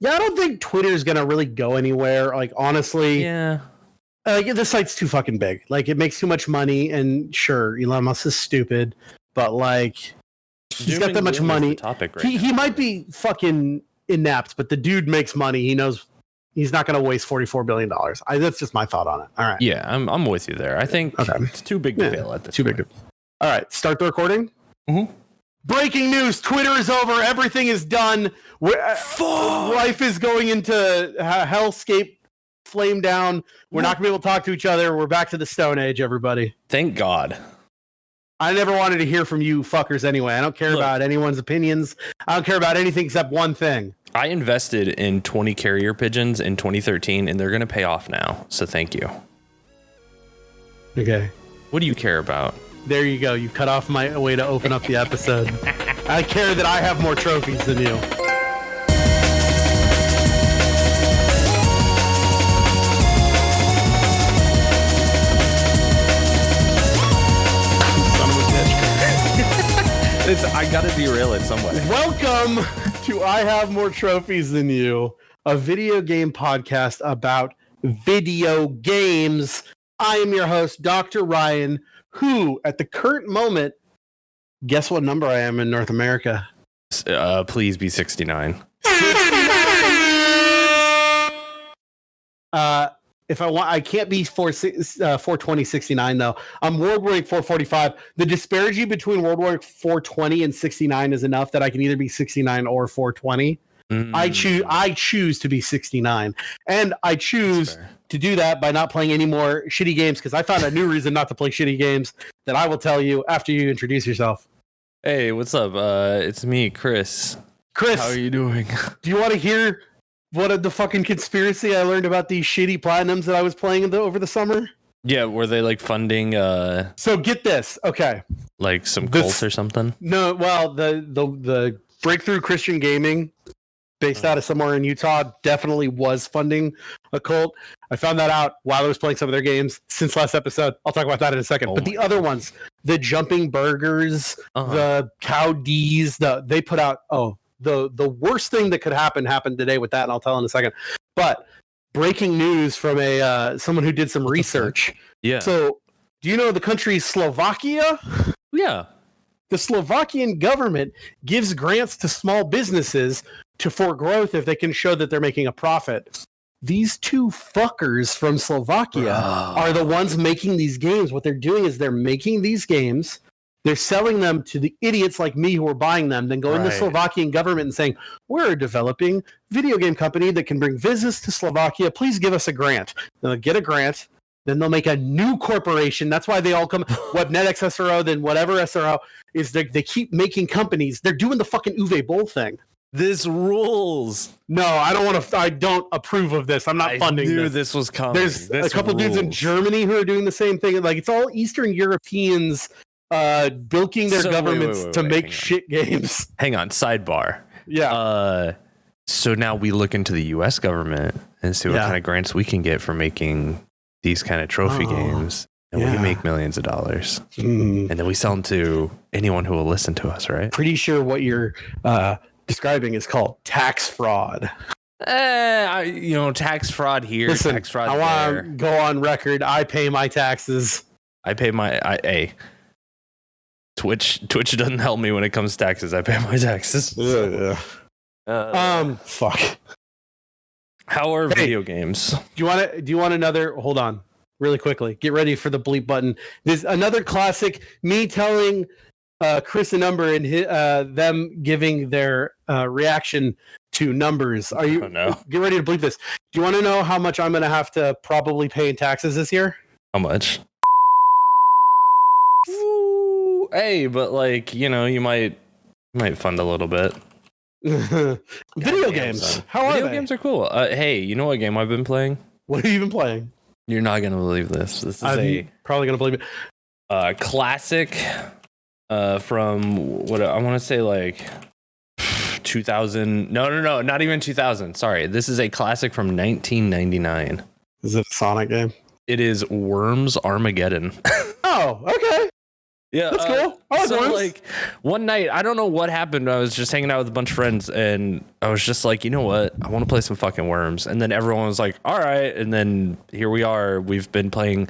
Yeah, I don't think Twitter's gonna really go anywhere. Like, honestly, Yeah. Like, this site's too fucking big. Like, it makes too much money, and sure, Elon Musk is stupid, but like, he's got that much money. He might be fucking inept, but the dude makes money. He knows he's not going to waste $44 billion. That's just my thought on it. All right. Yeah, I'm with you there. I think it's too big to fail at this. Too big to. All right, start the recording. Mm-hmm. Breaking news: Twitter is over. Everything is done. Life is going into hellscape. Flame down. We're not gonna be able to talk to each other. We're back to the Stone Age, everybody. Thank God. I never wanted to hear from you fuckers anyway. I don't care about anyone's opinions. I don't care about anything except one thing. I invested in 20 carrier pigeons in 2013, and they're going to pay off now. So thank you. Okay. What do you care about? There you go. You cut off my way to open up the episode. I care that I have more trophies than you. I gotta derail it somewhat. Welcome to I Have More Trophies Than You, a video game podcast about video games. I am your host, Dr. Ryan, who, at the current moment, guess what number I am in North America? Please be 69. If I want, I can't be 420, 69 though. I'm World War 445. The disparity between World War 420 and 69 is enough that I can either be 69 or 420. I choose to be 69, and I choose to do that by not playing any more shitty games because I found a new reason not to play shitty games that I will tell you after you introduce yourself. Hey, what's up? It's me, Chris. Chris, how are you doing? Do you want to hear what the fucking conspiracy I learned about these shitty platinums that I was playing over the summer? Yeah, were they like funding So get this, okay. Like some cult or something? No, well, the Breakthrough Christian Gaming based out of somewhere in Utah definitely was funding a cult. I found that out while I was playing some of their games since last episode. I'll talk about that in a second. But the other ones, the Jumping Burgers, the Cow D's, they put out the worst thing that could happen happened today with that, and I'll tell in a second. But breaking news from someone who did some research. Yeah. So, do you know the country Slovakia? Yeah. The Slovakian government gives grants to small businesses for growth if they can show that they're making a profit. These two fuckers from Slovakia are the ones making these games. What they're doing is they're making these games. They're selling them to the idiots like me who are buying them, then going to the Slovakian government and saying, we're a developing video game company that can bring business to Slovakia. Please give us a grant. They'll get a grant. Then they'll make a new corporation. That's why they all come. WebNetX SRO, then whatever SRO is. They keep making companies. They're doing the fucking Uwe Boll thing. This rules. No, I don't want to. I don't approve of this. I'm not funding this. I this. knew this was coming. There's a couple dudes in Germany who are doing the same thing. Like, it's all Eastern Europeans bilking their governments to make shit games. Hang on, sidebar. Yeah. So now we look into the U.S. government and see what kind of grants we can get for making these kind of trophy games, and we make millions of dollars, and then we sell them to anyone who will listen to us. Right? Pretty sure what you're describing is called tax fraud. Tax fraud here. Listen, tax fraud there. I want to go on record. I pay my taxes. I pay my. Twitch doesn't help me when it comes to taxes. I pay my taxes. Fuck. How are video games? Do you want another? Hold on, really quickly. Get ready for the bleep button. There's another classic. Me telling Chris a number and them giving their reaction to numbers. Are you? Oh, no. Get ready to bleep this. Do you want to know how much I'm going to have to probably pay in taxes this year? How much? Ooh, hey, but you might fund a little bit. Video games. How are they? Video games are cool. Hey, you know what game I've been playing? What have you been playing? You're not gonna believe this. This is probably gonna believe it. Classic. From what I want to say, like 2000. No, not even 2000. Sorry, this is a classic from 1999. Is it a Sonic game? It is Worms Armageddon. Oh, okay. Yeah, that's cool. So like one night, I don't know what happened. I was just hanging out with a bunch of friends, and I was just like, you know what? I want to play some fucking Worms. And then everyone was like, all right. And then here we are. We've been playing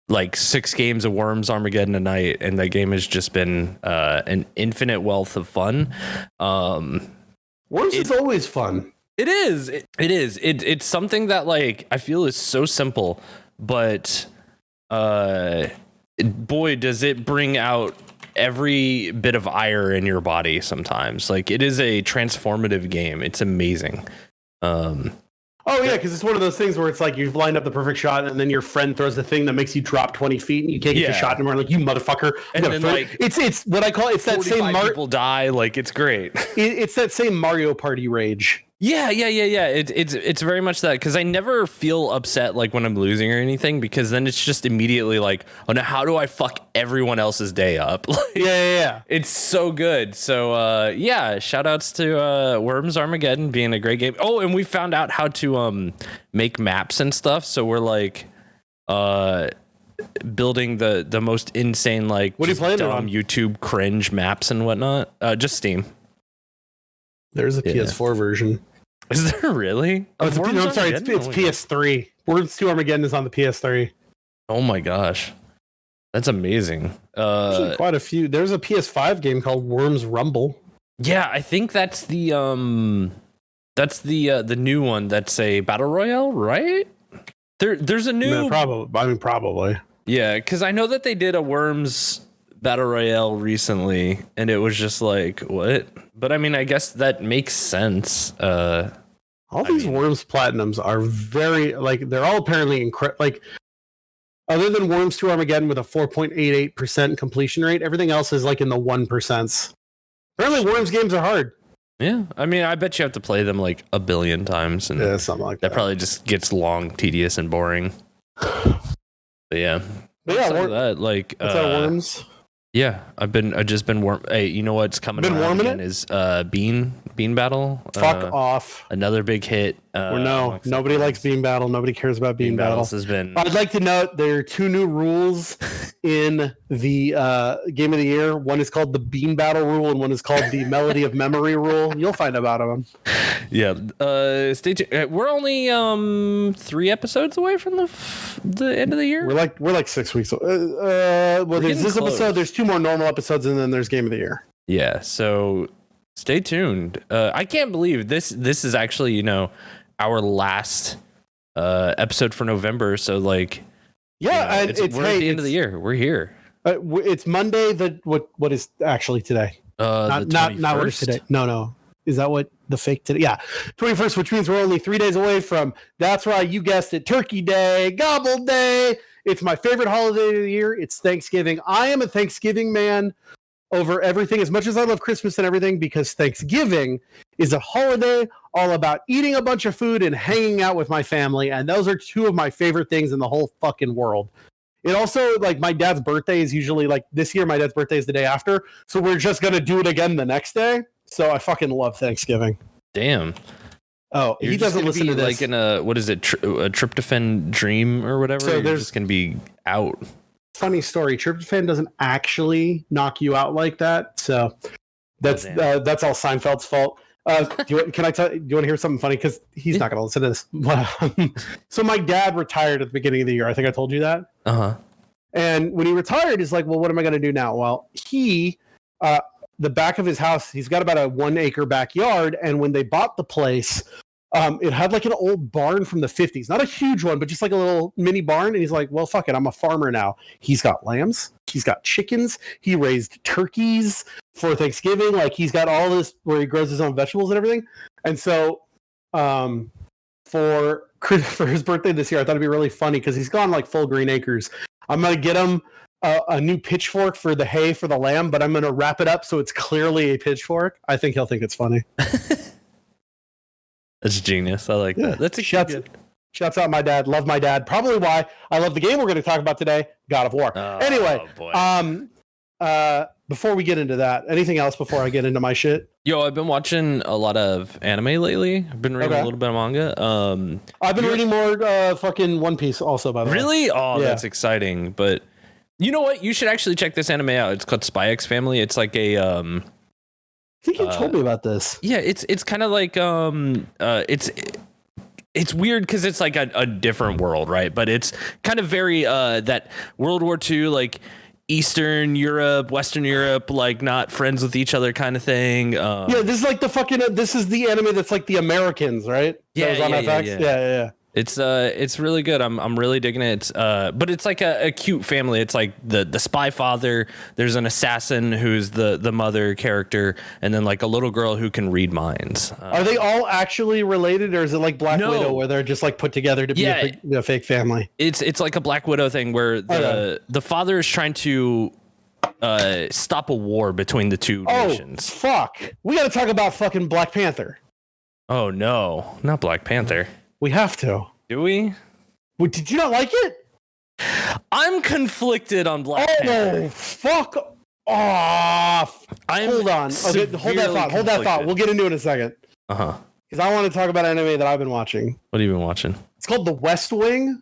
like 6 games of Worms Armageddon a night, and that game has just been an infinite wealth of fun. Worms is always fun. It is. It is. It's something that like I feel is so simple, but boy, does it bring out every bit of ire in your body sometimes. Like, it is a transformative game. It's amazing. Oh, yeah, because it's one of those things where it's like you've lined up the perfect shot, and then your friend throws the thing that makes you drop 20 feet, and you can't get the shot anymore. Like, you motherfucker. And then, like, it's what I call, it's that same people die. Like, it's great. It's that same Mario Party rage. Yeah. It's very much that, because I never feel upset like when I'm losing or anything, because then it's just immediately like, oh no, how do I fuck everyone else's day up? Like, yeah. It's so good. So shout outs to Worms Armageddon being a great game. Oh, and we found out how to make maps and stuff. So we're like building the most insane, like, what are you playing on YouTube cringe maps and whatnot. Just Steam. There's a PS4 version. Is there really? Oh, it's PS3. Worms 2 Armageddon is on the PS3. Oh my gosh. That's amazing. Quite a few. There's a PS5 game called Worms Rumble. Yeah, I think that's the new one that's a battle royale, right? There's a new probably. Yeah, because I know that they did a Worms battle royale recently, and it was just like, what? But I mean, I guess that makes sense. All these Worms Platinums are very, like, they're all apparently incredible. Like, other than Worms 2 Armageddon with a 4.88% completion rate, everything else is like in the 1%. Apparently, Worms games are hard. Yeah, I mean, I bet you have to play them like a billion times, and something like that. That probably just gets long, tedious, and boring. But yeah, like Worms. Yeah, I've just been warm. Hey, you know what's coming around again is Bean Battle. Fuck off. Another big hit. Nobody likes Bean Battle. Nobody cares about Bean Battle. I'd like to note there are 2 new rules in the Game of the Year. One is called the Bean Battle rule, and one is called the Melody of Memory rule. You'll find out about them. Yeah. Stay tuned. We're only 3 episodes away from the end of the year. We're like 6 weeks. There's this episode. There's 2 more normal episodes, and then there's Game of the Year. Yeah. So stay tuned. I can't believe this is actually, our last episode for November. So like, we're at the end of the year. We're here. It's Monday. What is actually today? Not what is today. No. Is that what the fake today? Yeah, 21st, which means we're only 3 days away from. That's right, you guessed it. Turkey Day, Gobble Day. It's my favorite holiday of the year. It's Thanksgiving. I am a Thanksgiving man over everything, as much as I love Christmas and everything, because Thanksgiving is a holiday all about eating a bunch of food and hanging out with my family, and those are 2 of my favorite things in the whole fucking world. It also, like, my dad's birthday is usually, like, this year my dad's birthday is the day after, so we're just going to do it again the next day. So I fucking love Thanksgiving. Damn. Oh, he doesn't listen to this. Like in a tryptophan dream or whatever. So there's just going to be out. Funny story. Tryptophan doesn't actually knock you out like that. So that's all Seinfeld's fault. Do you want to hear something funny? Because he's not going to listen to this. So my dad retired at the beginning of the year. I think I told you that. Uh-huh. And when he retired, he's like, well, what am I going to do now? Well, the back of his house, he's got about a 1 acre backyard. And when they bought the place, it had like an old barn from the 50s, not a huge one, but just like a little mini barn. And he's like, well, fuck it. I'm a farmer now. He's got lambs. He's got chickens. He raised turkeys for Thanksgiving. Like, he's got all this where he grows his own vegetables and everything. And so, for his birthday this year, I thought it'd be really funny because he's gone like full green acres. I'm going to get him a new pitchfork for the hay for the lamb, but I'm going to wrap it up so it's clearly a pitchfork. I think he'll think it's funny. That's genius. I like that. That's shouts out my dad. Love my dad. Probably why I love the game we're going to talk about today, God of War. Anyway, before we get into that, anything else before I get into my shit? Yo, I've been watching a lot of anime lately. I've been reading a little bit of manga. I've been reading more fucking One Piece also, by the way. Really? Oh, yeah. That's exciting. But You know what? You should actually check this anime out. It's called Spy X Family. It's like a I think you told me about this. Yeah, it's kind of like it's weird because it's like a different world, right? But it's kind of very that World War II, like Eastern Europe, Western Europe, like not friends with each other kind of thing. Yeah, this is like this is the anime that's like the Americans, right? Yeah, that was on FX? Yeah. It's really good. I'm really digging it. It's but it's like a cute family. It's like the spy father. There's an assassin who's the mother character, and then like a little girl who can read minds. Are they all actually related, or is it like Black Widow, where they're just like put together to be a fake family? It's like a Black Widow thing where the father is trying to stop a war between the two nations. Fuck! We got to talk about fucking Black Panther. Oh no, not Black Panther. We have to. Do we? Well, did you not like it? I'm conflicted on Black Panther. Oh, fuck off. Hold on. Okay, hold that thought. We'll get into it in a second. Uh-huh. Because I want to talk about anime that I've been watching. What have you been watching? It's called The West Wing.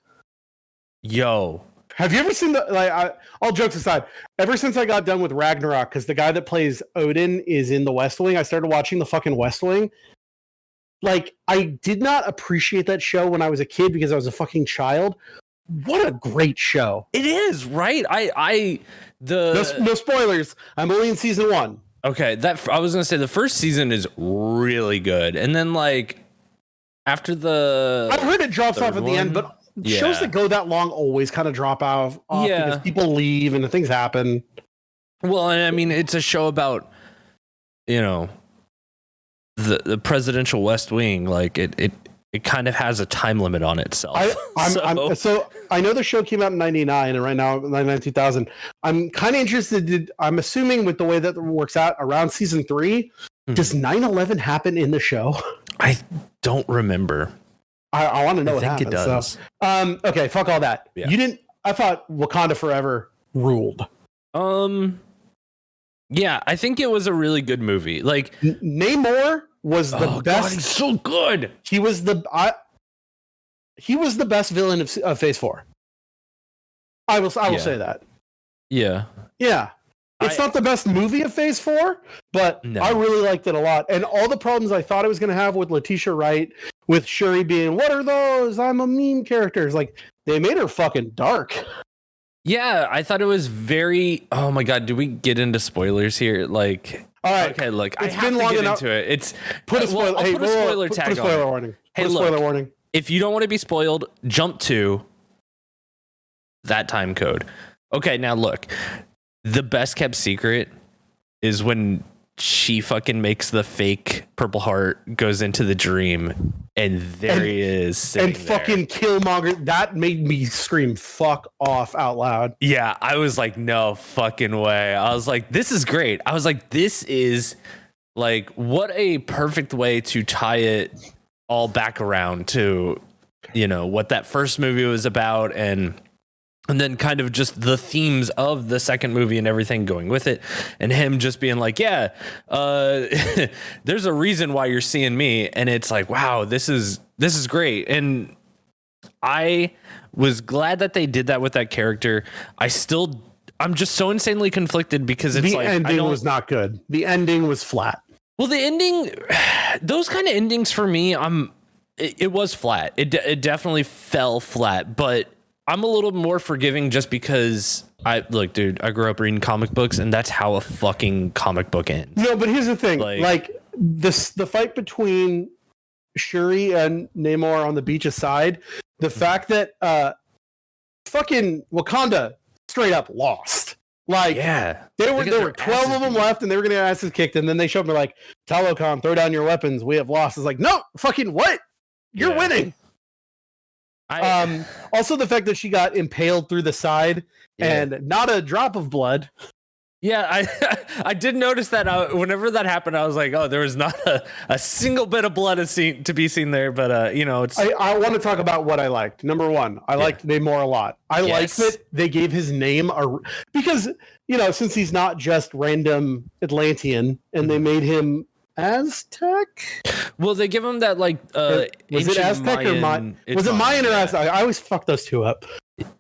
Yo. Have you ever seen all jokes aside, ever since I got done with Ragnarok, because the guy that plays Odin is in The West Wing, I started watching the fucking West Wing. Like, I did not appreciate that show when I was a kid because I was a fucking child. What a great show. It is, right? No spoilers. I'm only in season 1. Okay, I was going to say the first season is really good. And then like after I've heard it drops off at the end, but shows that go that long always kind of drop off because people leave and things happen. Well, and I mean, it's a show about, you know, the presidential West Wing. Like it kind of has a time limit on itself. So I know the show came out in 99 and right now 99 2000. I'm kind of interested. I'm assuming with the way that it works out around season 3, does 9/11 happen in the show? I don't remember. I want to know what happens. I think it does. So, okay, fuck all that. Yeah. You didn't. I thought Wakanda Forever ruled. Yeah, I think it was a really good movie. Like Namor was the best. God, he's so good. He was the best villain of Phase 4. I will say that. Yeah. Yeah. It's not the best movie of Phase 4, but I really liked it a lot. And all the problems I thought I was going to have with Letitia Wright, with Shuri being, what are those? I'm a meme character. Like, they made her fucking dark. Yeah, I thought it was very. Oh my god, do we get into spoilers here? Like, all right, okay, look, it's I have to get into it. It's put a spoiler. I'll put a spoiler tag on. Put a spoiler warning. Hey, spoiler warning. If you don't want to be spoiled, jump to that time code. Okay, now look, the best kept secret is when she fucking makes the fake Purple Heart, goes into the dream, and he is sitting and fucking Killmonger. That made me scream "fuck off" out loud. Yeah, I was like, no fucking way. I was like, this is great. I was like, this is like, what a perfect way to tie it all back around to, you know, what that first movie was about, and then kind of just the themes of the second movie and everything going with it. And him just being like, yeah, there's a reason why you're seeing me. And it's like, wow, this is great. And I was glad that they did that with that character. I'm just so insanely conflicted because it's the like, ending was not good. The ending was flat. Well, the ending, those kind of endings for me, it was flat. It definitely fell flat, but I'm a little more forgiving just because I grew up reading comic books, and that's how a fucking comic book ends. No, but here's the thing. Like the fight between Shuri and Namor on the beach aside, the fact that fucking Wakanda straight up lost. Like, yeah, there were 12 of them left, and they were going to get asses kicked, and then they showed up and they're like, Talocom, throw down your weapons. We have lost. It's like, no, fucking what? You're winning. Also the fact that she got impaled through the side and not a drop of blood. Yeah, I did notice that whenever that happened, I was like, oh, there was not a single bit of blood to be seen there. But, you know, it's. I want to talk about what I liked. Number one, I liked Namor a lot. I liked that they gave his name because, you know, since he's not just random Atlantean and they made him Aztec. Well, they give him that like was it Aztec Mayan, or Mayan? Was it Mayan or Aztec? I always fuck those two up.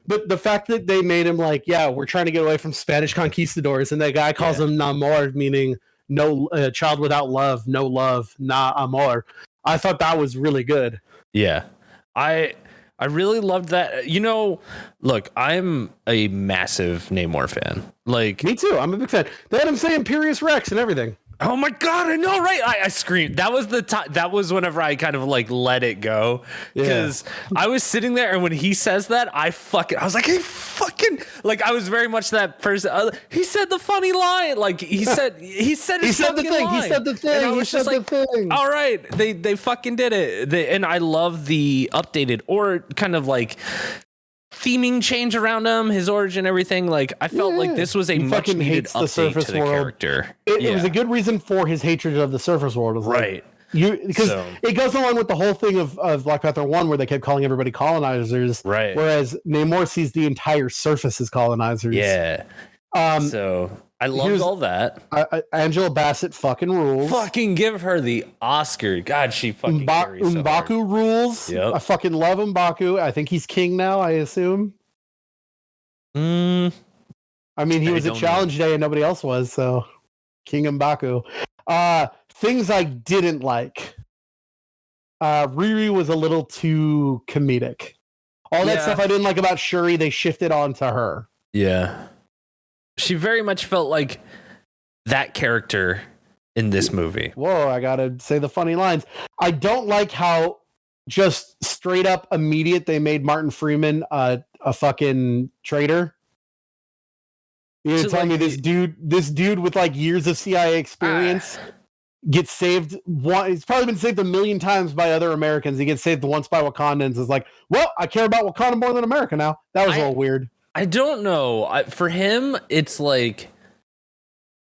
But the fact that they made him like, yeah, we're trying to get away from Spanish conquistadors, and that guy calls him Namor, meaning no child without love, no love, na amor. I thought that was really good. Yeah, I really loved that. Look, I'm a massive Namor fan. Like, me too. I'm a big fan. They had him say Imperious Rex and everything. Oh my God, I know, right? I screamed. That was the time. That was whenever I kind of like let it go, because I was sitting there, and when he says that, I was like, hey, fucking, like, I was very much that person. He said the funny line, like he said the thing. He said the thing. And I was just like, all right, they fucking did it. And I love the updated or kind of like theming change around him, his origin, everything. Like, I felt like this was a much needed update to the character. It was a good reason for his hatred of the surface world, right? Because it goes along with the whole thing of Black Panther 1, where they kept calling everybody colonizers, right? Whereas Namor sees the entire surface as colonizers. Yeah. So I loved all that. Angela Bassett fucking rules. Fucking give her the Oscar. God, she fucking carries so hard. M'Baku rules. Yep. I fucking love M'Baku. I think he's king now, I assume. I mean, he was at Challenge Day and nobody else was, so King M'Baku. Things I didn't like. Riri was a little too comedic. All that stuff I didn't like about Shuri, they shifted onto her. Yeah. She very much felt like that character in this movie. Whoa, I gotta say the funny lines. I don't like how just straight up immediate they made Martin Freeman a fucking traitor. You're telling me this dude with like years of CIA experience gets saved. He's probably been saved 1 million times by other Americans. He gets saved once by Wakandans. Is like, well, I care about Wakanda more than America now. That was a little weird. I don't know. For him, it's like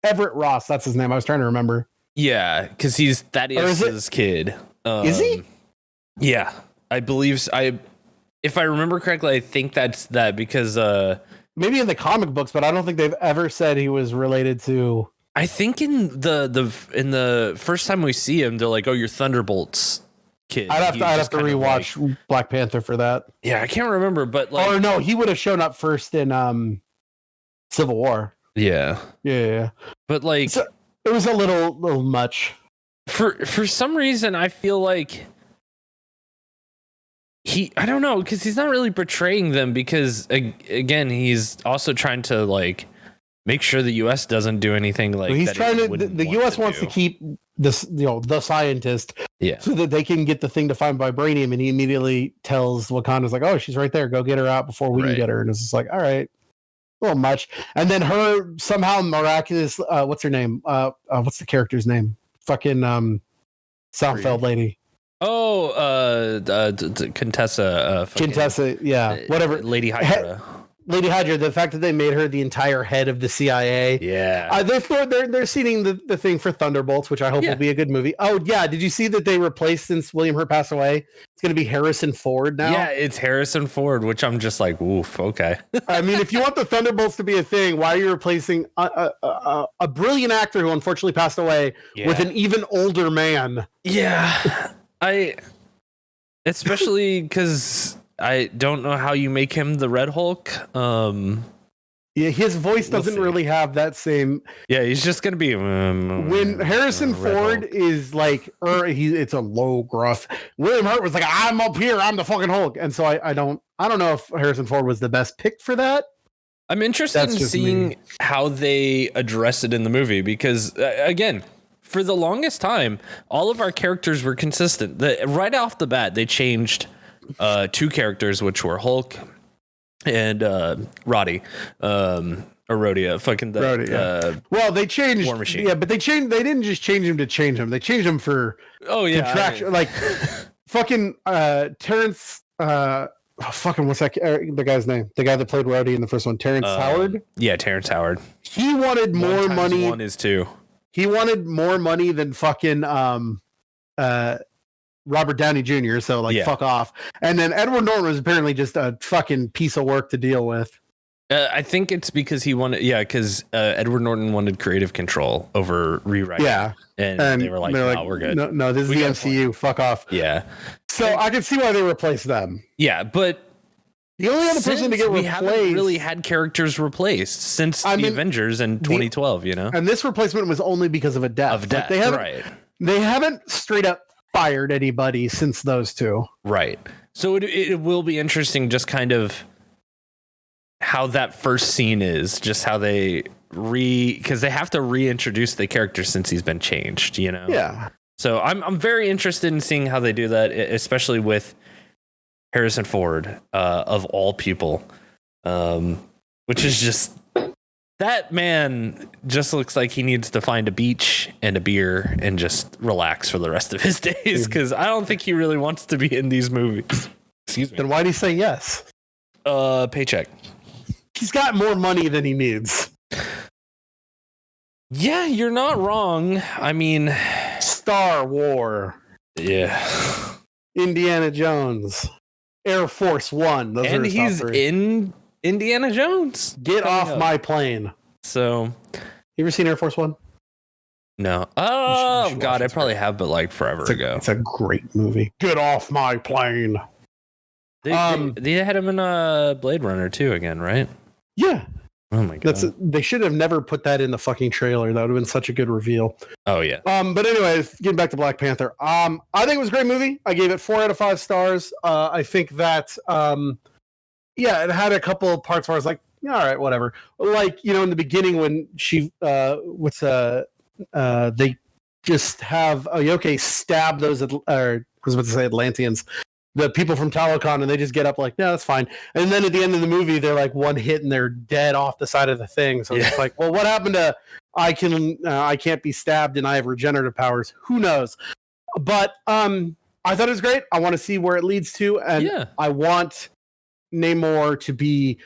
Everett Ross. That's his name. I was trying to remember. Yeah, because he's Thaddeus's kid. Is he? Yeah, I believe. If I remember correctly, I think that's that, because maybe in the comic books, but I don't think they've ever said he was related to. I think in the first time we see him, they're like, "Oh, you're Thunderbolt's kid." I'd have to rewatch Black Panther for that. Yeah, I can't remember, but like, or no, he would have shown up first in Civil War. Yeah. But like, so it was a little much. For some reason, I feel like I don't know, because he's not really portraying them, because again, he's also trying to like make sure the U.S. doesn't do anything like he's that. Trying to. The U.S. wants to keep this, the scientist, so that they can get the thing to find vibranium, and he immediately tells Wakanda's like, "Oh, she's right there. Go get her out before we can get her." And it's just like, all right, a little much. And then her somehow miraculous. What's her name? What's the character's name? Fucking Seinfeld lady. Oh, Contessa. Contessa, yeah, whatever. Lady Hydra. Lady Hydra, the fact that they made her the entire head of the CIA. Yeah. They're seeding the thing for Thunderbolts, which I hope will be a good movie. Oh, yeah. Did you see that they replaced, since William Hurt passed away, it's going to be Harrison Ford now? Yeah, it's Harrison Ford, which I'm just like, oof, okay. I mean, if you want the Thunderbolts to be a thing, why are you replacing a brilliant actor who unfortunately passed away with an even older man? Yeah. Especially because I don't know how you make him the Red Hulk. Yeah, his voice doesn't really have that same. Yeah, he's just gonna be when Harrison Ford is like, it's a low gruff. William Hurt was like, "I'm up here, I'm the fucking Hulk," and so I don't know if Harrison Ford was the best pick for that. I'm interested in seeing how they address it in the movie, because again, for the longest time, all of our characters were consistent. Right off the bat, they changed two characters, which were Hulk and Roddy, or Rhodia, fucking the Rhodia, well, they changed War Machine. Yeah, but they didn't just change him to change him. They changed him for contraction. Like fucking Terrence. What's that? The guy's name? The guy that played Rhodey in the first one, Terrence Howard. Yeah, Terrence Howard. He wanted more money. 1 is 2. He wanted more money than fucking Robert Downey Jr., so fuck off. And then Edward Norton was apparently just a fucking piece of work to deal with. I think it's because he wanted, because Edward Norton wanted creative control over rewriting. Yeah. And they were like, no, we're good. No, this is the MCU. Fuck off. Yeah. So I can see why they replaced them. Yeah, but The only other person to get we replaced. haven't really had characters replaced since the Avengers in 2012, you know? And this replacement was only because of a death. Like they haven't straight up fired anybody since those two. Right. So it will be interesting just kind of how that first scene is, just how they because they have to reintroduce the character since he's been changed, you know? Yeah. So I'm very interested in seeing how they do that, especially with Harrison Ford, of all people, which is just, that man just looks like he needs to find a beach and a beer and just relax for the rest of his days, because I don't think he really wants to be in these movies. Excuse me. Then why'd he say yes? Paycheck. He's got more money than he needs. Yeah, you're not wrong. I mean, Star War. Yeah. Indiana Jones. Air Force One. Those and are he's in Indiana Jones. Get off my plane. So, you ever seen Air Force One? No. Oh, God, I probably have, but like forever ago. It's a great movie. Get off my plane. They had him in Blade Runner too again, right? Yeah. Oh my God. They should have never put that in the fucking trailer. That would have been such a good reveal. Oh yeah. But anyways, getting back to Black Panther. I think it was a great movie. I gave it 4 out of 5 stars. I think that it had a couple of parts where I was like, yeah, all right, whatever. Like, you know, in the beginning when she they just have Ayoke stab those I was about to say Atlanteans, the people from Talokan, and they just get up like, no, that's fine. And then at the end of the movie, they're like one hit and they're dead off the side of the thing. So it's like, well, what happened to I can't be stabbed and I have regenerative powers? Who knows? But I thought it was great. I want to see where it leads to, and I want Namor to be.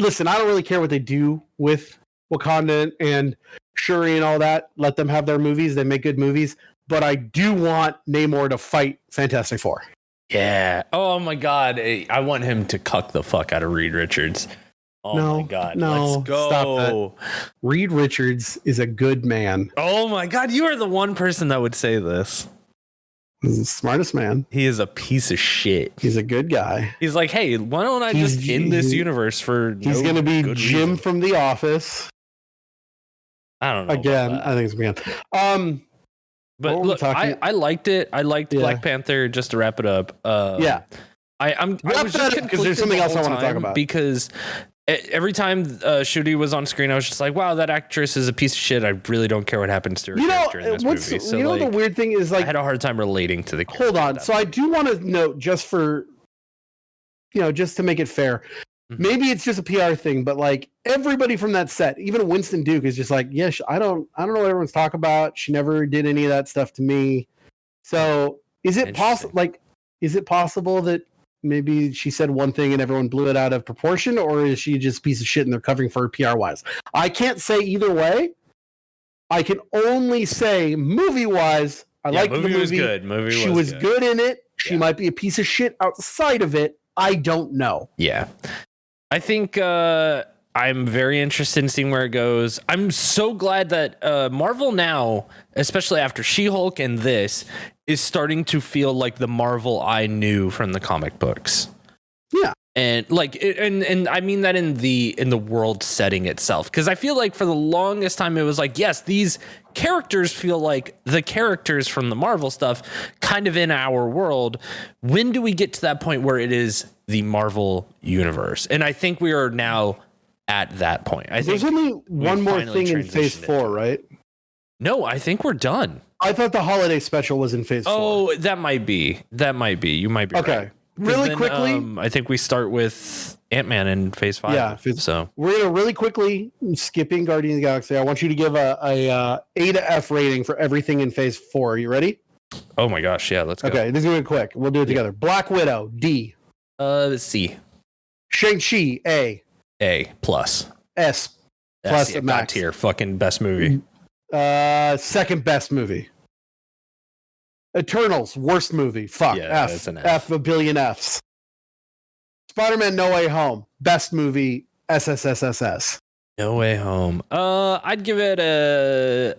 Listen, I don't really care what they do with Wakanda and Shuri and all that. Let them have their movies. They make good movies. But I do want Namor to fight Fantastic Four. Yeah. Oh my God. I want him to cuck the fuck out of Reed Richards. Oh my God. No, let's go. Stop that. Reed Richards is a good man. Oh my God. You are the one person that would say this. He's the smartest man. He is a piece of shit. He's a good guy. He's like, hey, why don't I just end this universe for He's going to be Jim reason. from The Office. I don't know. Again, I think it's again. But look, I liked it. I liked Black Panther. Just to wrap it up. I was just because there's something else I want to talk about. Because every time Shuri was on screen, I was just like, wow, that actress is a piece of shit. I really don't care what happens to her character in this movie. So, you know, the weird thing is, like, I had a hard time relating to the character. Hold on. So I do want to note, just for, just to make it fair, maybe it's just a PR thing, but like everybody from that set, even Winston Duke, is just like, yes, I don't know what everyone's talking about. She never did any of that stuff to me. So is it possible? Like, is it possible that maybe she said one thing and everyone blew it out of proportion, or is she just a piece of shit and they're covering for her PR wise? I can't say either way. I can only say movie wise, I like the movie. Was good. She was good in it. She might be a piece of shit outside of it. I don't know. Yeah. I think I'm very interested in seeing where it goes. I'm so glad that Marvel now, especially after She-Hulk and this, is starting to feel like the Marvel I knew from the comic books. Yeah. And like, and I mean that in the world setting itself, because I feel like for the longest time it was like, yes, these characters feel like the characters from the Marvel stuff, kind of in our world. When do we get to that point where it is the Marvel universe? And I think we are now at that point. I think there's only one more thing in Phase 4, right? No, I think we're done. I thought the holiday special was in Phase 4. Oh, that might be. You might be okay. Right. Really quickly, I think we start with Ant-Man in Phase 5. Yeah, so we're gonna really quickly, skipping Guardians of the Galaxy. I want you to give a A to F rating for everything in Phase 4. Are you ready? Oh my gosh, yeah, let's go. Okay, this is gonna be quick. We'll do it together. Black Widow, D. C. Shang-Chi, A plus. S plus max tier. Fucking best movie. Second best movie. Eternals, worst movie. Fuck. Yeah, F. an F. F a billion Fs. Spider-Man No Way Home, best movie. SSSSS. No Way Home. I'd give it an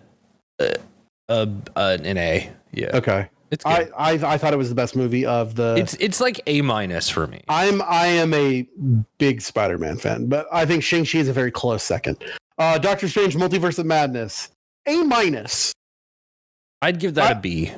A. Yeah. Okay. It's good. I thought it was the best movie of the. It's like A- for me. I am a big Spider-Man fan, but I think Shang-Chi is a very close second. Doctor Strange: Multiverse of Madness, A-. I'd give that a B.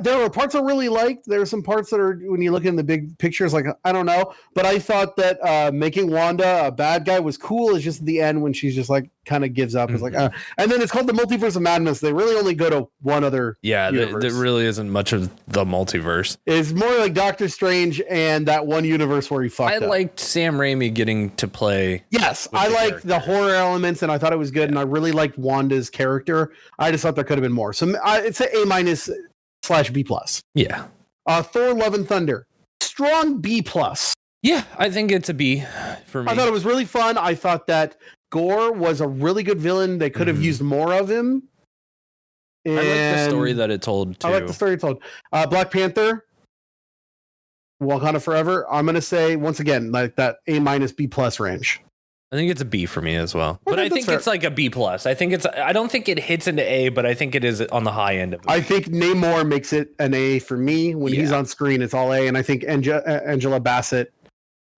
There were parts I really liked. There are some parts that are, when you look in the big pictures, like, I don't know. But I thought that making Wanda a bad guy was cool. It's just at the end when she's just like kind of gives up. It's like, and then it's called the Multiverse of Madness. They really only go to one other. Yeah, there really isn't much of the multiverse. It's more like Doctor Strange and that one universe where he fucked up. I liked Sam Raimi getting to play. Yes, I liked the horror elements, and I thought it was good. And I really liked Wanda's character. I just thought there could have been more. So it's an A-/B+. Yeah. Thor: Love and Thunder, strong B+. Yeah, I think it's a B for me. I thought it was really fun. I thought that Gore was a really good villain. They could have used more of him. And I like the story that it told too. I like the story it told. Black Panther, Wakanda Forever. I'm gonna say once again like that A-/B+ range. I think it's a B for me as well. But I think fair. it's like a B+. I don't think it hits into A, but I think it is on the high end of it. I think Namor makes it an A for me. When he's on screen, it's all A. And I think Angela Bassett,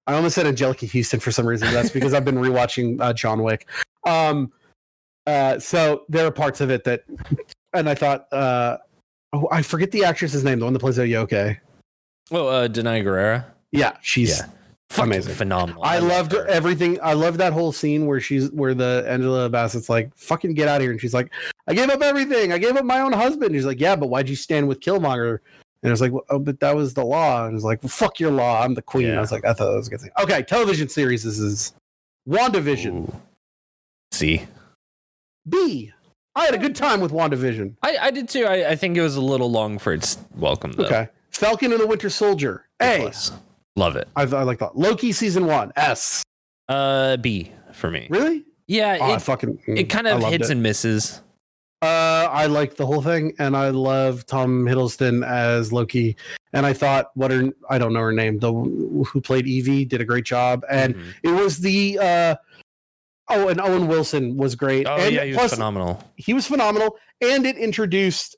I almost said Angelica Houston for some reason. That's because I've been rewatching John Wick. So there are parts of it that, and I thought, I forget the actress's name, the one that plays Ayoke. Oh, Denai Guerrera? Yeah, she's amazing, phenomenal. I loved everything. I loved that whole scene where the Angela Bassett's like, "Fucking get out of here," and she's like, "I gave up everything. I gave up my own husband." He's like, "Yeah, but why'd you stand with Killmonger?" And I was like, well, "Oh, but that was the law." And it's like, well, "Fuck your law. I'm the queen." Yeah. I was like, "I thought that was a good thing." Okay, television series. This is WandaVision. Ooh. C. B. I had a good time with WandaVision. I did too. I think it was a little long for its welcome though. Okay. Falcon and the Winter Soldier. A. Love it. I like that. Loki season 1. S. B for me. Really? Yeah. It kind of hits and misses. I liked the whole thing, and I love Tom Hiddleston as Loki. And I thought, I don't know her name, who played Evie, did a great job. And it was the and Owen Wilson was great. Oh, and yeah, he was phenomenal. He was phenomenal, and it introduced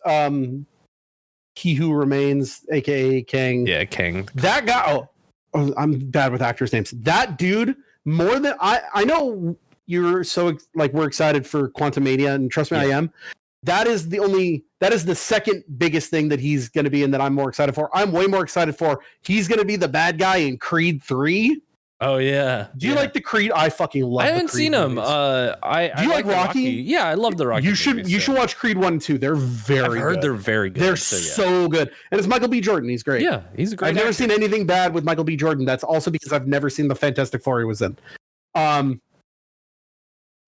He Who Remains, aka Kang. Yeah, Kang. That guy. Oh, I'm bad with actors' names. That dude, more than I know. You're so like we're excited for Quantumania, and trust me, I am. That is the second biggest thing that he's going to be in that I'm more excited for. I'm way more excited for. He's going to be the bad guy in Creed 3. Oh yeah. Do you like the Creed? I fucking love. I haven't seen him. Do you like Rocky? Yeah, I love the Rocky. You should watch Creed 1 and 2. They're very. I've heard good. They're very good. They're so good, and it's Michael B. Jordan. He's great. Yeah, he's a great. I've never seen anything bad with Michael B. Jordan. That's also because I've never seen the Fantastic Four he was in.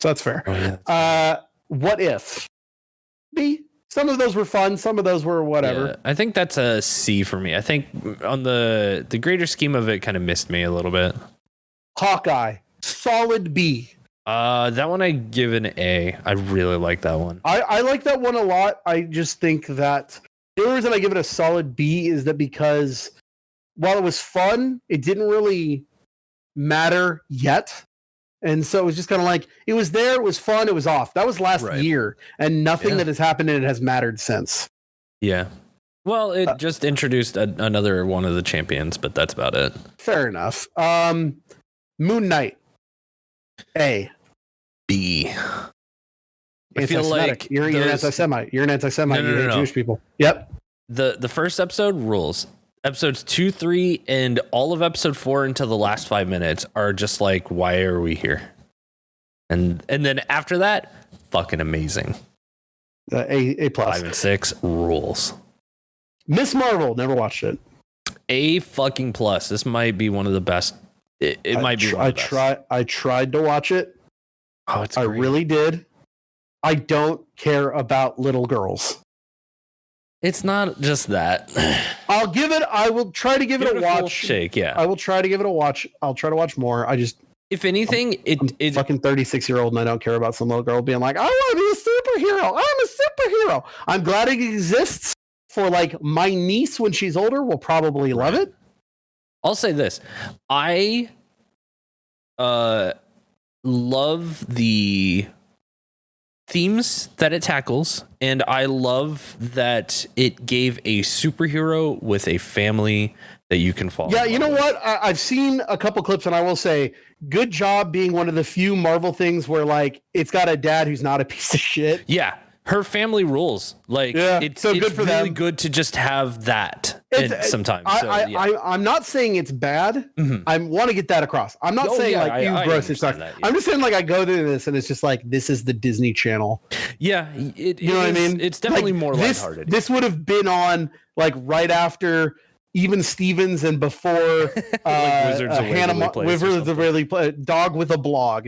So that's fair. Oh, yeah. What if? B. Some of those were fun. Some of those were whatever. Yeah, I think that's a C for me. I think on the greater scheme of it, kind of missed me a little bit. Hawkeye, solid B. That one I give an A. I really like that one. I like that one a lot. I just think that the only reason I give it a solid B is that because while it was fun, it didn't really matter yet. And so it was just kind of like, it was there, it was fun, it was off. That was last year, and nothing that has happened in it has mattered since. Yeah. Well, it just introduced another one of the champions, but that's about it. Fair enough. Moon Knight. A. B. I feel like you're an anti-Semite. You're an anti-Semite. You hate Jewish people. Yep. The first episode rules. Episodes 2, 3, and all of episode 4 until the last 5 minutes are just like, why are we here? And then after that, fucking amazing. A+. 5 and 6 rules. Miss Marvel, never watched it. A fucking plus. This might be one of the best. It might be. I tried to watch it. Oh, it's. I really did. I don't care about little girls. It's not just that. I will try to give it a watch. Shake, yeah. I will try to give it a watch. I'll try to watch more. If anything, I'm fucking 36-year-old and I don't care about some little girl being like, I want to be a superhero. I'm a superhero. I'm glad it exists for like my niece when she's older will probably love it. I'll say this. I love the themes that it tackles, and I love that it gave a superhero with a family that you can follow. Yeah, you know what? I've seen a couple clips, and I will say, good job being one of the few Marvel things where like it's got a dad who's not a piece of shit. Yeah, her family rules. Like, it's so good for really them. good to just have that sometimes. I'm not saying it's bad. Mm-hmm. I want to get that across. I'm not saying gross and stuff. That, I'm just saying like I go through this and it's just like this is the Disney Channel. Yeah, you know what I mean? It's definitely like, more lighthearted. This would have been on like right after Even Stevens and before like Wizards of Waverly Place, Dog with a Blog.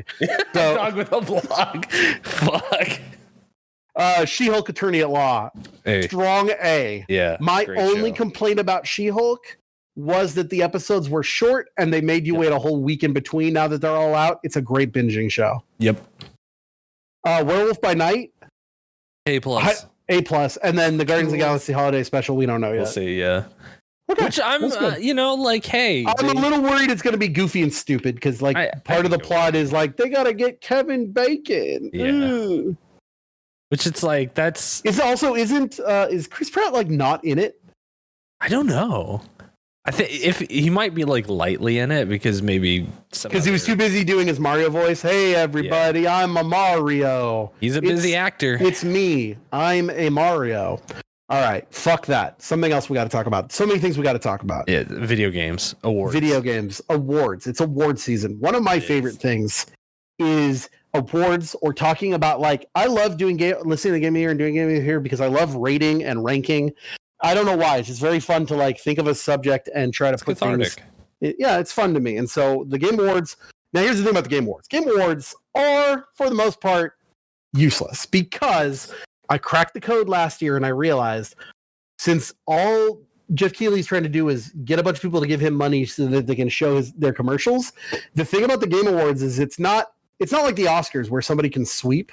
So, Dog with a Blog. Fuck. She-Hulk Attorney at Law. Strong A. Yeah. My only complaint about She-Hulk was that the episodes were short and they made you wait a whole week in between. Now that they're all out, it's a great binging show. Yep. Werewolf by Night. A+. A+. And then the Guardians of the Galaxy Holiday Special, we don't know yet. We'll see, yeah. Okay. Which I'm, like, hey. I'm a little worried it's going to be goofy and stupid because, like, part of the plot is, like, they got to get Kevin Bacon. Yeah. Which it's like, that's... Is Chris Pratt, like, not in it? I don't know. I think if he might be, like, lightly in it because maybe... Because he was too busy doing his Mario voice. Hey, everybody, I'm a Mario. He's a busy actor. It's me. I'm a Mario. All right, fuck that. Something else we got to talk about. So many things we got to talk about. Yeah, video games, awards. Video games, awards. It's award season. One of my favorite things is awards or talking about, like, I love listening to Game of the Year and doing Game of the Year because I love rating and ranking. I don't know why. It's just very fun to, like, think of a subject and try to put things. Yeah, it's fun to me. And so the Game Awards. Now, here's the thing about the Game Awards. Game Awards are, for the most part, useless because I cracked the code last year and I realized since all Jeff Keighley's trying to do is get a bunch of people to give him money so that they can show their commercials. The thing about the Game Awards is it's not like the Oscars where somebody can sweep.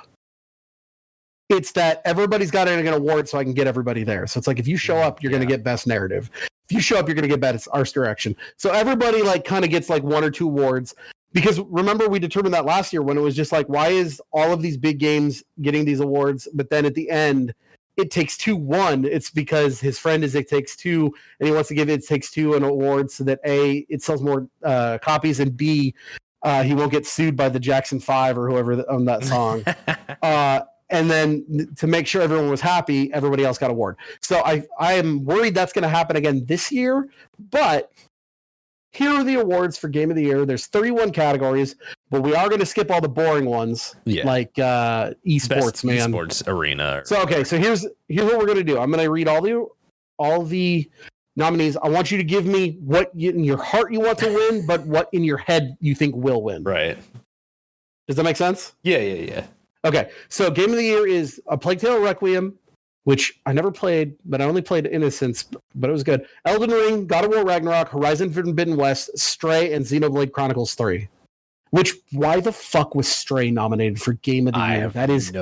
It's that everybody's got an award so I can get everybody there. So it's like if you show up, you're going to get best narrative. If you show up, you're going to get best art direction. So everybody like kind of gets like one or two awards. Because remember, we determined that last year when it was just like, why is all of these big games getting these awards? But then at the end, It Takes Two won. It's because his friend is It Takes Two, and he wants to give It Takes Two an award so that A, it sells more copies, and B, he won't get sued by the Jackson 5 or whoever owned that song. And then to make sure everyone was happy, everybody else got an award. So I am worried that's going to happen again this year, but here are the awards for Game of the Year. There's 31 categories, but we are going to skip all the boring ones, like esports, Best man. Esports arena. So here's what we're going to do. I'm going to read all the nominees. I want you to give me what in your heart you want to win, but what in your head you think will win. Right. Does that make sense? Yeah. Okay. So Game of the Year is A Plague Tale Requiem, which I never played, but I only played Innocence, but it was good. Elden Ring, God of War Ragnarok, Horizon Forbidden West, Stray, and Xenoblade Chronicles 3. Which, why the fuck was Stray nominated for Game of the Year? That is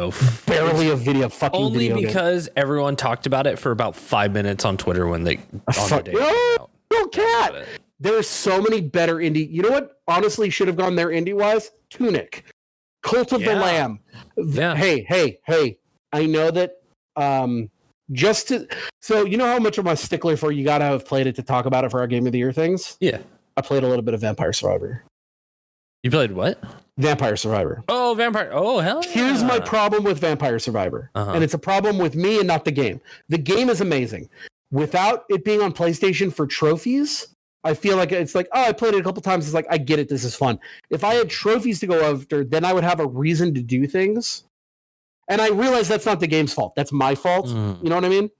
barely a video only because everyone talked about it for about 5 minutes on Twitter when they no cat. There are so many better indie. You know what? Honestly, should have gone there indie wise. Tunic, Cult of the Lamb. Yeah. Hey. I know that. So you know how much of a stickler for you gotta have played it to talk about it for our Game of the Year things? Yeah. I played a little bit of Vampire Survivor. You played what? Vampire Survivor. Oh, hell yeah. Here's my problem with Vampire Survivor. And it's a problem with me and not the game. The game is amazing. Without it being on PlayStation for trophies, I feel like it's like, I played it a couple times. It's like, I get it. This is fun. If I had trophies to go after, then I would have a reason to do things. And I realize that's not the game's fault. That's my fault. You know what I mean?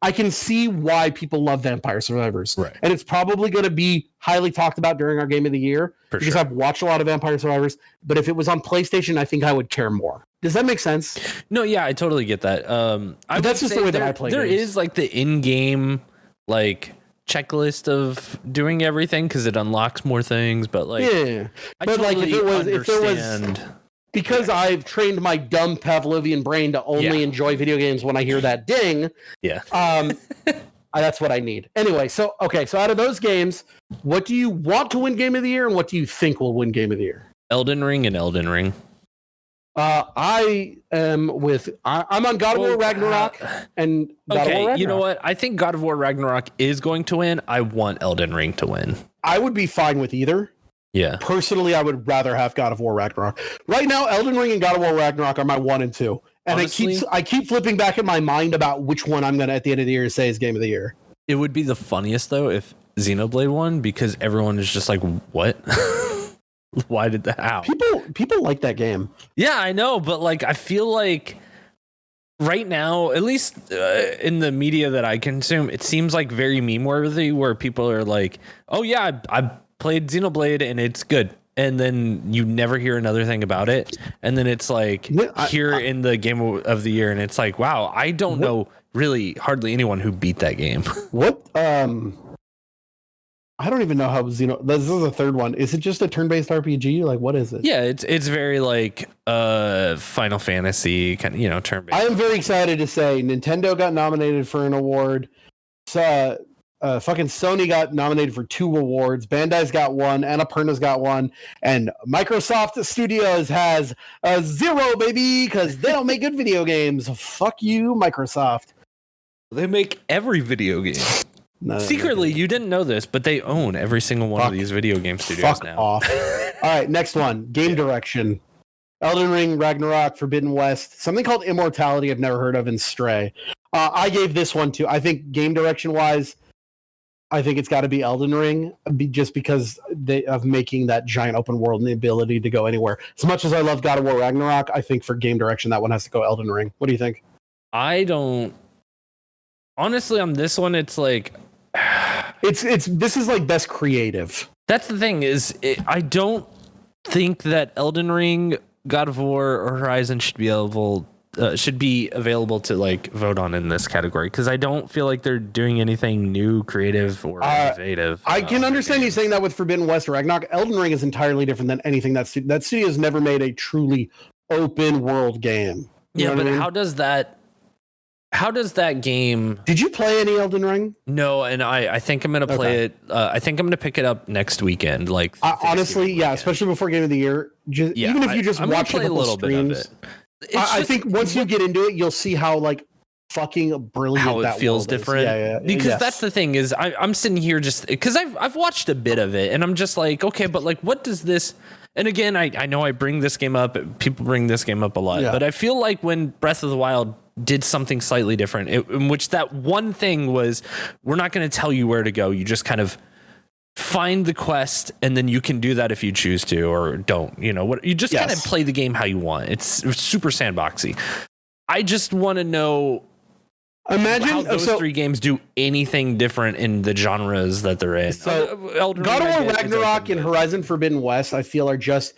I can see why people love Vampire Survivors. Right. And it's probably going to be highly talked about during our Game of the Year because I've watched a lot of Vampire Survivors. But if it was on PlayStation, I think I would care more. Does that make sense? No, yeah, I totally get that. That's just the way that I play There games. is like the in-game like checklist of doing everything because it unlocks more things. But like, yeah. But like if it was because I've trained my dumb Pavlovian brain to only enjoy video games when I hear that ding. Yeah. That's what I need. Anyway, so out of those games, what do you want to win Game of the Year and what do you think will win Game of the Year? Elden Ring and Elden Ring. I am with. I'm on God of War Ragnarok and God of War Ragnarok. You know what? I think God of War Ragnarok is going to win. I want Elden Ring to win. I would be fine with either. Yeah. Personally, I would rather have God of War Ragnarok. Right now, Elden Ring and God of War Ragnarok are my 1 and 2. And honestly, I keep flipping back in my mind about which one I'm going to, at the end of the year, say is Game of the Year. It would be the funniest, though, if Xenoblade won, because everyone is just like, what? Why did that happen? People like that game. Yeah, I know, but like I feel like right now, at least in the media that I consume, it seems like very meme worthy, where people are like, "Oh yeah, I played Xenoblade and it's good," and then you never hear another thing about it, and then it's like in the Game of the Year, and it's like, wow, I don't know really hardly anyone who beat that game. What? I don't even know how this is the third one. Is it just a turn-based RPG? Like, what is it? Yeah, it's very like Final Fantasy kind of, turn-based. I am very excited to say Nintendo got nominated for an award. So, fucking Sony got nominated for 2 awards. Bandai's got 1. Annapurna's got 1. And Microsoft Studios has 0, baby, because they don't make good video games. Fuck you, Microsoft. They make every video game. No, secretly, you didn't know this, but they own every single one of these video game studios now. Off. All right, next one. Game direction. Elden Ring, Ragnarok, Forbidden West, something called Immortality I've never heard of, and Stray. I gave this one to, I think game direction-wise, I think it's got to be Elden Ring, just because of making that giant open world and the ability to go anywhere. As much as I love God of War Ragnarok, I think for game direction, that one has to go Elden Ring. What do you think? I don't... Honestly, on this one, it's like... This is like best creative. That's the thing is I don't think that Elden Ring, God of War, or Horizon should be available to like vote on in this category, because I don't feel like they're doing anything new, creative, or innovative. I can understand you saying that with Forbidden West or Ragnarok. Elden Ring is entirely different than anything that studio has never made a truly open world game. Yeah, but how does that game... Did you play any Elden Ring? No, and I think I'm going to play it. I think I'm going to pick it up next weekend. Like honestly, yeah, especially before Game of the Year. Even if you just watch a little streams, bit of it. I think once you get into it, you'll see how like fucking brilliant how that it feels different. Yeah. Because that's the thing is I'm sitting here just because I've watched a bit of it, and I'm just like, okay, but like, what does this... And again, I know I bring this game up. People bring this game up a lot, but I feel like when Breath of the Wild did something slightly different, in which that one thing was, we're not going to tell you where to go. You just kind of find the quest, and then you can do that if you choose to or don't. You just kind of play the game how you want. It's super sandboxy. I just want to know. Imagine how those 3 games do anything different in the genres that they're in. So, God of War Ragnarok and Horizon Forbidden West, I feel, are just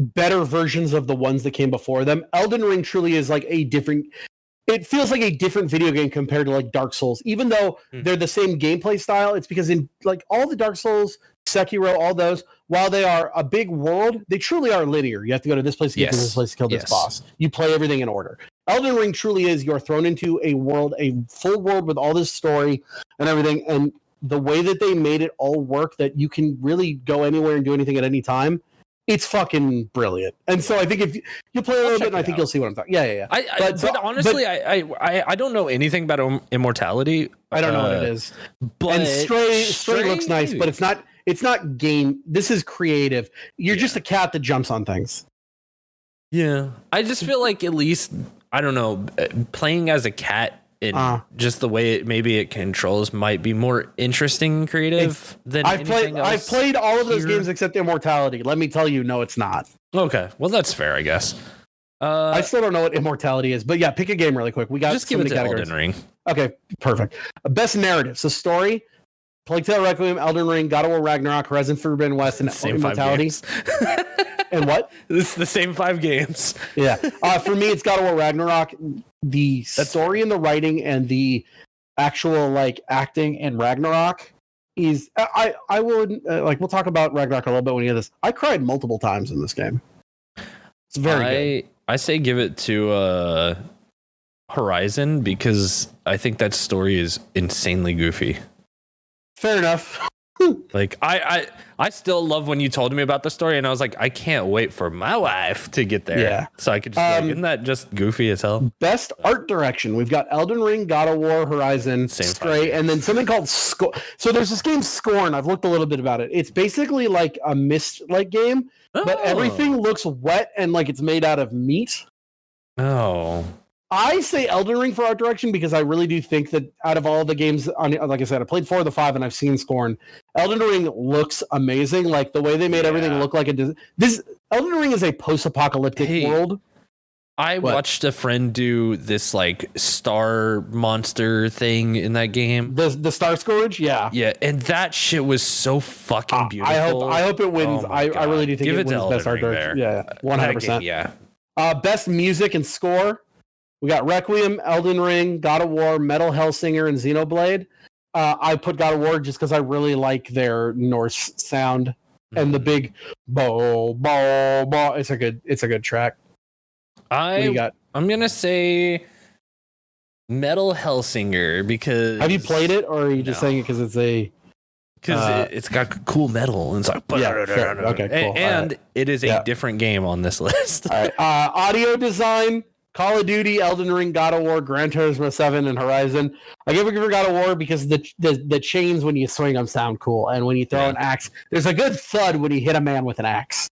better versions of the ones that came before them. Elden Ring truly is like it feels like a different video game compared to like Dark Souls. Even though they're the same gameplay style, it's because in like all the Dark Souls, Sekiro, all those, while they are a big world, they truly are linear. You have to go to this place to get to this place to kill this boss. You play everything in order. Elden Ring truly is, you're thrown into a full world with all this story and everything, and the way that they made it all work, that you can really go anywhere and do anything at any time, it's fucking brilliant. And so I think if you play a little bit, and I think you'll see what I'm talking. Yeah. But honestly, I don't know anything about Immortality. I don't know what it is. But and Stray looks nice, but it's not game. This is creative. You're just a cat that jumps on things. Yeah. I just feel like, at least, I don't know, playing as a cat and just the way it controls might be more interesting and creative than anything else. I've played all of those games except Immortality. Let me tell you, no, it's not. Okay, well, that's fair, I guess. I still don't know what Immortality is, but yeah, pick a game really quick. We got just give it to Elden Ring. Okay, perfect. Best narrative. So story, Plague Tale Requiem, Elden Ring, God of War Ragnarok, Horizon Forbidden West, and Immortality. And what? It's the same 5 games. Yeah. For me, it's God of War Ragnarok. The story and the writing and the actual like acting in Ragnarok is I would we'll talk about Ragnarok a little bit when you get this. I cried multiple times in this game. It's very good. I say give it to Horizon, because I think that story is insanely goofy. Fair enough. Like I still love when you told me about the story, and I was like, I can't wait for my wife to get there. Yeah. So I could just be like, isn't that just goofy as hell? Best art direction. We've got Elden Ring, God of War, Horizon, Stray, and then something called Scorn. So there's this game Scorn. I've looked a little bit about it. It's basically like a Myst-like game, but everything looks wet and like it's made out of meat. Oh. I say Elden Ring for art direction because I really do think that out of all the games, like I said, I played 4 of the 5 and I've seen Scorn. Elden Ring looks amazing. Like the way they made everything look like this. Elden Ring is a post-apocalyptic world. I watched a friend do this like star monster thing in that game. The Star Scourge, yeah, and that shit was so fucking beautiful. I hope it wins. I really do think it wins best art direction. Yeah, 100%. Yeah. Best music and score. We got Requiem, Elden Ring, God of War, Metal Hellsinger, and Xenoblade. I put God of War just because I really like their Norse sound and the big bo bo bo. It's a good track. I'm gonna say Metal Hellsinger because have you played it or are you just saying it because it's got cool metal and it's like okay, cool. And it is a different game on this list. All right. Audio design. Call of Duty, Elden Ring, God of War, Gran Turismo 7, and Horizon. I give it for God of War because the chains when you swing them sound cool, and when you throw an axe, there's a good thud when you hit a man with an axe.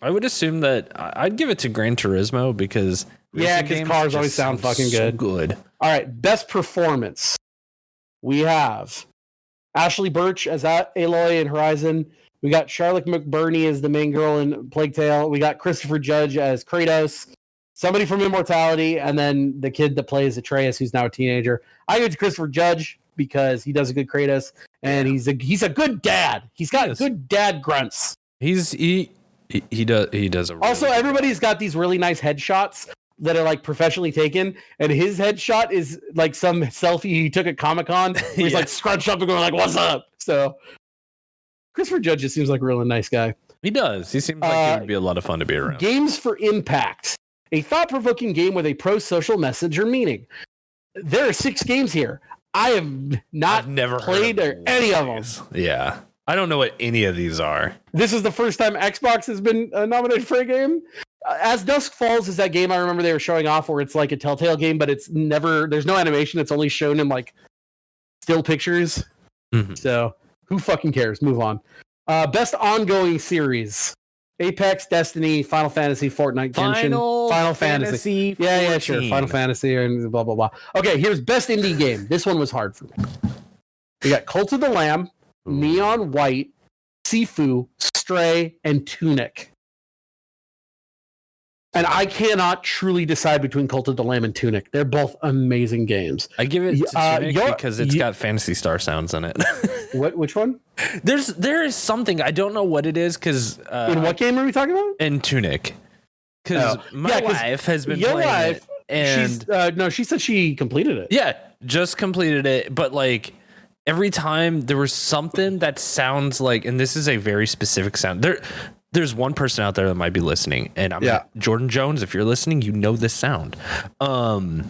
I would assume that I'd give it to Gran Turismo because cars always sound fucking good. So good. All right, best performance. We have Ashley Birch as Aloy in Horizon. We got Charlotte McBurney as the main girl in Plague Tale. We got Christopher Judge as Kratos. Somebody from Immortality, and then the kid that plays Atreus, who's now a teenager. I give it to Christopher Judge because he does a good Kratos, and he's a good dad. He's got good dad grunts. He does a really also, everybody's got these really nice headshots that are like professionally taken, and his headshot is like some selfie he took at Comic-Con where he's like scrunched up and going like, "What's up?" So Christopher Judge just seems like a really nice guy. He does. He seems like he would be a lot of fun to be around. Games for Impact. A thought-provoking game with a pro-social message or meaning. There are 6 games here. I have never played any of them. Yeah. I don't know what any of these are. This is the first time Xbox has been nominated for a game. As Dusk Falls is that game I remember they were showing off where it's like a Telltale game, but there's no animation. It's only shown in like still pictures. Mm-hmm. So who fucking cares? Move on. Best ongoing series. Apex, Destiny, Final Fantasy, Fortnite, Genshin, Final Fantasy. Yeah, sure. Final Fantasy and blah, blah, blah. Okay, here's best indie game. This one was hard for me. We got Cult of the Lamb, Neon White, Sifu, Stray, and Tunic. And I cannot truly decide between Cult of the Lamb and Tunic. They're both amazing games. I give it to Tunic because it's got Phantasy Star sounds in it. Which one? There is something, I don't know what it is because in what game are we talking about? In Tunic. Because my wife has been playing it. And she said she completed it. Yeah, just completed it. But like every time there was something that sounds like, and this is a very specific sound. There's one person out there that might be listening, and Jordan Jones, if you're listening, you know this sound. In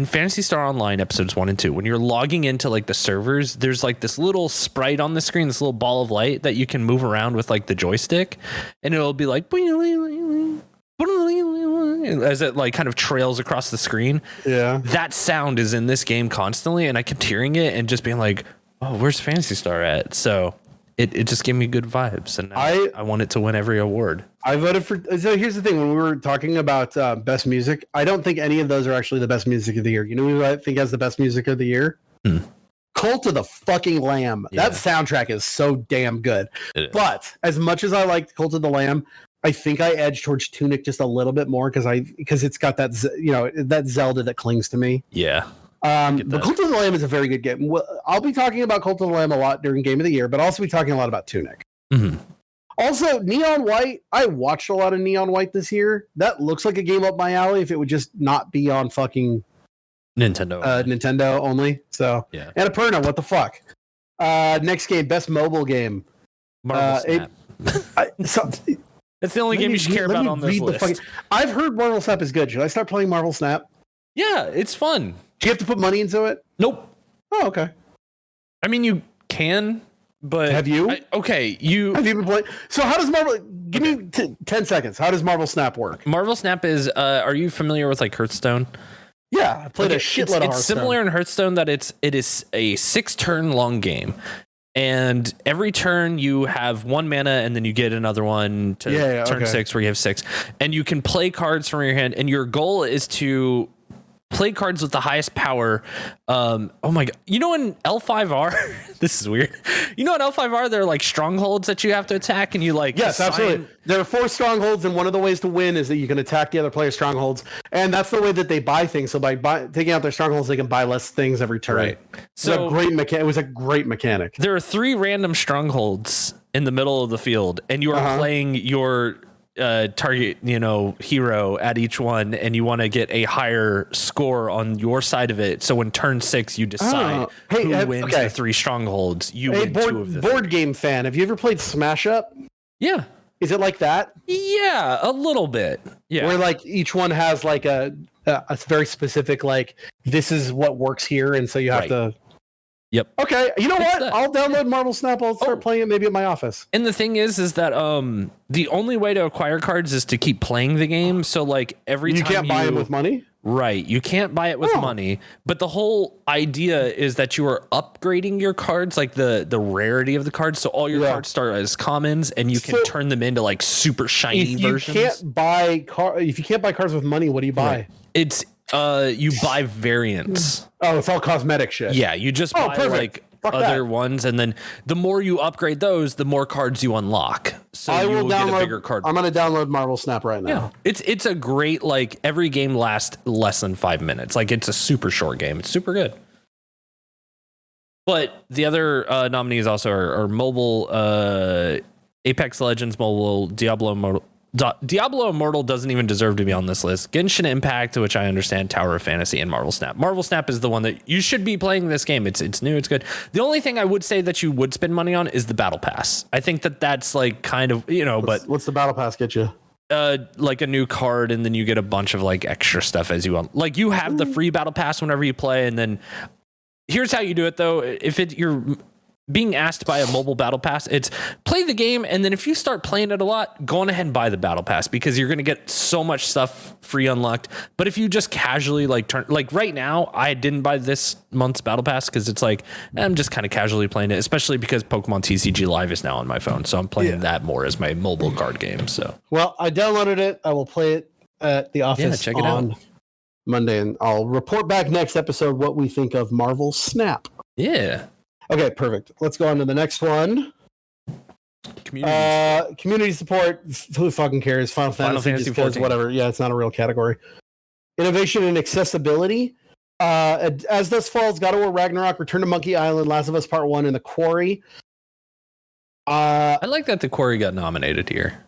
Phantasy Star Online episodes 1 and 2, when you're logging into like the servers, there's like this little sprite on the screen, this little ball of light that you can move around with like the joystick, and it'll be like as it like kind of trails across the screen. Yeah, that sound is in this game constantly, and I kept hearing it and just being like, "Oh, where's Phantasy Star at?" So. It just gave me good vibes, and I want it to win every award. I voted for. So here's the thing: when we were talking about best music, I don't think any of those are actually the best music of the year. You know who I think has the best music of the year? Cult of the fucking Lamb. Yeah. That soundtrack is so damn good. But as much as I liked Cult of the Lamb, I think I edged towards Tunic just a little bit more because it's got that that Zelda that clings to me. Yeah. But Cult of the Lamb is a very good game. I'll be talking about Cult of the Lamb a lot during Game of the Year, but also be talking a lot about Tunic. Mm-hmm. Also, Neon White. I watched a lot of Neon White this year. That looks like a game up my alley if it would just not be on fucking Nintendo only. So, yeah. Annapurna, what the fuck? Next game, best mobile game. Marvel Snap. That's the only game you should care about on this list. I've heard Marvel Snap is good. Should I start playing Marvel Snap? Yeah, it's fun. Do you have to put money into it? Nope. Oh, okay. I mean, can, but have you? Have you been playing? So how does Marvel? Give me 10 seconds. How does Marvel Snap work? Marvel Snap is. Are you familiar with like Hearthstone? Yeah, I played a shitload of Hearthstone. It's similar in Hearthstone that it is a 6-turn long game. And every turn you have 1 mana and then you get another one to turn 6 where you have 6. And you can play cards from your hand. And your goal is to play cards with the highest power. Oh my God. You know, in L5R, this is weird. You know, in L5R, there are like strongholds that you have to attack and you like. Yes, absolutely. There are 4 strongholds. And one of the ways to win is that you can attack the other player's strongholds. And that's the way that they buy things. So by taking out their strongholds, they can buy less things every turn. Right. So it was a great mechanic. There are 3 random strongholds in the middle of the field and you are playing your target, hero at each one, and you want to get a higher score on your side of it. So when turn 6, you decide who wins the 3 strongholds. You win 2 of the board game fan. Have you ever played Smash Up? Yeah. Is it like that? Yeah, a little bit. Yeah. Where like each one has like a very specific like this is what works here, and so you have to. Yep. Okay. You know what? I'll download Marvel Snap. I'll start playing it maybe at my office. And the thing is that the only way to acquire cards is to keep playing the game. So like every time you can't buy them with money. Right. You can't buy it with money. But the whole idea is that you are upgrading your cards, like the rarity of the cards. So all your cards start as commons, and you can turn them into like super shiny versions. If you can't buy cards with money, what do you buy? Right. It's you buy variants. Oh, it's all cosmetic shit. Yeah, you just buy like other ones, and then the more you upgrade those, the more cards you unlock. So I will get a bigger card. I'm going to download Marvel Snap right now. Yeah. It's a great, like, every game lasts less than 5 minutes. Like, it's a super short game. It's super good. But the other nominees also are mobile, Apex Legends Mobile, Diablo Immortal doesn't even deserve to be on this list. Genshin Impact, which I understand, Tower of Fantasy, and Marvel Snap. Marvel Snap is the one that you should be playing this game. It's new, it's good. The only thing I would say that you would spend money on is the Battle Pass. I think that's like kind of, what's the Battle Pass get you? Like a new card, and then you get a bunch of like extra stuff as you want. Like you have the free Battle Pass whenever you play, and then here's how you do it though. If you're being asked by a mobile battle pass, it's play the game, and then if you start playing it a lot, go on ahead and buy the battle pass, because you're going to get so much stuff free unlocked. But if you just casually like right now, I didn't buy this month's battle pass because it's like I'm just kind of casually playing it, especially because Pokemon TCG Live is now on my phone, so I'm playing that more as my mobile card game. So I downloaded it. I will play it at the office check it out Monday, and I'll report back next episode what we think of Marvel Snap. Yeah. Okay, perfect. Let's go on to the next one. Community support. Who fucking cares? Final Fantasy 14. Whatever. Yeah, it's not a real category. Innovation and accessibility. As Dust Falls, God of War Ragnarok, Return to Monkey Island, Last of Us Part 1, and The Quarry. I like that The Quarry got nominated here.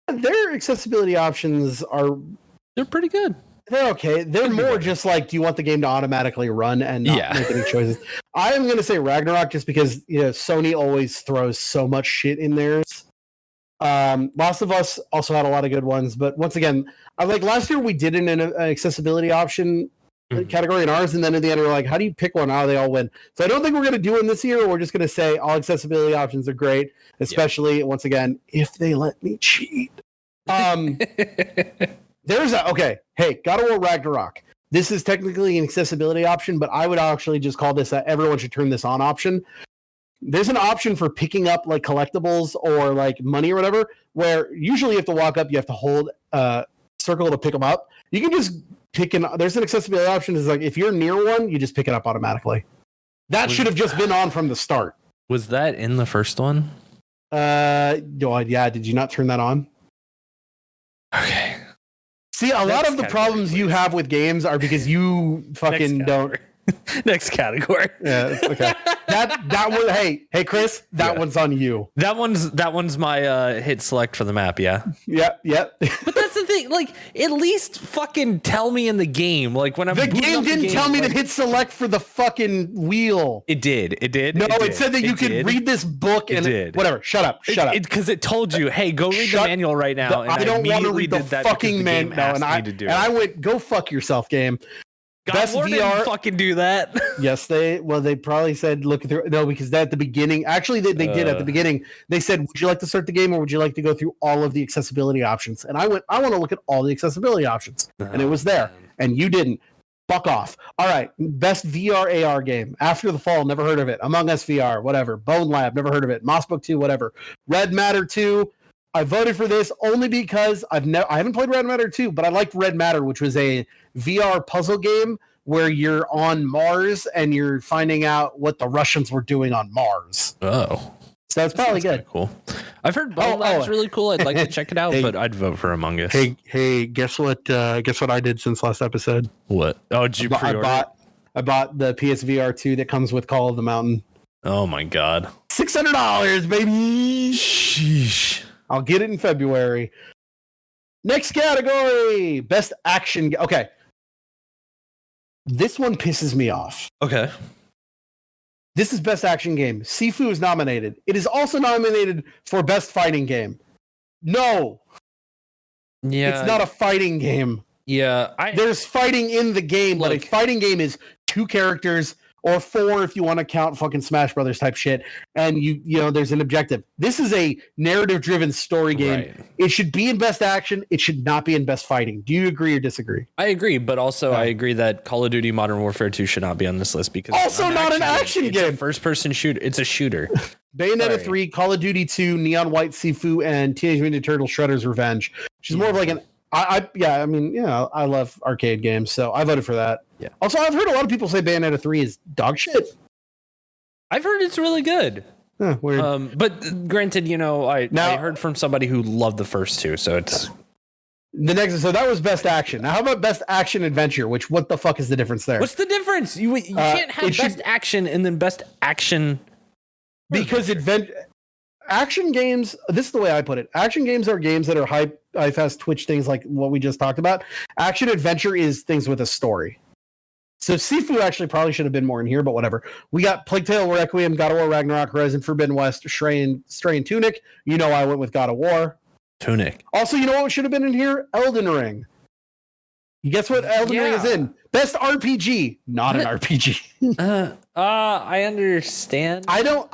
Their accessibility options they're pretty good. They're okay. They're more just like, do you want the game to automatically run and not make any choices? I am going to say Ragnarok just because Sony always throws so much shit in theirs. Last of Us also had a lot of good ones, but once again, like last year we did an accessibility option category in ours, and then at the end we're like, how do you pick one? How they all win? So I don't think we're going to do one this year. We're just going to say all accessibility options are great, especially once again if they let me cheat. Hey, God of War Ragnarok. This is technically an accessibility option, but I would actually just call this everyone should turn this on option. There's an option for picking up like collectibles or like money or whatever, where usually you have to walk up, you have to hold circle to pick them up. You can just there's an accessibility option. It's like if you're near one, you just pick it up automatically. That should have just been on from the start. Was that in the first one? Yeah. Did you not turn that on? Okay. See, a lot of the problems you have with games are because you fucking don't. Next category. Yeah. Okay. That one. Hey, Chris. That one's on you. That one's my hit select for the map. Yeah. Yep. But that's the thing. Like, at least fucking tell me in the game. Like when I'm the game didn't tell me to hit select for the fucking wheel. It did. No, it said that you could read this book and whatever. Shut up. Because it told you, hey, go read the manual right now. I don't want to read the fucking manual. And I went, go fuck yourself, game. Best War VR. didn't fucking do that. Yes, they probably said look through. No, because at the beginning, actually, they did at the beginning. They said, "Would you like to start the game, or would you like to go through all of the accessibility options?" And I went, "I want to look at all the accessibility options," and it was there. And you didn't. Fuck off. All right, best VR AR game. After the Fall, never heard of it. Among Us VR, whatever. Bone Lab, never heard of it. Moss Book 2, whatever. Red Matter 2. I voted for this only because I haven't played Red Matter 2, but I liked Red Matter, which was a VR puzzle game where you're on Mars and you're finding out what the Russians were doing on Mars. Oh. So that's probably good. Cool. I've heard Bone Lab's really cool. I'd like to check it out, but I'd vote for Among Us. Hey, guess what? Guess what I did since last episode? What? Oh, did you pre-order? I bought the PSVR 2 that comes with Call of the Mountain. Oh my god. $600, baby. Sheesh. I'll get it in February. Next category, best action. Okay. This one pisses me off. Okay. This is best action game. Sifu is nominated. It is also nominated for best fighting game. No. Yeah. It's not a fighting game. Yeah. There's fighting in the game, but a fighting game is 2 characters or 4 if you want to count fucking Smash Brothers type shit. And you know, there's an objective. This is a narrative-driven story game. Right. It should be in best action. It should not be in best fighting. Do you agree or disagree? I agree, but also I agree that Call of Duty Modern Warfare 2 should not be on this list because also not an action game. It's a first-person shooter. It's a shooter. Bayonetta 3, Call of Duty 2, Neon White Sifu, and Teenage Mutant Ninja Turtles Shredder's Revenge. Which is more of like an I love arcade games, so I voted for that. Yeah. Also, I've heard a lot of people say Bayonetta 3 is dog shit. I've heard it's really good. Weird. But granted, you know, I heard from somebody who loved the first 2, so it's the next. So that was best action. Now, how about best action adventure? Which what the fuck is the difference there? What's the difference? You can't have best action and then best action because action games. This is the way I put it. Action games are games that are high fast twitch things like what we just talked about. Action adventure is things with a story. So Sifu actually probably should have been more in here, but whatever. We got Plague Tale Requiem, God of War Ragnarok, Horizon Forbidden West, Stray and Tunic. You know I went with God of War. Tunic. Also, you know what should have been in here? Elden Ring. You guess what Elden Ring is in? Best RPG. Not an RPG. I understand. I don't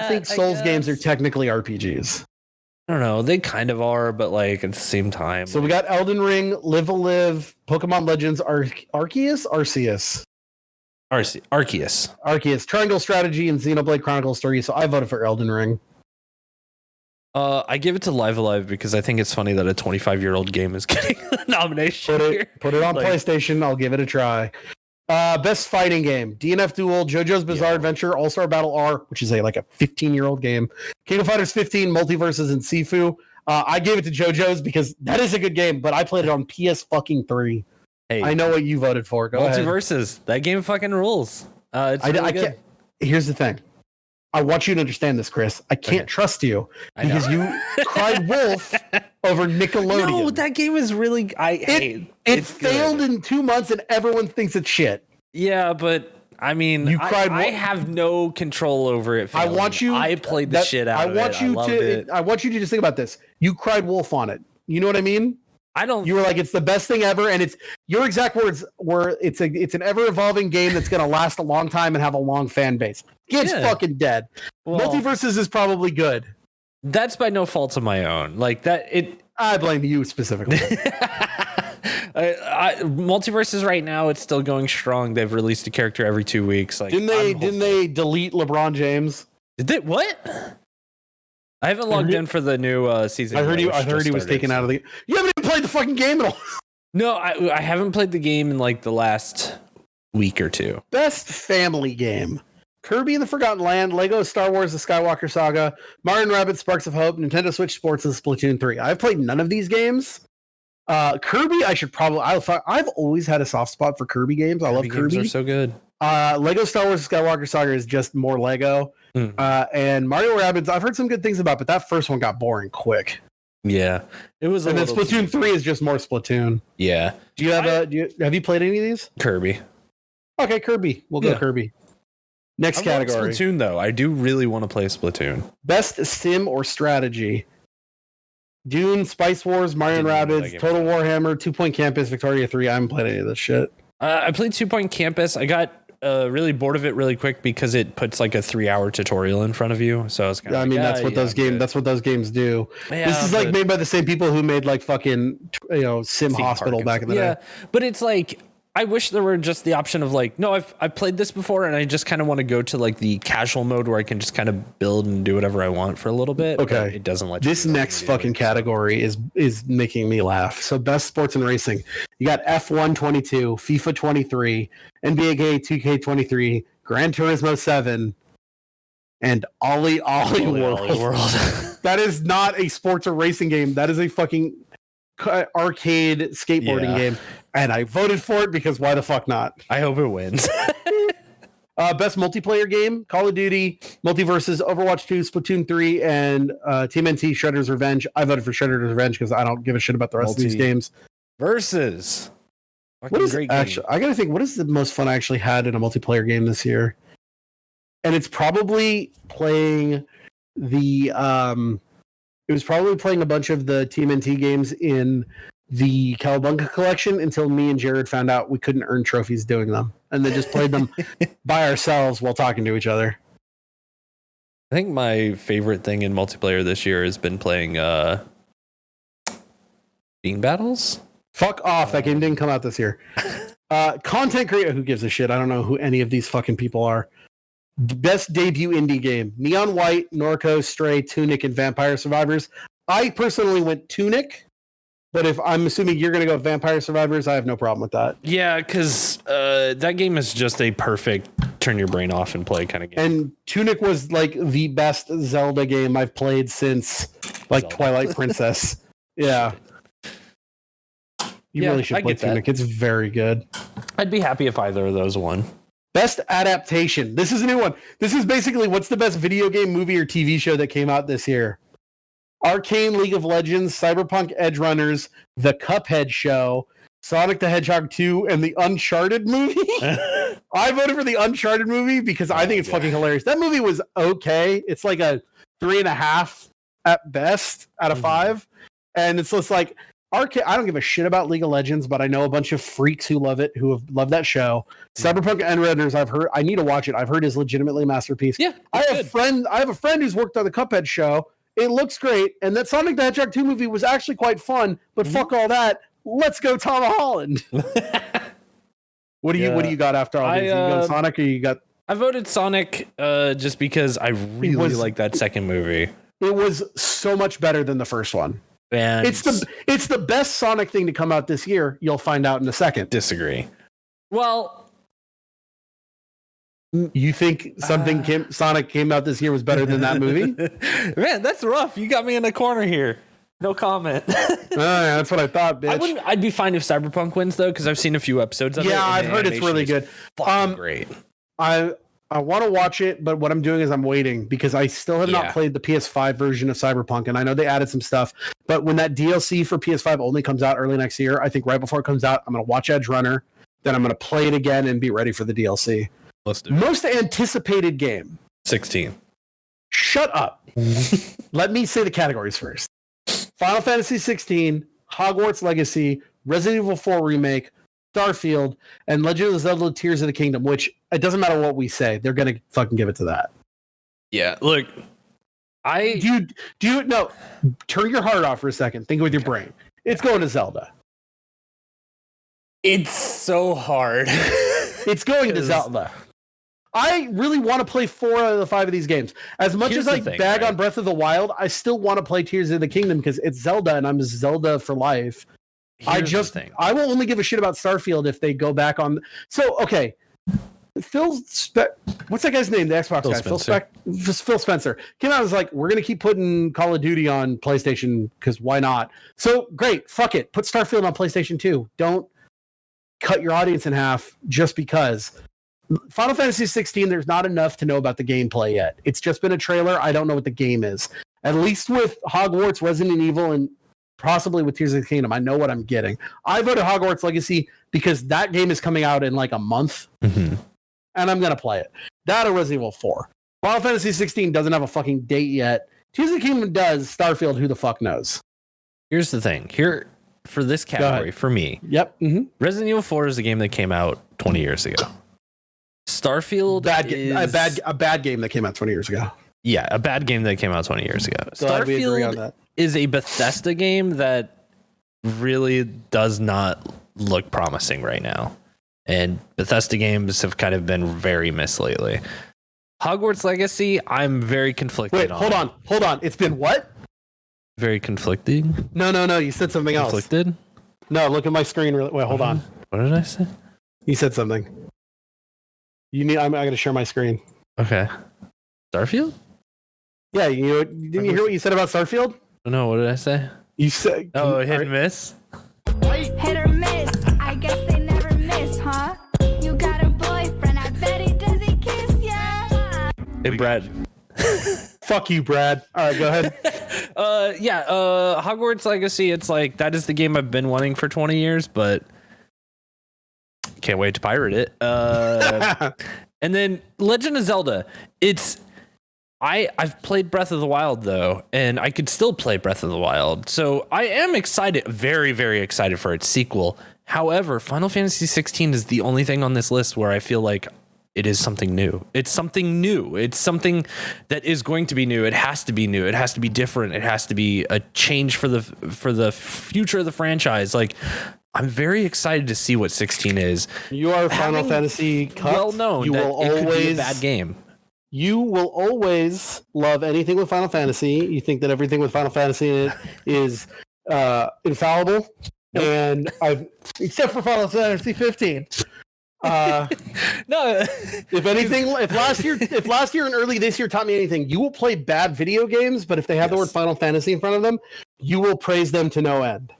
think Souls games are technically RPGs. I don't know. They kind of are, but like at the same time. So we got Elden Ring, Live a Live, Pokemon Legends, Arceus, Triangle Strategy, and Xenoblade Chronicles 3. So I voted for Elden Ring. I give it to Live Alive because I think it's funny that a 25-year-old game is getting a nomination. Put it on PlayStation. I'll give it a try. Best fighting game: DNF Duel, JoJo's Bizarre Adventure, All Star Battle R, which is a 15-year-old game. King of Fighters 15, Multiverses, and Sifu. I gave it to JoJo's because that is a good game, but I played it on PS fucking 3. Hey, I know what you voted for. Go ahead. Multiverses. That game fucking rules. It's really good. Here's the thing. I want you to understand this, Chris. I can't trust you because you cried wolf over Nickelodeon. No, that game is really. It failed in 2 months, and everyone thinks it's shit. Yeah, but I mean, I have no control over it. Failing. I played the shit out of it. I want you to just think about this. You cried wolf on it. You know what I mean? You were like, it's the best thing ever, and it's your exact words were, it's an ever evolving game that's going to last a long time and have a long fan base. It's fucking dead. Well, Multiverses is probably good. That's by no fault of my own. I blame you specifically. Multiverses right now, it's still going strong. They've released a character every 2 weeks. Didn't they delete LeBron James? Did they? What? I haven't logged in for the new season. I heard he was taken out of the. You haven't even played the fucking game at all. No, I haven't played the game in the last week or two. Best family game: Kirby and the Forgotten Land, Lego Star Wars: The Skywalker Saga, Mario & Rabbids Sparks of Hope, Nintendo Switch Sports, and Splatoon 3. I've played none of these games. Kirby, I've always had a soft spot for Kirby games. I love Kirby. Games are so good. Lego Star Wars: Skywalker Saga is just more Lego. And Mario & Rabbids, I've heard some good things about, but that first one got boring quick. Yeah, it was. And then Splatoon 3 is just more Splatoon. Yeah. Have you played any of these? Kirby. Okay, Kirby. We'll go Kirby. Next category. Splatoon, though. I do really want to play Splatoon. Best sim or strategy: Dune, Spice Wars, Mario & Rabbids, Total Warhammer, 2 Point Campus, Victoria 3. I haven't played any of this shit. I played 2 Point Campus. I got really bored of it really quick because it puts like a 3-hour tutorial in front of you. So I was kind of that's what those games do. Yeah, this is like made by the same people who made like fucking Sim Hospital back in the day. But it's like, I wish there were just the option of like, no, I've played this before and I just kind of want to go to like the casual mode where I can just kind of build and do whatever I want for a little bit. Okay. It doesn't let you. This next fucking category is making me laugh. So best sports and racing. You got F1 22, FIFA 23, NBA 2K23, Gran Turismo 7, and Ollie World. That is not a sports or racing game. That is a fucking arcade skateboarding game. And I voted for it because why the fuck not? I hope it wins. Best multiplayer game, Call of Duty, Multiverses, Overwatch 2, Splatoon 3, and TMNT Shredder's Revenge. I voted for Shredder's Revenge because I don't give a shit about the rest of these games. Versus. What is actually? I gotta think. What is the most fun I actually had in a multiplayer game this year? And it's probably playing the. It was probably playing a bunch of the TMNT games in the Cowabunga collection until me and Jared found out we couldn't earn trophies doing them, and then just played them by ourselves while talking to each other. I think my favorite thing in multiplayer this year has been playing Bean Battles. Fuck off! That game didn't come out this year. Content creator, who gives a shit? I don't know who any of these fucking people are. The best debut indie game: Neon White, Norco, Stray, Tunic, and Vampire Survivors. I personally went Tunic. But if I'm assuming you're going to go Vampire Survivors, I have no problem with that. Yeah, because that game is just a perfect turn your brain off and play kind of game. And Tunic was like the best Zelda game I've played since like Twilight Princess. Yeah. You really should play Tunic. It's very good. I'd be happy if either of those won. Best adaptation. This is a new one. This is basically what's the best video game, movie, or TV show that came out this year. Arcane, League of Legends, Cyberpunk Edge Runners, The Cuphead Show, Sonic the Hedgehog 2, and the Uncharted movie. I voted for the Uncharted movie because I think it's fucking hilarious. That movie was okay. It's like a 3.5 at best out of 5. And it's just like, Arcane. I don't give a shit about League of Legends, but I know a bunch of freaks who love it, who have loved that show. Cyberpunk Edge Runners, I've heard, I need to watch it. I've heard is legitimately a masterpiece. Yeah, I have a friend who's worked on the Cuphead Show. It looks great, and that Sonic the Hedgehog 2 movie was actually quite fun, but fuck all that. Let's go Tom Holland. What do you got after all these? You got Sonic, or you got... I voted Sonic just because I really like that second movie. It was so much better than the first one. And it's the best Sonic thing to come out this year. You'll find out in a second. Disagree. Well... You think Sonic came out this year was better than that movie? Man, that's rough. You got me in a corner here. No comment. That's what I thought, bitch. I'd be fine if Cyberpunk wins though, because I've seen a few episodes of it. Yeah, I've heard it's really good. Great. I want to watch it, but what I'm doing is I'm waiting because I still have not played the PS5 version of Cyberpunk, and I know they added some stuff. But when that DLC for PS5 only comes out early next year, I think right before it comes out, I'm going to watch Edge Runner, then I'm going to play it again and be ready for the DLC. Let's do it. Most anticipated game. 16. Shut up. Let me say the categories first. Final Fantasy 16, Hogwarts Legacy, Resident Evil 4 Remake, Starfield, and Legend of Zelda Tears of the Kingdom, which it doesn't matter what we say. They're going to fucking give it to that. Yeah, look. Do you no, turn your heart off for a second. Think with your brain. It's going to Zelda. It's so hard. It's going to Zelda. I really want to play 4 out of the 5 of these games. As much as I bag on Breath of the Wild, I still want to play Tears of the Kingdom because it's Zelda and I'm Zelda for life. I will only give a shit about Starfield if they go back on. So, okay. What's that guy's name? The Xbox guy. Phil Spencer. Came out and was like, we're going to keep putting Call of Duty on PlayStation because why not? So, great. Fuck it. Put Starfield on PlayStation 2. Don't cut your audience in half just because. Final Fantasy 16, there's not enough to know about the gameplay yet. It's just been a trailer. I don't know what the game is. At least with Hogwarts, Resident Evil, and possibly with Tears of the Kingdom, I know what I'm getting. I voted Hogwarts Legacy because that game is coming out in like a month, and I'm going to play it. That or Resident Evil 4. Final Fantasy 16 doesn't have a fucking date yet. Tears of the Kingdom does. Starfield, who the fuck knows? Here's the thing. for this category, for me. Yep. Mm-hmm. Resident Evil 4 is a game that came out 20 years ago. Starfield a bad game that came out 20 years ago. Yeah, a bad game that came out 20 years ago. Glad we agree on that. Is a Bethesda game that really does not look promising right now. And Bethesda games have kind of been very missed lately. Hogwarts Legacy, I'm very conflicted on. Wait, hold on. It's been what? Very conflicting? No. You said something else. Conflicted? No, look at my screen. Wait, hold on. What did I say? You said something. I got to share my screen. Okay. Starfield? Yeah, didn't you hear what you said about Starfield? No, what did I say? You said... hit and miss? Hit or miss, I guess they never miss, huh? You got a boyfriend, I bet he does he kiss ya? Hey, Brad. Fuck you, Brad. All right, go ahead. Hogwarts Legacy, it's like, that is the game I've been wanting for 20 years, but can't wait to pirate it. And then Legend of Zelda, I've played Breath of the Wild though, and I could still play Breath of the Wild. So I am excited, very, very excited for its sequel. However, Final Fantasy 16 is the only thing on this list where I feel like it is something new. It's something new. It's something that is going to be new. It has to be new. It has to be different. It has to be a change for the future of the franchise. Like, I'm very excited to see what 16 is. You are Final Fantasy cut. Well known you that will it always could be a bad game. You will always love anything with Final Fantasy. You think that everything with Final Fantasy is infallible, and except for Final Fantasy 15. No. If last year and early this year taught me anything, you will play bad video games, but if they have the word Final Fantasy in front of them, you will praise them to no end.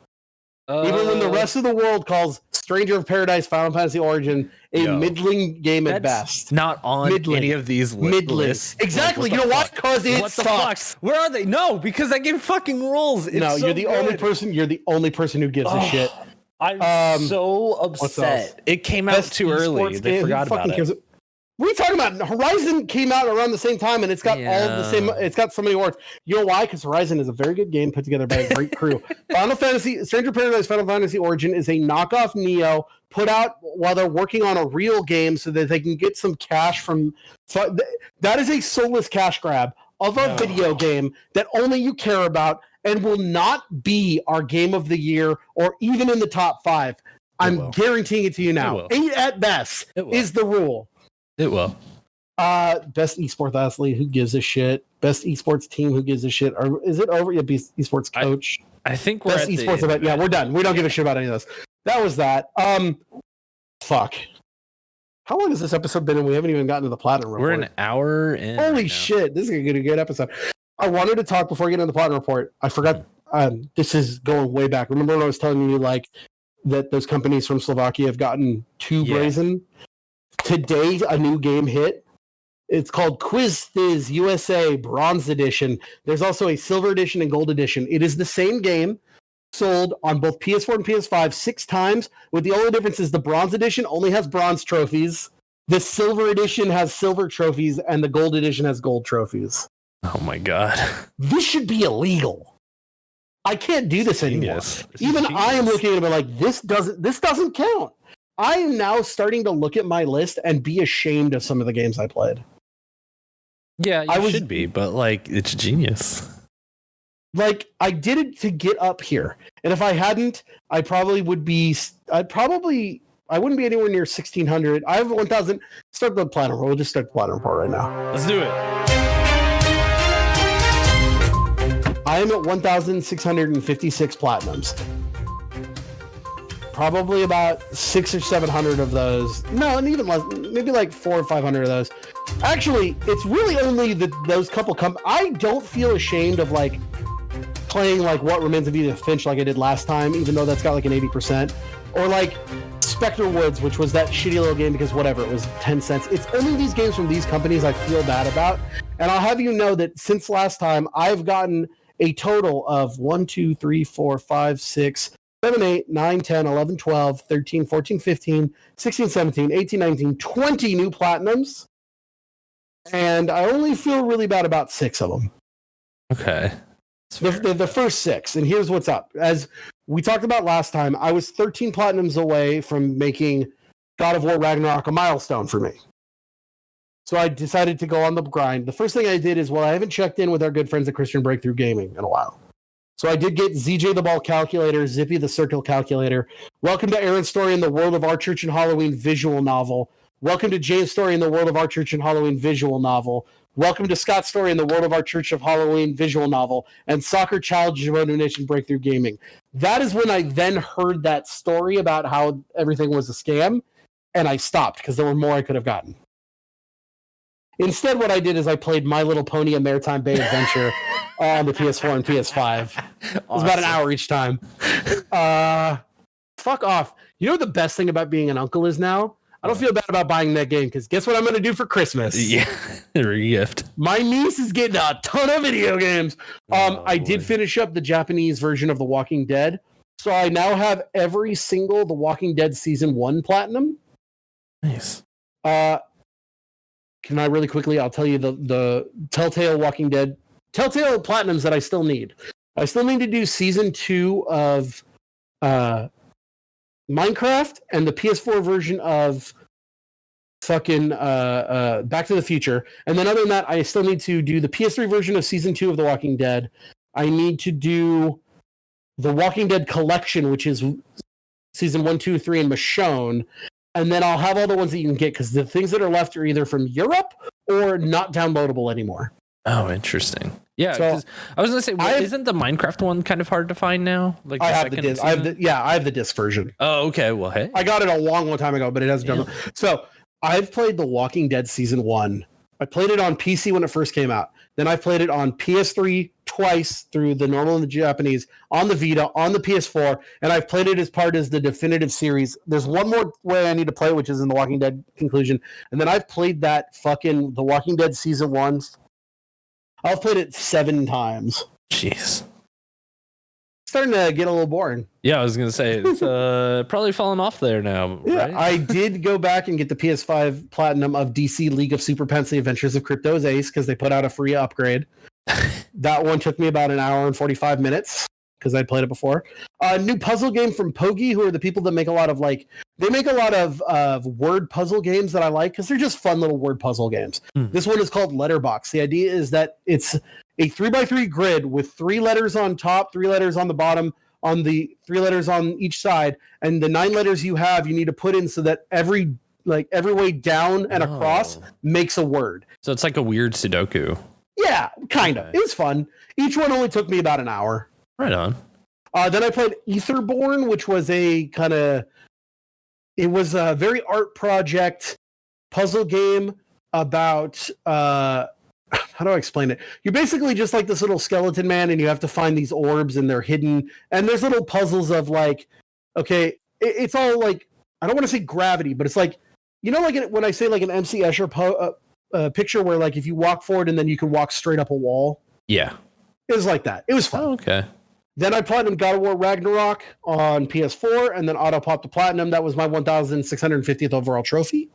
Even when the rest of the world calls Stranger of Paradise Final Fantasy Origin a middling game at best. Not on any of these lists. Exactly. You know why? Because it sucks. Where are they? No, because that game fucking rules. It's you're the only person. You're the only person who gives a shit. I'm so upset. It came out too early. They forgot about it. What are you talking about? Horizon came out around the same time, and it's got all of the same. It's got so many awards. You know why? Because Horizon is a very good game put together by a great crew. Stranger of Paradise Final Fantasy Origin is a knockoff Neo put out while they're working on a real game so that they can get some cash from. That is a soulless cash grab of a video game that only you care about and will not be our game of the year or even in the top 5. I'm guaranteeing it to you now. 8 at best is the rule. It will. Best esports athlete, who gives a shit? Best esports team, who gives a shit? Or is it over? Yeah, esports coach. I think we're best esports event. Yeah, we're done. We don't give a shit about any of this. That was that. Fuck. How long has this episode been? And we haven't even gotten to the platinum report. We're an hour in. Holy shit! This is gonna get a good episode. I wanted to talk before we get into the platinum report. I forgot. This is going way back. Remember when I was telling you like that those companies from Slovakia have gotten too brazen? Today, a new game hit. It's called Quiz Thiz USA Bronze Edition. There's also a Silver Edition and Gold Edition. It is the same game, sold on both PS4 and PS5 6 times, with the only difference is the Bronze Edition only has bronze trophies, the Silver Edition has silver trophies, and the Gold Edition has gold trophies. Oh my god. This should be illegal. I can't do this anymore. Even I am looking at it like, this doesn't count. I am now starting to look at my list and be ashamed of some of the games I played. Yeah, you should be, but like, it's genius. Like, I did it to get up here, and if I hadn't, I wouldn't be anywhere near 1,600. I have 1,000. Start the platinum report. We'll just start the platinum report right now. Let's do it. I am at 1,656 platinums. Probably about 600 or 700 of those. No, and even less. Maybe like 400 or 500 of those. Actually, it's really only those couple I don't feel ashamed of like playing like What Remains of Edith Finch like I did last time, even though that's got like an 80%. Or like Spectre Woods, which was that shitty little game because whatever, it was 10 cents. It's only these games from these companies I feel bad about. And I'll have you know that since last time, I've gotten a total of 1, 2, 3, 4, 5, 6, 7, 8, 9, 10, 11, 12, 13, 14, 15, 16, 17, 18, 19, 20 new platinums. And I only feel really bad about 6 of them. Okay. The first 6, and here's what's up. As we talked about last time, I was 13 platinums away from making God of War Ragnarok a milestone for me. So I decided to go on the grind. The first thing I did is, I haven't checked in with our good friends at Christian Breakthrough Gaming in a while. So I did get ZJ the Ball Calculator, Zippy the Circle Calculator. Welcome to Aaron's Story in the World of Our Church and Halloween visual novel. Welcome to James' Story in the World of Our Church and Halloween visual novel. Welcome to Scott's Story in the World of Our Church of Halloween visual novel. And Soccer Challenge Nation Breakthrough Gaming. That is when I then heard that story about how everything was a scam, and I stopped because there were more I could have gotten. Instead, what I did is I played My Little Pony: A Maritime Bay Adventure on the PS4 and PS5. It was about an hour each time. Fuck off. You know what the best thing about being an uncle is now? I don't feel bad about buying that game because guess what I'm going to do for Christmas? Yeah, gift. My niece is getting a ton of video games. I did finish up the Japanese version of The Walking Dead. So I now have every single The Walking Dead Season 1 Platinum. Nice. Can I really quickly, I'll tell you the Telltale Walking Dead, Telltale Platinums that I still need. I still need to do Season 2 of Minecraft and the PS4 version of fucking Back to the Future. And then other than that, I still need to do the PS3 version of Season 2 of The Walking Dead. I need to do the Walking Dead Collection, which is Season 1, 2, 3, and Michonne. And then I'll have all the ones that you can get because the things that are left are either from Europe or not downloadable anymore. Oh, interesting. Yeah, so, I was gonna say, isn't the Minecraft one kind of hard to find now? Like I have the disc. I have the disc version. Oh, okay. Well, hey, I got it a long time ago, but it hasn't done. So I've played The Walking Dead Season 1. I played it on PC when it first came out. Then I played it on PS3 twice through the normal and the Japanese, on the Vita, on the PS4, and I've played it as part of the definitive series. There's one more way I need to play it, which is in The Walking Dead conclusion. And then I've played that fucking The Walking Dead Season 1. I've played it 7 times. Jeez. Starting to get a little boring. Yeah, I was going to say, it's probably falling off there now. Yeah, right? I did go back and get the PS5 Platinum of DC League of Super Pets: The Adventures of Crypto's Ace because they put out a free upgrade. That one took me about an hour and 45 minutes because I played it before. A new puzzle game from Pogi, who are the people that make a lot of word puzzle games that I like because they're just fun little word puzzle games. This one is called Letterbox. The idea is that it's a 3x3 grid with 3 letters on top, 3 letters on the bottom, on the 3 letters on each side, and the 9 letters you have you need to put in so that every way down and across makes a word. So it's like a weird Sudoku. Yeah, kind of. It was fun. Each one only took me about an hour. Right on. Then I played Etherborn, which was it was a very art project puzzle game about how do I explain it? You're basically just like this little skeleton man, and you have to find these orbs, and they're hidden. And there's little puzzles of it's all like, I don't want to say gravity, but it's like, when I say like an MC Escher picture where like if you walk forward and then you can walk straight up a wall. Yeah. It was like that. It was fun. Oh, okay. Then I played God of War Ragnarok on PS4 and then auto popped the Platinum. That was my 1,650th overall trophy.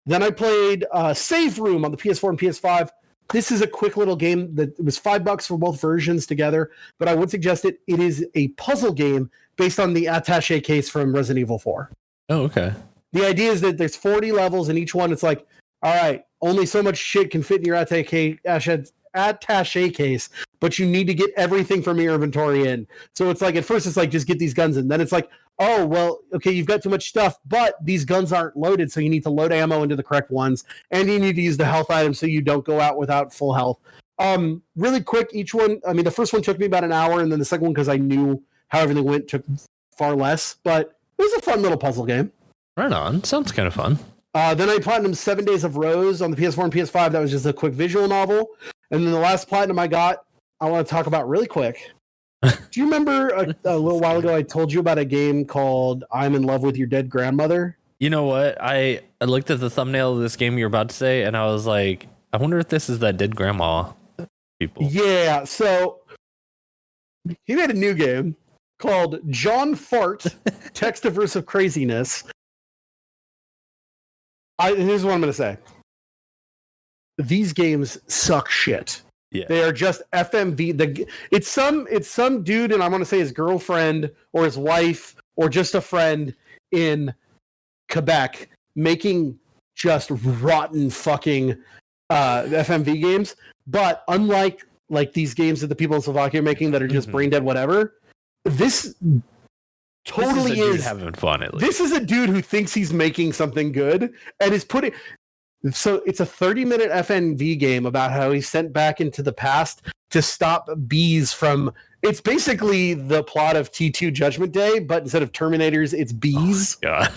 Then I played Save Room on the PS4 and PS5. This is a quick little game that was $5 for both versions together, but I would suggest it. It is a puzzle game based on the attaché case from Resident Evil 4. Oh, okay. The idea is that there's 40 levels, and each one it's like, all right, only so much shit can fit in your attaché case, but you need to get everything from your inventory in. So it's like, at first it's like, just get these guns in. Then it's like, oh, well, okay, you've got too much stuff, but these guns aren't loaded, so you need to load ammo into the correct ones, and you need to use the health items so you don't go out without full health. Really quick, each one, I mean, the first one took me about an hour, and then the second one, because I knew how everything went, took far less, but it was a fun little puzzle game. Right on. Sounds kind of fun. Then I platinum 7 Days of Rose on the PS4 and PS5. That was just a quick visual novel. And then the last platinum I got, I want to talk about really quick. Do you remember a little while ago I told you about a game called I'm in Love with Your Dead Grandmother? You know what? I looked at the thumbnail of this game you're about to say, and I was like, I wonder if this is that Dead Grandma people. Yeah, so he made a new game called John Fart, Text-Aversive Craziness. Here's what I'm going to say. These games suck shit. Yeah. They are just FMV. It's some dude, and I'm going to say his girlfriend or his wife or just a friend in Quebec making just rotten fucking FMV games. But unlike like these games that the people in Slovakia are making that are just brain dead, whatever, this totally this is a dude having fun. At least this is a dude who thinks he's making something good and is putting. So it's a 30-minute FMV game about how he's sent back into the past to stop bees from. It's basically the plot of T2 Judgment Day, but instead of Terminators, it's bees. Oh, God.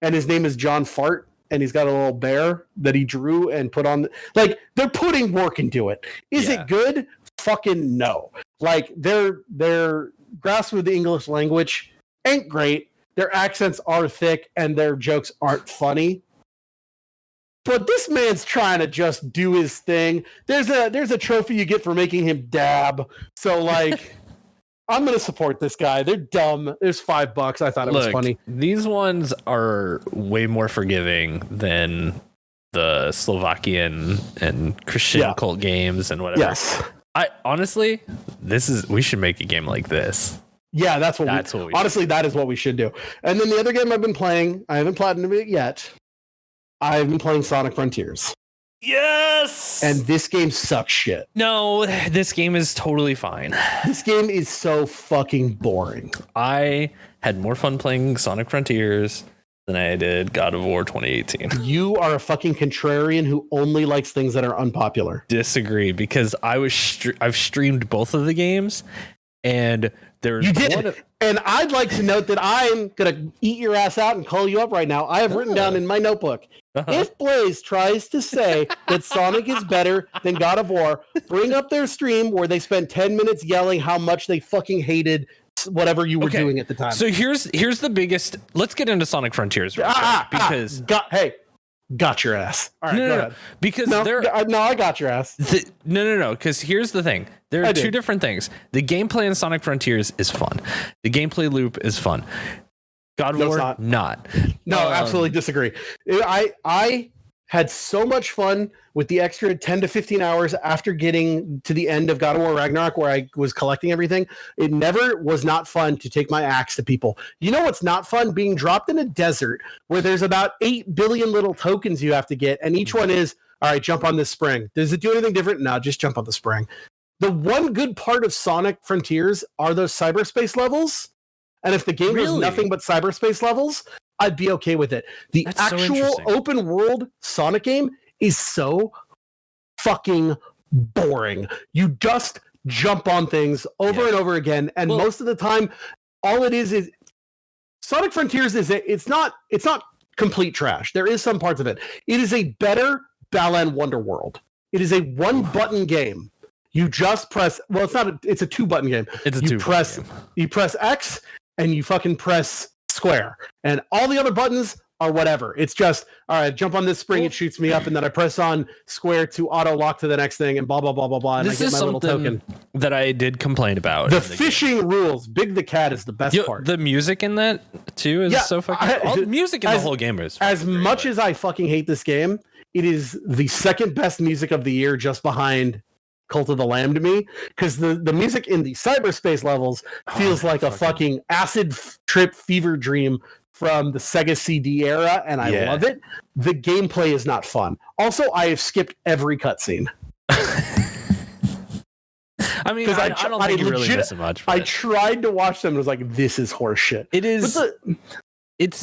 And his name is John Fart, and he's got a little bear that he drew and put on. Like, they're putting work into it. Is it good? Fucking no. Like, their grasp of the English language ain't great. Their accents are thick, and their jokes aren't funny. But this man's trying to just do his thing. There's a trophy you get for making him dab. So, like, I'm going to support this guy. They're dumb. There's $5. I thought it was funny. These ones are way more forgiving than the Slovakian and Christian cult games and whatever. Yes. I honestly, we should make a game like this. Yeah, that's what we honestly, that is what we should do. And then the other game I've been playing, I haven't platinumed it yet. I've been playing Sonic Frontiers. Yes! And this game sucks shit. No, this game is totally fine. This game is so fucking boring. I had more fun playing Sonic Frontiers than I did God of War 2018. You are a fucking contrarian who only likes things that are unpopular. Disagree, because I've streamed both of the games, and there's you did. And I'd like to note that I'm gonna eat your ass out and call you up right now. I have written down in my notebook. If Blaze tries to say that Sonic is better than God of War, bring up their stream where they spent 10 minutes yelling how much they fucking hated whatever you were doing at the time. So here's the biggest. Let's get into Sonic Frontiers because got your ass. All right, go ahead. Because I got your ass. No. Because here's the thing. There are two different things. The gameplay in Sonic Frontiers is fun. The gameplay loop is fun. God of War, not. No, absolutely disagree. I had so much fun with the extra 10 to 15 hours after getting to the end of God of War Ragnarok where I was collecting everything. It never was not fun to take my axe to people. You know what's not fun? Being dropped in a desert where there's about 8 billion little tokens you have to get, and each one is, all right, jump on this spring. Does it do anything different? No, just jump on the spring. The one good part of Sonic Frontiers are those cyberspace levels. And if the game was nothing but cyberspace levels, I'd be okay with it. That's actual open world Sonic game is so fucking boring. You just jump on things over and over again, and most of the time, all it is Sonic Frontiers it's not complete trash. There is some parts of it. It is a better Balan Wonderworld. It is a one button game. You just press. Well, it's not. It's a 2-button game. It's a 2-button game. You press X and you fucking press square, and all the other buttons are whatever. It's just, all right, jump on this spring, it shoots me up, and then I press on square to auto lock to the next thing, and blah blah blah blah blah. And this I get is my little token. That I did complain about. The fishing rules. Big the Cat is the best part. The music in that too is so fucking. All music in the whole game is. As much as I fucking hate this game, it is the second best music of the year, just behind Cult of the Lamb to me, because the music in the cyberspace levels feels like a fucking acid trip fever dream from the Sega CD era, and I love it. The gameplay is not fun. Also, I have skipped every cutscene. I mean, I don't think you really miss it much. I tried to watch them and was like, this is horse shit. It is.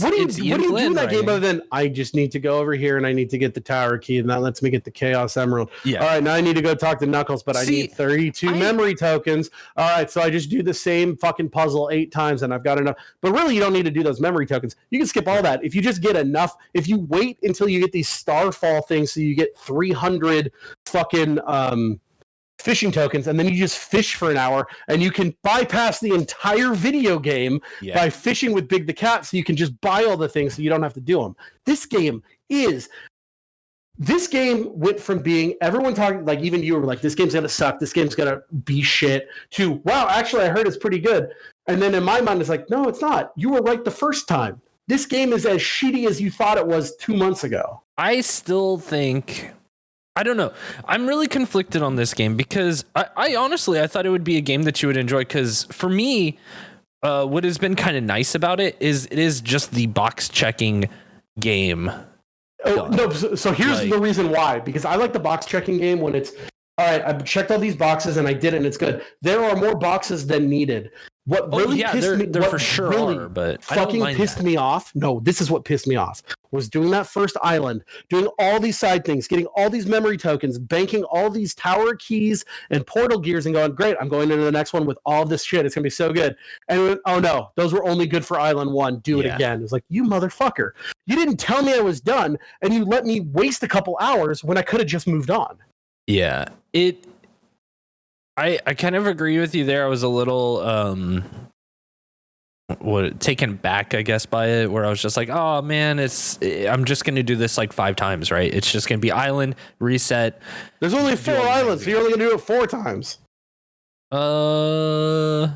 What do you do in that game other than I just need to go over here and I need to get the tower key and that lets me get the Chaos Emerald. Yeah. All right, now I need to go talk to Knuckles, but I need 32 memory tokens. All right, so I just do the same fucking puzzle 8 times and I've got enough. But really, you don't need to do those memory tokens. You can skip all that. If you just get enough, if you wait until you get these Starfall things so you get 300 fucking fishing tokens, and then you just fish for an hour, and you can bypass the entire video game by fishing with Big the Cat, so you can just buy all the things so you don't have to do them. This game went from being everyone talking, like even you were like, this game's gonna suck, this game's gonna be shit, to wow, actually I heard it's pretty good. And then in my mind it's like, no, it's not. You were right the first time. This game is as shitty as you thought it was 2 months ago. I still think I don't know. I'm really conflicted on this game because I honestly, I thought it would be a game that you would enjoy because for me, what has been kind of nice about it is just the box checking game. Oh, no, so here's the reason why. Because I like the box checking game when it's, all right, I've checked all these boxes and I did it and it's good. There are more boxes than needed. What really pissed me there for sure really are, but fucking pissed me off. No, this is what pissed me off. Was doing that first island, doing all these side things, getting all these memory tokens, banking all these tower keys and portal gears, and going, great, I'm going into the next one with all this shit. It's gonna be so good. And went, oh no, those were only good for Island 1. Do it again. It was like, you motherfucker. You didn't tell me I was done, and you let me waste a couple hours when I could have just moved on. Yeah. I kind of agree with you there. I was a little taken back, I guess, by it, where I was just like, oh man, I'm just gonna do this like 5 times, right? It's just gonna be island, reset. There's only 4 islands, so you're only gonna do it 4 times. Well,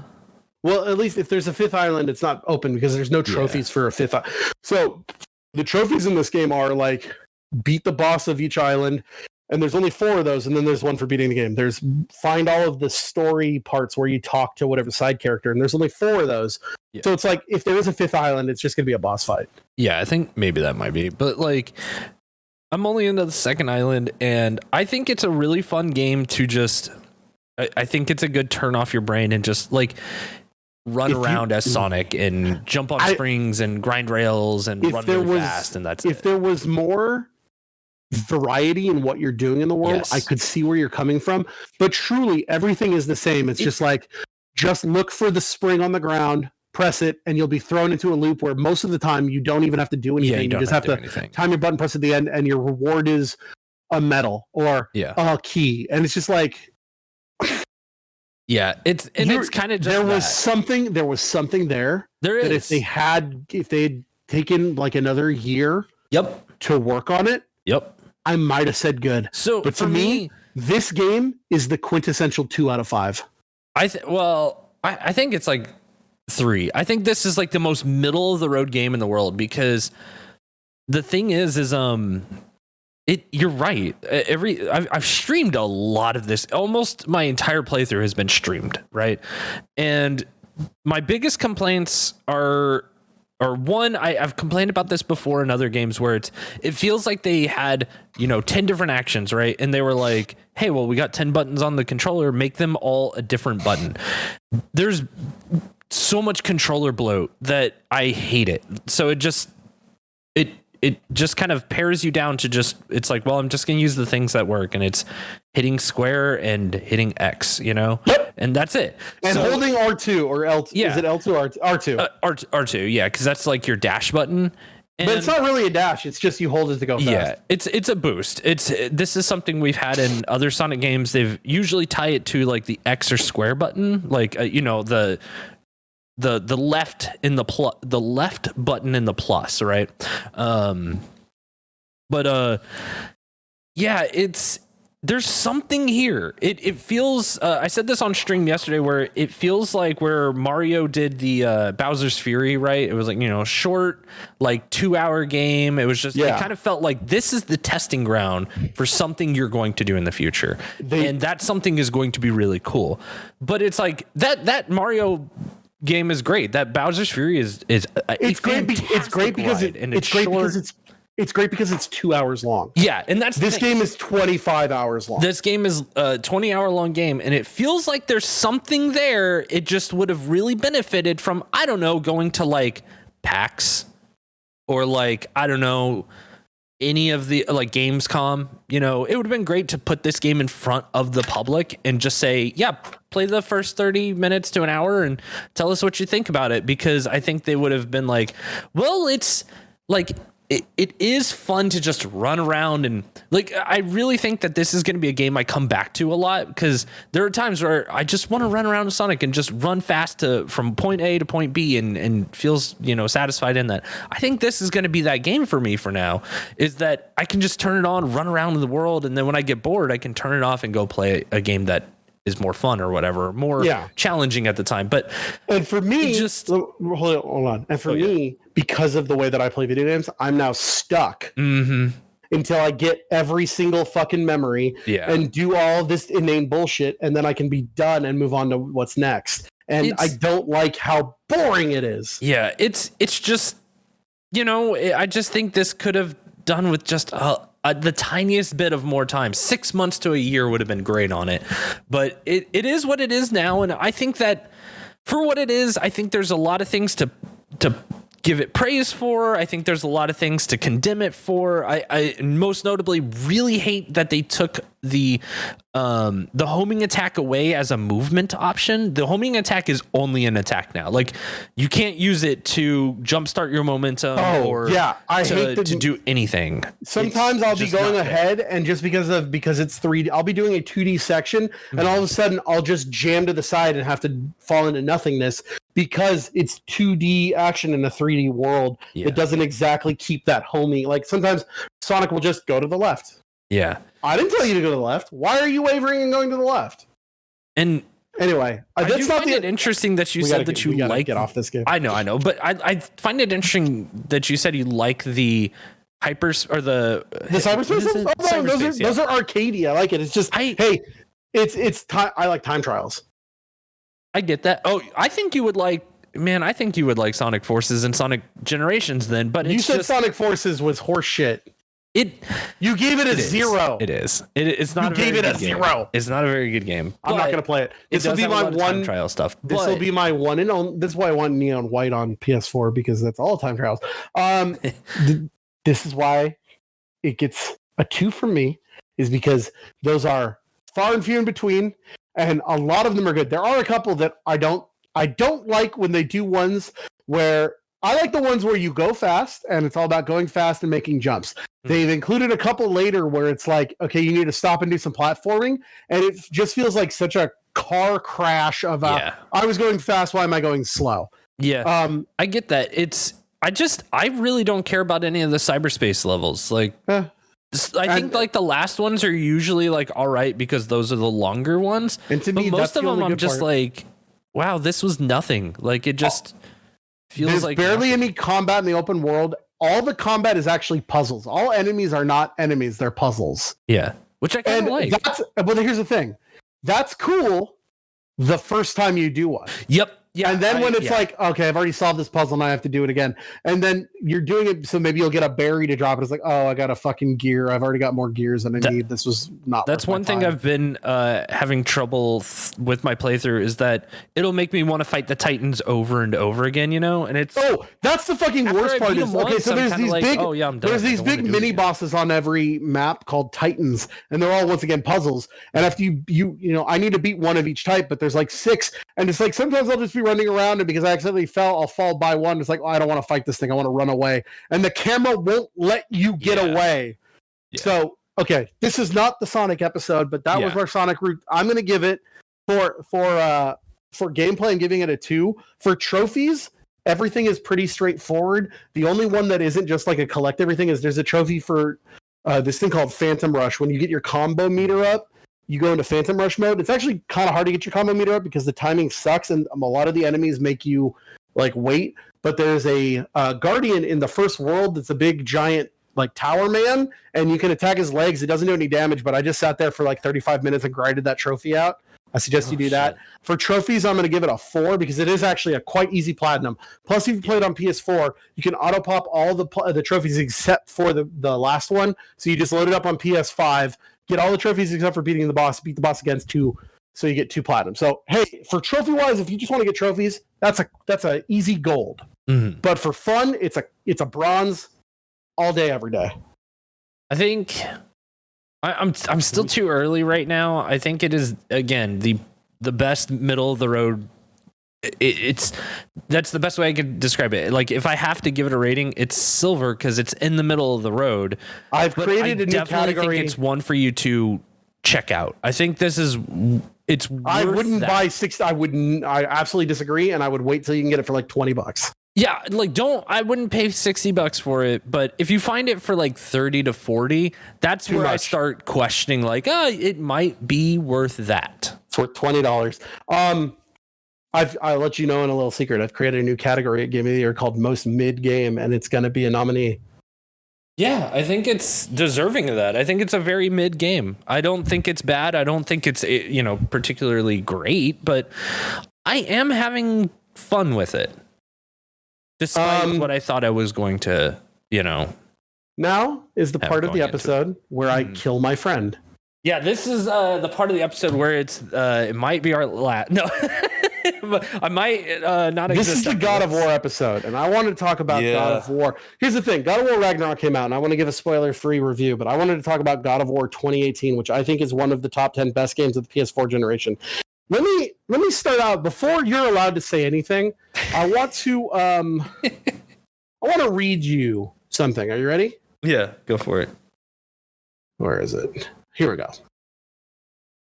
at least if there's a 5th island, it's not open because there's no trophies for a 5th island. So the trophies in this game are like beat the boss of each island. And there's only 4 of those, and then there's one for beating the game. There's find all of the story parts where you talk to whatever side character, and there's only 4 of those. Yeah. So it's like, if there is a 5th island, it's just going to be a boss fight. Yeah, I think maybe that might be. But, like, I'm only into the 2nd island, and I think it's a really fun game to just... I think it's a good turn off your brain and just, like, run around as Sonic and jump on springs and grind rails and run really fast, and that's it. If there was more... variety in what you're doing in the world, I could see where you're coming from, but truly everything is the same. It's just like, just look for the spring on the ground, press it, and you'll be thrown into a loop where most of the time you don't even have to do anything. You just have to time your button, press at the end, and your reward is a medal or a key. And it's just like, it's kind of just there was something there. There is. That if they had taken like another year to work on it, I might have said good. But for me, this game is the quintessential 2 out of 5. I think it's like 3. I think this is like the most middle of the road game in the world because the thing is you're right. I've streamed a lot of this. Almost my entire playthrough has been streamed, right? And my biggest complaints are one, I've complained about this before in other games where it feels like they had, 10 different actions, right? And they were like, hey, well, we got 10 buttons on the controller, make them all a different button. There's so much controller bloat that I hate it. So it just kind of pares you down to just, it's like, well, I'm just going to use the things that work. And it's hitting square and hitting X, and that's it. And holding R2 or L2. Yeah. Is it L2 or R2? R2. Yeah. Cause that's like your dash button. And but it's not really a dash. It's just you hold it to go fast. Yeah. It's a boost. This is something we've had in other Sonic games. They've usually tie it to like the X or square button. Like, the left in the left button in the plus, right? There's something here. It feels, I said this on stream yesterday, where it feels like where Mario did the Bowser's Fury, right? It was like, short, like 2-hour game. It was just, it kind of felt like this is the testing ground for something you're going to do in the future. And that something is going to be really cool. But it's like that Mario game is great. That Bowser's Fury is it's great because it's 2 hours long. Yeah, and this game is 25 hours long. This game is a 20-hour long game, and it feels like there's something there. It just would have really benefited from, I don't know, going to like PAX or like, I don't know, any of the like Gamescom. It would have been great to put this game in front of the public and just say, play the first 30 minutes to an hour and tell us what you think about it, because I think they would have been like, well, it's like it is fun to just run around, and like I really think that this is going to be a game I come back to a lot, because there are times where I just want to run around with Sonic and just run fast from point A to point B and feels satisfied in that. I think this is going to be that game for me for now, is that I can just turn it on, run around in the world, and then when I get bored I can turn it off and go play a game that is more fun or whatever, more challenging at the time. And for me, hold on. And for me, because of the way that I play video games, I'm now stuck in until I get every single fucking memory and do all this inane bullshit, and then I can be done and move on to what's next. And I don't like how boring it is. Yeah, it's just, I just think this could have done with just the tiniest bit of more time. 6 months to a year would have been great on it. But it is what it is now, and I think that for what it is, I think there's a lot of things to give it praise for. I think there's a lot of things to condemn it for. I most notably really hate that they took the homing attack away as a movement option. The homing attack is only an attack now. Like, you can't use it to jumpstart your momentum I hate to do anything. Sometimes I'll be going ahead and just because it's 3D, I'll be doing a 2D section and all of a sudden I'll just jam to the side and have to fall into nothingness because it's 2D action in a 3D world. It doesn't exactly keep that homing. Like, sometimes Sonic will just go to the left. Yeah. I didn't tell you to go to the left. Why are you wavering and going to the left? And anyway, I do find it interesting that you said that you like get off this game. I know, but I find it interesting that you said you like the hyper or the cyberspace. Those are arcadey. I like it. It's just I like time trials. I get that. Oh, I think you would like Sonic Forces and Sonic Generations then, but you said Sonic Forces was horseshit. You gave it a 0. It is. It's not. You gave it a 0. It's not a very good game. I'm not going to play it. This will be my one trial stuff. This will be my one and only. This is why I want Neon White on PS4 because that's all time trials. This is why it gets a 2 from me, is because those are far and few in between, and a lot of them are good. There are a couple that I don't like when they do ones where. I like the ones where you go fast and it's all about going fast and making jumps. They've included a couple later where it's like, okay, you need to stop and do some platforming. And it just feels like such a car crash of, I was going fast. Why am I going slow? Yeah. I get that. I really don't care about any of the cyberspace levels. Like, I think like the last ones are usually like, all right, because those are the longer ones. And to me, most of them, I'm just like, wow, this was nothing. Like, it just... There's like barely any combat in the open world. All the combat is actually puzzles. All enemies are not enemies; they're puzzles. Yeah, which I kind of like. But here's the thing: that's cool the first time you do one. Yep. Yeah, and then when it's like, okay, I've already solved this puzzle, and I have to do it again. And then you're doing it, so maybe you'll get a berry to drop. It's like, oh, I got a fucking gear. I've already got more gears than I need. This was not. That's one thing I've been having trouble with my playthrough is that it'll make me want to fight the Titans over and over again. And it's that's the fucking worst part. Is okay, so there's these big, there's these big mini bosses on every map called Titans, and they're all once again puzzles. And after you I need to beat one of each type, but there's like 6, and it's like sometimes I'll just be running around and because I accidentally fell, I'll fall by one. It's like, I don't want to fight this thing. I want to run away. And the camera won't let you get away. Yeah. So, okay, this is not the Sonic episode, but that was our Sonic route. I'm going to give it for gameplay, I'm giving it a 2. For trophies, everything is pretty straightforward. The only one that isn't just like a collect everything is there's a trophy for this thing called Phantom Rush. When you get your combo meter up, you go into Phantom Rush mode. It's actually kind of hard to get your combo meter up because the timing sucks and a lot of the enemies make you like wait. But there's a Guardian in the first world that's a big giant like tower man, and you can attack his legs. It doesn't do any damage, but I just sat there for like 35 minutes and grinded that trophy out. I suggest you do that. For trophies, I'm going to give it a 4 because it is actually a quite easy platinum. Plus, if you play it on PS4, you can auto pop all the trophies except for the last one. So you just load it up on PS5. Get all the trophies except for beating the boss. Beat the boss against 2, so you get 2 platinum. So hey, for trophy wise, if you just want to get trophies, that's a easy gold. Mm-hmm. But for fun, it's a bronze, all day, every day. I think I'm still too early right now. I think it is again the best middle of the road. That's the best way I could describe it. Like if I have to give it a rating, it's silver because it's in the middle of the road. I've created a new category. I think it's one for you to check out. I think it's. I wouldn't buy 60. I absolutely disagree, and I would wait till you can get it for like $20. Yeah, like I wouldn't pay $60 for it, but if you find it for like 30 to 40, that's where I start questioning. Like, it might be worth that. It's worth $20. I'll let you know in a little secret. I've created a new category at Game of the Year called Most Mid Game, and it's going to be a nominee. Yeah, I think it's deserving of that. I think it's a very mid game. I don't think it's bad. I don't think it's, particularly great, but I am having fun with it. Despite what I thought I was going to, Now is the part of the episode where I kill my friend. Yeah, this is the part of the episode where it might be our last. No, I might not. This is the God of War episode, and I want to talk about God of War. Here's the thing: God of War Ragnarok came out, and I want to give a spoiler-free review, but I wanted to talk about God of War 2018, which I think is one of the top 10 best games of the PS4 generation. Let me start out before you're allowed to say anything. I want to read you something. Are you ready? Yeah, go for it. Where is it? Here we go.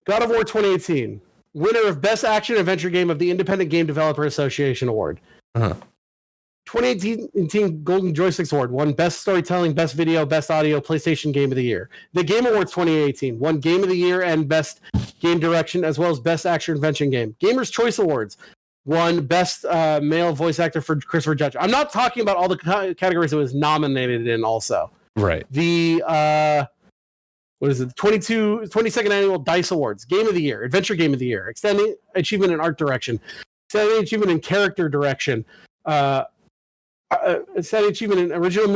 God of War 2018, winner of Best Action Adventure Game of the Independent Game Developer Association Award. 2018 Golden Joysticks Award, won Best Storytelling, Best Video, Best Audio, PlayStation Game of the Year. The Game Awards 2018 won Game of the Year and Best Game Direction, as well as Best Action Adventure Game. Gamers' Choice Awards won Best Male Voice Actor for Christopher Judge. I'm not talking about all the categories it was nominated in also. Right. The... what is it? 22nd Annual DICE Awards, Game of the Year, Adventure Game of the Year, Extending Achievement in Art Direction, Extending Achievement in Character Direction, Extending Achievement in Original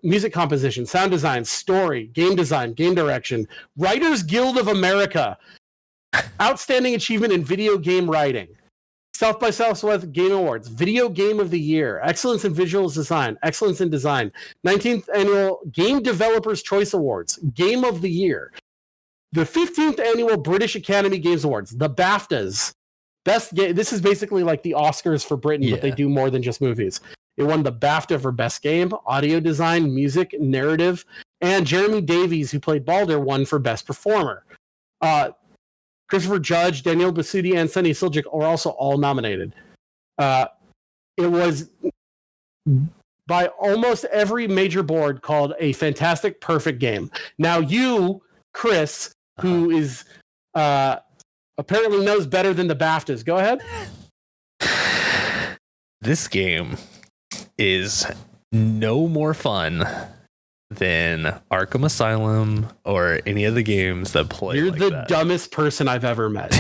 Music Composition, Sound Design, Story, Game Design, Game Direction, Writers Guild of America, Outstanding Achievement in Video Game Writing, South by Southwest Game Awards, Video Game of the Year, Excellence in Visual Design, Excellence in Design, 19th Annual Game Developers Choice Awards, Game of the Year, the 15th Annual British Academy Games Awards, the BAFTAs, Best Game. This is basically like the Oscars for Britain, but they do more than just movies. It won the BAFTA for Best Game, Audio Design, Music, Narrative, and Jeremy Davies, who played Balder, won for Best Performer. Christopher Judge, Daniel Basutti, and Sunny Siljic are also all nominated. It was by almost every major board called a fantastic, perfect game. Now you, Chris, who is apparently knows better than the BAFTAs, go ahead. This game is no more fun than Arkham Asylum or any of the games that play. You're like the that. dumbest person I've ever met.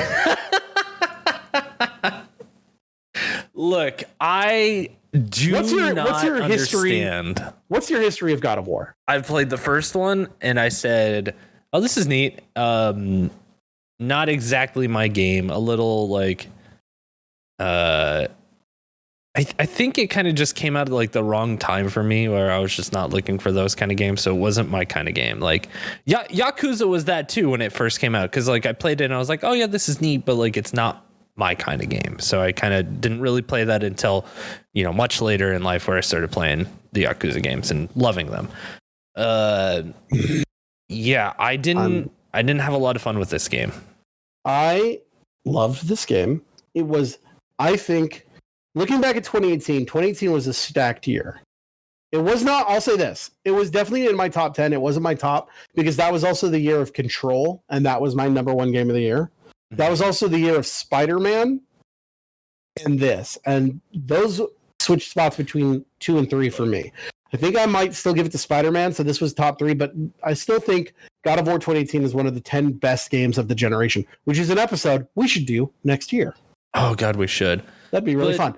Look, I do what's your understand. History? What's your history of God of War? I've played the first one and I said, "Oh, this is neat." Not exactly my game. A little like, I think it kind of just came out at like the wrong time for me, where I was just not looking for those kind of games. So it wasn't my kind of game. Like Yakuza was that too when it first came out, because like I played it and I was like, oh yeah, this is neat, but like it's not my kind of game. So I kind of didn't really play that until, much later in life, where I started playing the Yakuza games and loving them. Yeah, I didn't have a lot of fun with this game. I loved this game. It was, I think, looking back at 2018 was a stacked year. It was not, I'll say this, it was definitely in my top 10. It wasn't my top, because that was also the year of Control, and that was my number one game of the year. That was also the year of Spider-Man and this. And those switched spots between 2 and 3 for me. I think I might still give it to Spider-Man, so this was top 3, but I still think God of War 2018 is one of the 10 best games of the generation, which is an episode we should do next year. Oh God, we should. That'd be really fun.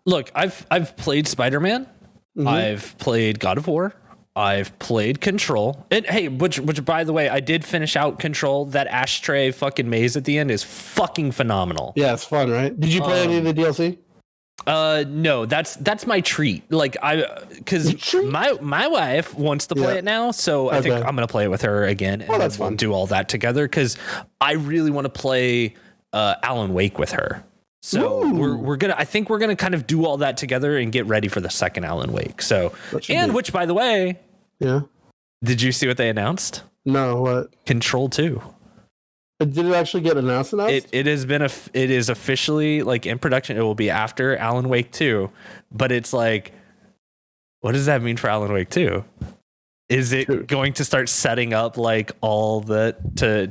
Look, I've played Spider-Man. Mm-hmm. I've played God of War. I've played Control. And hey, which by the way, I did finish out Control. That ashtray fucking maze at the end is fucking phenomenal. Yeah, it's fun, right? Did you play any of the DLC? No, that's my treat. Like because my wife wants to play it now, so I think I'm gonna play it with her again, and that's fun. We'll do all that together, because I really want to play Alan Wake with her. So we're gonna kind of do all that together and get ready for the second Alan Wake. So, and which, by the way, did you see what they announced? No, what? Control 2. Did it actually get announced? It is officially like in production. It will be after Alan Wake 2, but it's like, what does that mean for Alan Wake 2? Is it going to start setting up like all the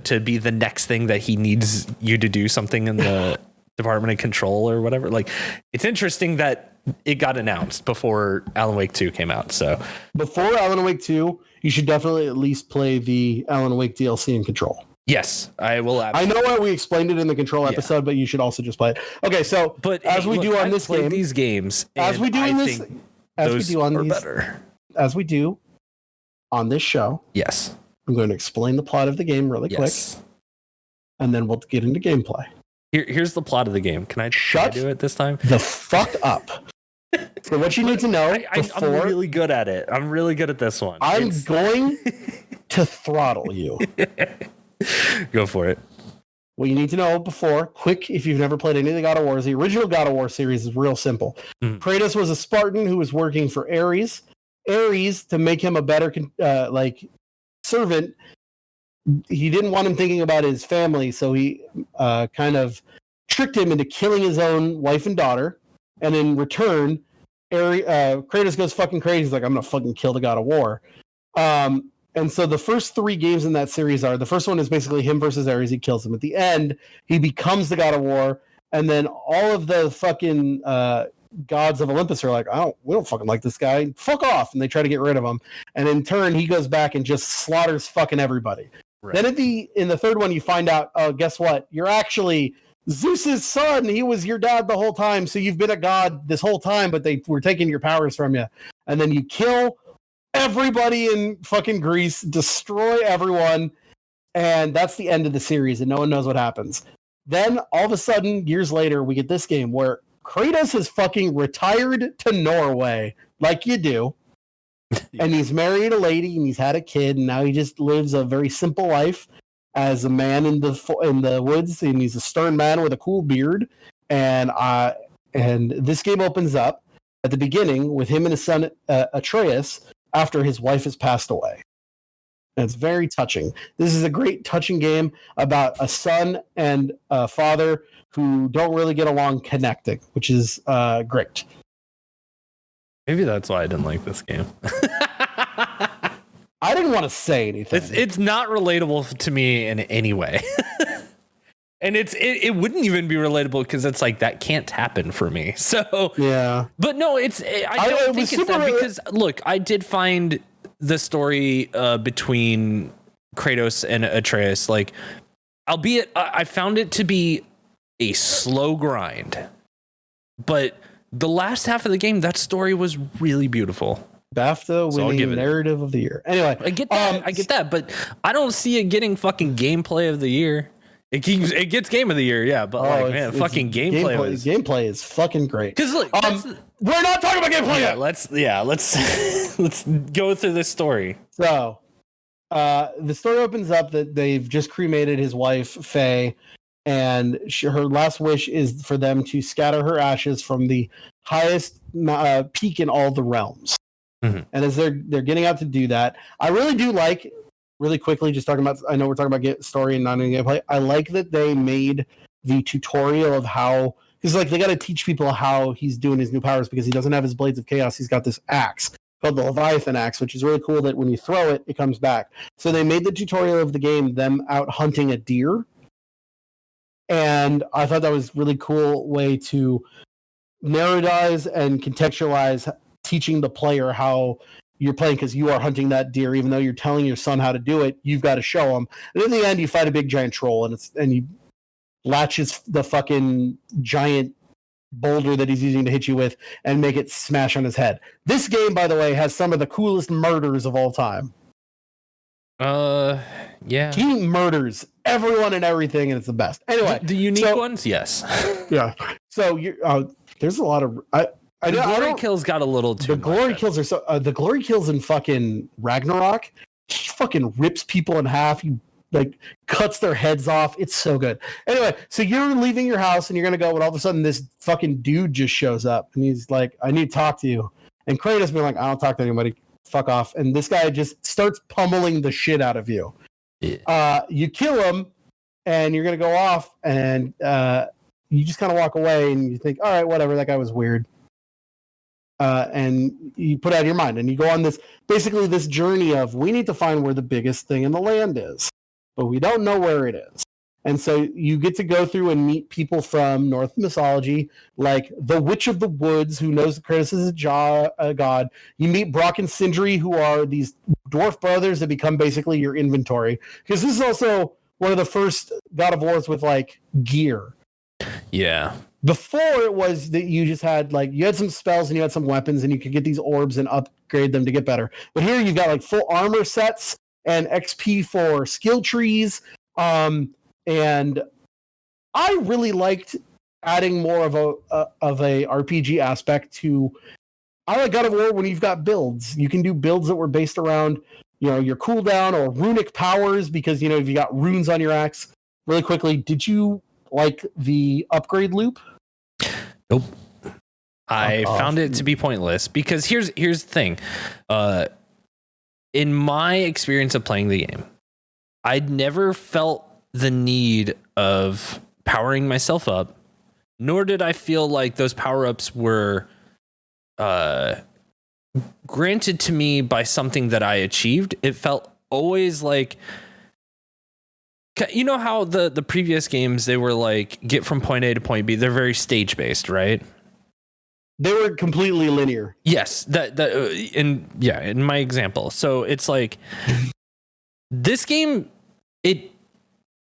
to be the next thing that he needs you to do something in the Department of Control or whatever? Like, it's interesting that it got announced before Alan Wake 2 came out. So before Alan Wake 2, you should definitely at least play the Alan Wake DLC in Control. yes, I will. I know why we explained it in the Control episode, but you should also just play it. Okay, so but as we do on this game, these games, as we do in this, as we do on these, better. As we do on this show, Yes, I'm going to explain the plot of the game really quick, and then we'll get into gameplay. Here's the plot of the game. Can I do it this time? The fuck up. So what you need to know I'm really good at it. I'm really good at this one. I'm going to throttle you. Go for it. What you need to know before, quick, if you've never played any of the God of Wars, the original God of War series is real simple. Kratos was a Spartan who was working for Ares. Ares, to make him a better servant, he didn't want him thinking about his family, so he kind of tricked him into killing his own wife and daughter. And in return, Kratos goes fucking crazy. He's like, I'm going to fucking kill the God of War. And so the first 3 games in that series are, the first one is basically him versus Ares. He kills him. At the end, he becomes the God of War. And then all of the fucking gods of Olympus are like, we don't fucking like this guy. Fuck off. And they try to get rid of him. And in turn, he goes back and just slaughters fucking everybody. Right. Then in the third one, you find out, oh, guess what? You're actually Zeus's son. He was your dad the whole time. So you've been a god this whole time, but they were taking your powers from you. And then you kill everybody in fucking Greece, destroy everyone, and that's the end of the series, and no one knows what happens. Then, all of a sudden, years later, we get this game where Kratos is fucking retired to Norway, like you do, and he's married a lady, and he's had a kid, and now he just lives a very simple life as a man in the woods, and he's a stern man with a cool beard, and this game opens up at the beginning with him and his son Atreus, after his wife has passed away. And it's very touching. This is a great touching game about a son and a father who don't really get along connecting, which is great. Maybe that's why I didn't like this game. I didn't want to say anything. It's not relatable to me in any way. And it wouldn't even be relatable because it's like that can't happen for me. So yeah, but no, I don't think it's that because look, I did find the story between Kratos and Atreus, like, albeit I found it to be a slow grind, but the last half of the game, that story was really beautiful. BAFTA winning narrative of the year. Anyway, I get that, but I don't see it getting fucking gameplay of the year. It gets game of the year, yeah, but fucking gameplay is fucking great. Because look, we're not talking about gameplay yet. Let's go through this story. So, the story opens up that they've just cremated his wife Faye, and her last wish is for them to scatter her ashes from the highest peak in all the realms. Mm-hmm. And as they're getting out to do that, I really do like. Really quickly, just talking about, I know we're talking about story and not in gameplay. I like that they made the tutorial of how, because like they got to teach people how he's doing his new powers because he doesn't have his Blades of Chaos. He's got this axe called the Leviathan axe, which is really cool that when you throw it, it comes back. So they made the tutorial of the game, them out hunting a deer. And I thought that was really cool way to narratize and contextualize teaching the player how you're playing, because you are hunting that deer, even though you're telling your son how to do it. You've got to show him. And in the end, you fight a big giant troll, and he latches the fucking giant boulder that he's using to hit you with and make it smash on his head. This game, by the way, has some of the coolest murders of all time. Yeah. He murders everyone and everything, and it's the best. Anyway, the unique ones, yes. Yeah. So there's a lot of the glory kills got a little too. The glory kills are so. The glory kills in fucking Ragnarok. He fucking rips people in half. He like cuts their heads off. It's so good. Anyway, so you're leaving your house and you're gonna go, and all of a sudden this fucking dude just shows up and he's like, "I need to talk to you." And Kratos being like, "I don't talk to anybody. Fuck off." And this guy just starts pummeling the shit out of you. Yeah. You kill him, and you're gonna go off, and you just kind of walk away, and you think, "All right, whatever. That guy was weird." And you put it out of your mind, and you go on this journey of, we need to find where the biggest thing in the land is, but we don't know where it is. And so you get to go through and meet people from Norse mythology, like the Witch of the Woods, who knows that Kratos is a god. You meet Brock and Sindri, who are these dwarf brothers that become basically your inventory. Because this is also one of the first God of Wars with like gear. Yeah. Before it was that you just had like you had some spells and you had some weapons and you could get these orbs and upgrade them to get better. But here you've got like full armor sets and XP for skill trees. And I really liked adding more of a RPG aspect to. I like God of War when you've got builds. You can do builds that were based around your cooldown or runic powers because if you got runes on your axe. Really quickly, did you like the upgrade loop? Nope. I found it to be pointless because here's the thing. In my experience of playing the game, I'd never felt the need of powering myself up, nor did I feel like those power-ups were granted to me by something that I achieved. It felt always like, you know how the previous games, they were like, get from point A to point B. They're very stage based, right? They were completely linear. Yes. In my example. So it's like this game,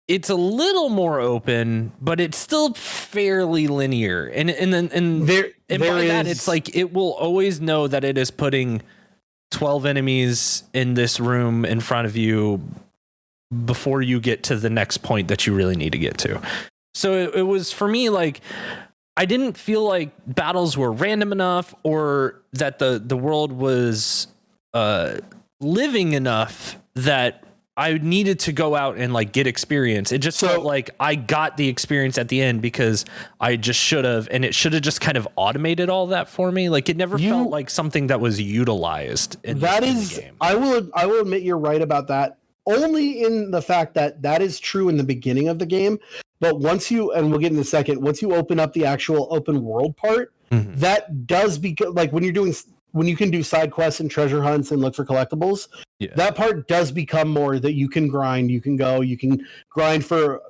it's a little more open, but it's still fairly linear. And by that, it's like, it will always know that it is putting 12 enemies in this room in front of you before you get to the next point that you really need to get to. So it was, for me, like, I didn't feel like battles were random enough or that the world was living enough that I needed to go out and like get experience. It just felt like I got the experience at the end because I just should have, and it should have just kind of automated all that for me. Like it never felt like something that was utilized in the game. I will admit you're right about that. Only in the fact that is true in the beginning of the game, but once you, and we'll get in a second, once you open up the actual open world part, that does become like when you can do side quests and treasure hunts and look for collectibles, that part does become more that you can grind. You can grind for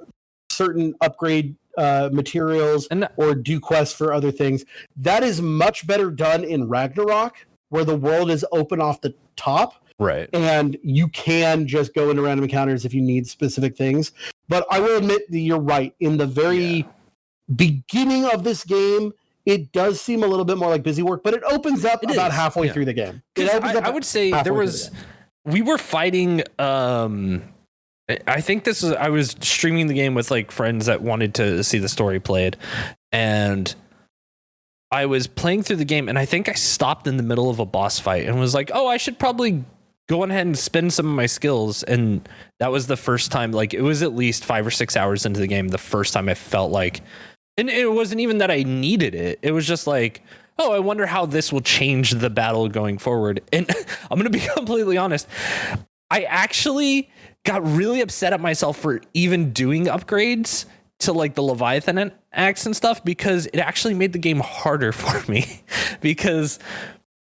certain upgrade materials or do quests for other things. That is much better done in Ragnarok, where the world is open off the top. Right. And you can just go into random encounters if you need specific things. But I will admit that you're right. In the very beginning of this game, it does seem a little bit more like busy work, but it opens up about halfway through the game. I would say we were fighting. I think I was streaming the game with like friends that wanted to see the story played. And I was playing through the game and I think I stopped in the middle of a boss fight and was like, oh, I should probably go ahead and spend some of my skills. And that was the first time, like it was at least 5 or 6 hours into the game, the first time I felt like, and it wasn't even that I needed it. It was just like, oh, I wonder how this will change the battle going forward. And I'm going to be completely honest. I actually got really upset at myself for even doing upgrades to like the Leviathan axe and stuff, because it actually made the game harder for me. Because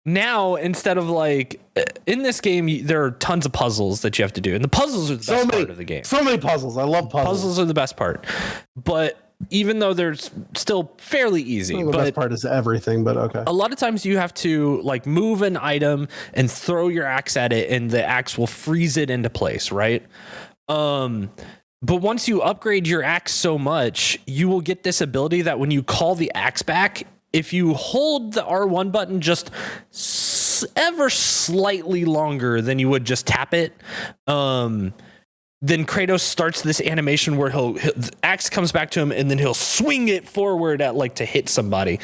now, instead of like in this game, there are tons of puzzles that you have to do, and the puzzles are the best part of the game. So many puzzles. I love puzzles. Puzzles are the best part, but even though they're still fairly easy, the best part is everything. But okay, a lot of times you have to like move an item and throw your axe at it, and the axe will freeze it into place, right? But once you upgrade your axe so much, you will get this ability that when you call the axe back, if you hold the R1 button just ever slightly longer than you would just tap it, then Kratos starts this animation where the axe comes back to him and then he'll swing it forward at like to hit somebody.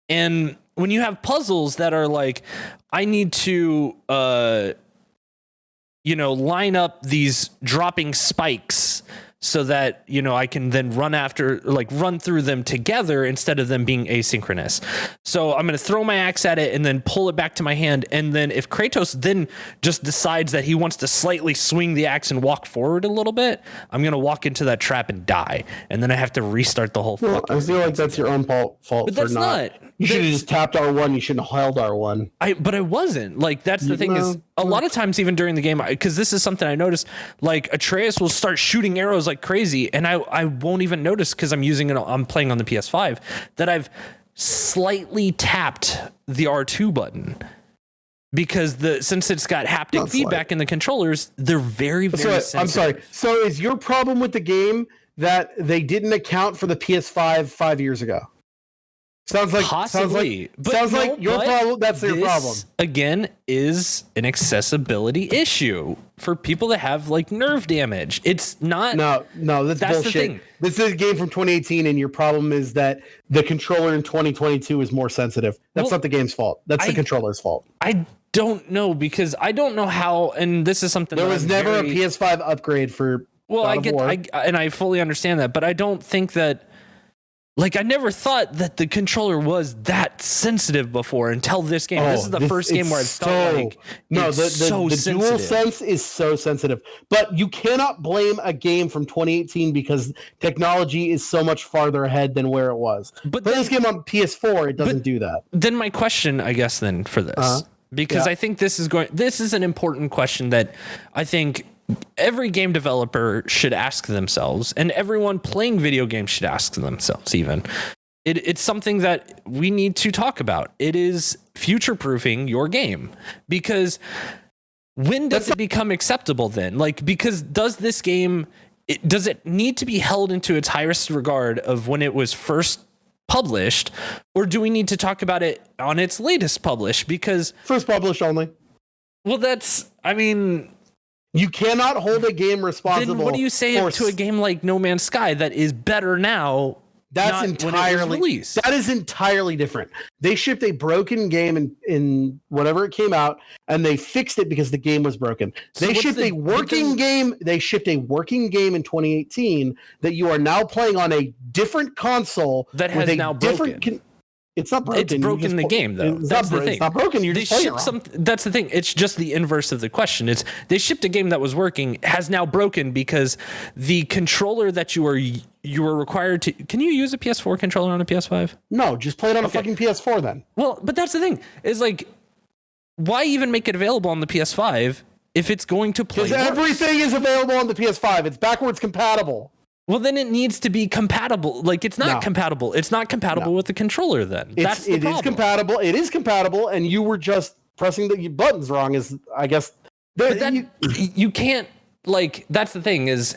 And when you have puzzles that are like, I need to, line up these dropping spikes so that, I can then run through them together instead of them being asynchronous. So I'm going to throw my axe at it and then pull it back to my hand. And then if Kratos then just decides that he wants to slightly swing the axe and walk forward a little bit, I'm going to walk into that trap and die. And then I have to restart the whole I feel like that's your own fault. But that's not. You should have just tapped R1. You shouldn't have held R1. But I wasn't. Like, that's the thing is, a lot of times, even during the game, because this is something I noticed, like, Atreus will start shooting arrows like crazy, and I won't even notice because I'm playing on the PS5, that I've slightly tapped the R2 button. Because since it's got haptic feedback in the controllers, they're very, very sensitive. I'm sorry. So is your problem with the game that they didn't account for the PS5 5 years ago? Sounds like possibly. Sounds like your problem. That's your problem. Again, is an accessibility issue for people that have like nerve damage. It's not. No, that's bullshit. The thing. This is a game from 2018, and your problem is that the controller in 2022 is more sensitive. That's not the game's fault. That's the controller's fault. I don't know, because I don't know how. And this is something there was never a PS5 upgrade for. Well, I fully understand that, but I don't think that. Like, I never thought that the controller was that sensitive before until this game. This is the first game where I felt like the dual sense is so sensitive. But you cannot blame a game from 2018 because technology is so much farther ahead than where it was. But this game on PS4, it doesn't do that. Then my question, I guess, then for this, because I think this is an important question that I think every game developer should ask themselves, and everyone playing video games should ask themselves even. It's something that we need to talk about. It is future-proofing your game, because when does it become acceptable then? Like, because does this game, does it need to be held into its highest regard of when it was first published, or do we need to talk about it on its latest publish? Because first published only. Well, you cannot hold a game responsible. Then what do you say to a game like No Man's Sky that is better now? That is entirely different. They shipped a broken game in whatever it came out, and they fixed it because the game was broken. They shipped a working game. They shipped a working game in 2018 that you are now playing on a different console that has now broken. It's not broken. It's broken the game, though. That's the thing. It's not broken. You're just playing it wrong. That's the thing. It's just the inverse of the question. It's they shipped a game that was working, has now broken because the controller that you were required to. Can you use a PS4 controller on a PS5? No, just play it on a fucking PS4 then. Well, but that's the thing. Is like, why even make it available on the PS5 if it's going to play? Because everything is available on the PS5. It's backwards compatible. Well, then it needs to be compatible. Like, it's not compatible. It's not compatible with the controller then. That's the problem. Is compatible. It is compatible, and you were just pressing the buttons wrong, is, I guess. You can't, like, that's the thing, is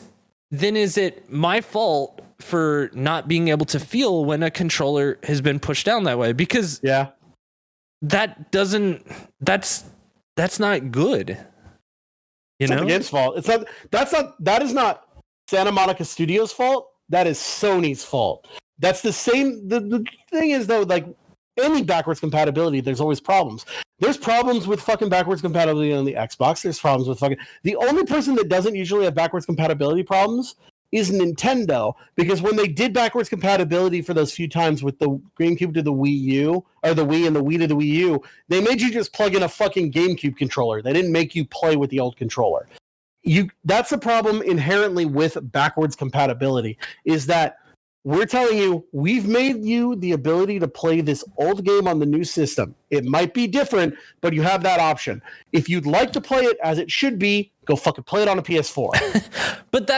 then is it my fault for not being able to feel when a controller has been pushed down that way? Because that's not good. It's not the game's fault. That is not Santa Monica Studios' fault. That is Sony's fault. That's the same. The thing is, though, like any backwards compatibility, there's always problems. There's problems with fucking backwards compatibility on the Xbox. There's problems with fucking. The only person that doesn't usually have backwards compatibility problems is Nintendo, because when they did backwards compatibility for those few times with the GameCube to the Wii U, or the Wii and the Wii to the Wii U, they made you just plug in a fucking GameCube controller. They didn't make you play with the old controller. That's a problem inherently with backwards compatibility, is that we're telling you, we've made you the ability to play this old game on the new system. It might be different, but you have that option. If you'd like to play it as it should be, go fucking play it on a PS4. But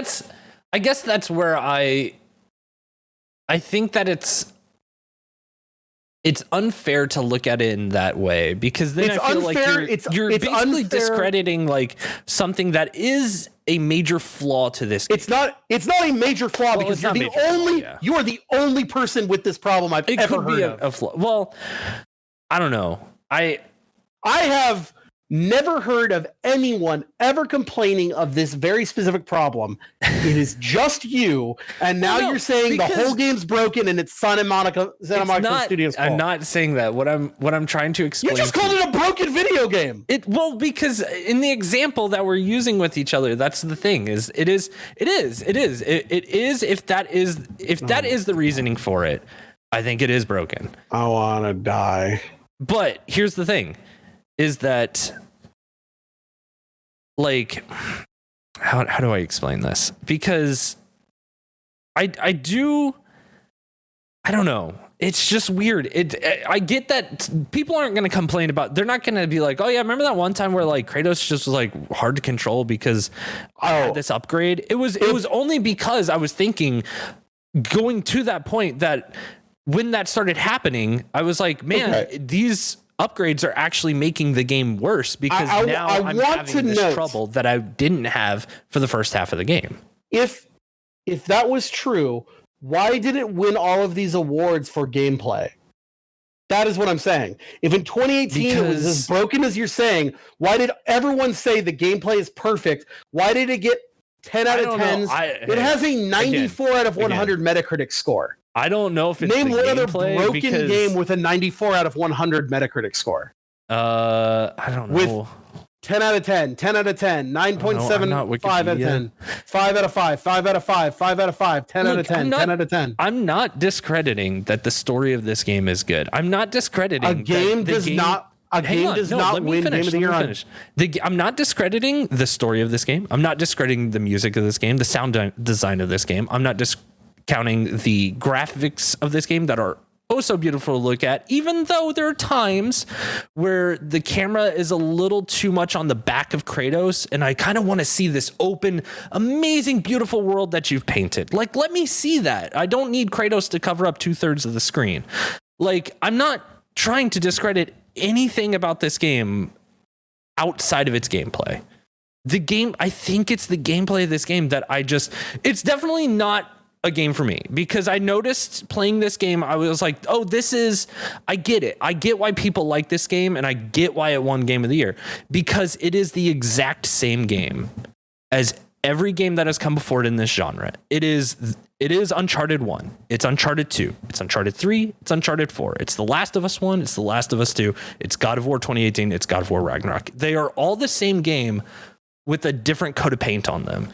I guess that's where I think that it's unfair to look at it in that way, because then I feel unfair. Like you're basically unfair. Discrediting like something that is a major flaw to this game. It's not a major flaw, because you are the only person with this problem I've ever heard of. A flaw. Well, I don't know. I have never heard of anyone ever complaining of this very specific problem. It is just you, and now you're saying the whole game's broken and it's Santa Monica Studios' fault. I'm not saying that. What I'm trying to explain. You just called it a broken video game. Because in the example that we're using with each other, that's the thing. It is. If that is the reasoning for it, I think it is broken. I wanna die. But here's the thing. Is that, like, how do I explain this? Because I don't know. it's just weird. I get that people aren't going to complain about. They're not going to be like, oh yeah, remember that one time where like Kratos just was like hard to control because I had this upgrade. It was only because I was thinking, going to that point, that when that started happening, I was like, man, these upgrades are actually making the game worse because now I'm having this trouble that I didn't have for the first half of the game. If that was true, why did it win all of these awards for gameplay? That is what I'm saying. If in 2018 it was as broken as you're saying, why did everyone say the gameplay is perfect? Why did it get 10 out of 10s? It has a 94 out of 100 Metacritic score. I don't know if it's Name the one other gameplay broken game with a 94 out of 100 Metacritic score. I don't know. With 10 out of 10, 10 out of 10, 9.75 out of 10, 5 out of 5, 5 out of 5, 5 out of 5, 10 out of 10, 10 out of 10. I'm not discrediting that the story of this game is good. I'm not discrediting a game does not win Game of the Year. I'm not discrediting the story of this game. I'm not discrediting the music of this game, the sound design of this game. I'm not discounting the graphics of this game that are oh so beautiful to look at, even though there are times where the camera is a little too much on the back of Kratos, and I kind of want to see this open, amazing, beautiful world that you've painted. Like, let me see that. I don't need Kratos to cover up 2/3 of the screen. Like, I'm not trying to discredit anything about this game outside of its gameplay. The game, I think it's the gameplay of this game that it's definitely not a game for me, because I noticed playing this game, I was like, oh, I get it. I get why people like this game, and I get why it won Game of the Year, because it is the exact same game as every game that has come before it in this genre. It is Uncharted 1. It's Uncharted 2. It's Uncharted 3. It's Uncharted 4. It's The Last of Us 1. It's The Last of Us 2. It's God of War 2018. It's God of War Ragnarok. They are all the same game with a different coat of paint on them.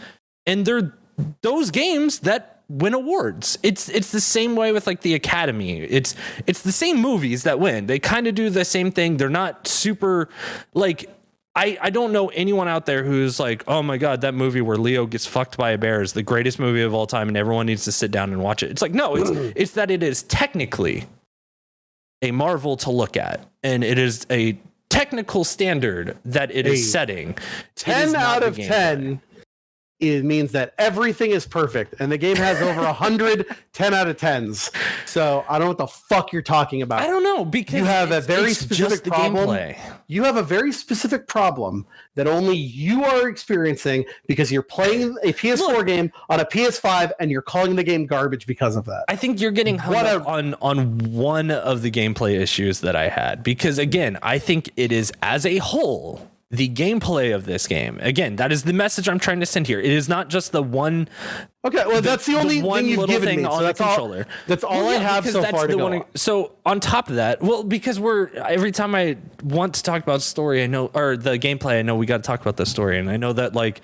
And they're those games that win awards. It's the same way with like the Academy. It's the same movies that win. They kind of do the same thing. They're not super like, I don't know anyone out there who's like, oh my God, that movie where Leo gets fucked by a bear is the greatest movie of all time and everyone needs to sit down and watch it. It's like, no, it's that it is technically a marvel to look at, and it is a technical standard that it is setting. 10 out of 10. It means that everything is perfect, and the game has over 100 10 out of 10s. So I don't know what the fuck you're talking about. I don't know, because you have a very specific problem. Gameplay. You have a very specific problem that only you are experiencing because you're playing a PS4 game on a PS5 and you're calling the game garbage because of that. I think you're getting hung up on one of the gameplay issues that I had, because again, I think it is as a whole the gameplay of this game. Again, that is the message I'm trying to send here. It is not just the one. Okay, well, that's the only thing you've given me. On so the controller. That's all I have so far to go. So on top of that, well, because every time I want to talk about story, I know, or the gameplay, I know we got to talk about the story, and I know that like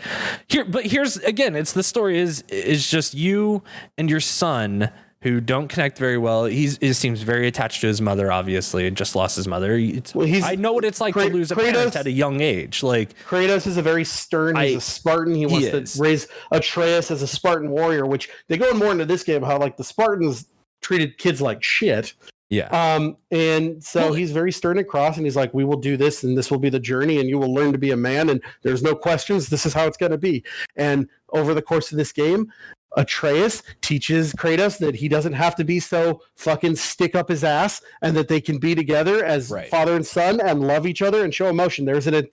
here's again, it's the story is just you and your son who don't connect very well. He seems very attached to his mother, obviously, and just lost his mother. I know what it's like to lose a parent at a young age. Like, Kratos is a very stern, he's a Spartan. He wants to raise Atreus as a Spartan warrior, which they go more into this game, how like the Spartans treated kids like shit. Yeah. And so he's very stern and cross, and he's like, we will do this, and this will be the journey, and you will learn to be a man, and there's no questions. This is how it's going to be. And over the course of this game, Atreus teaches Kratos that he doesn't have to be so fucking stick up his ass, and that they can be together as father and son and love each other and show emotion. There's an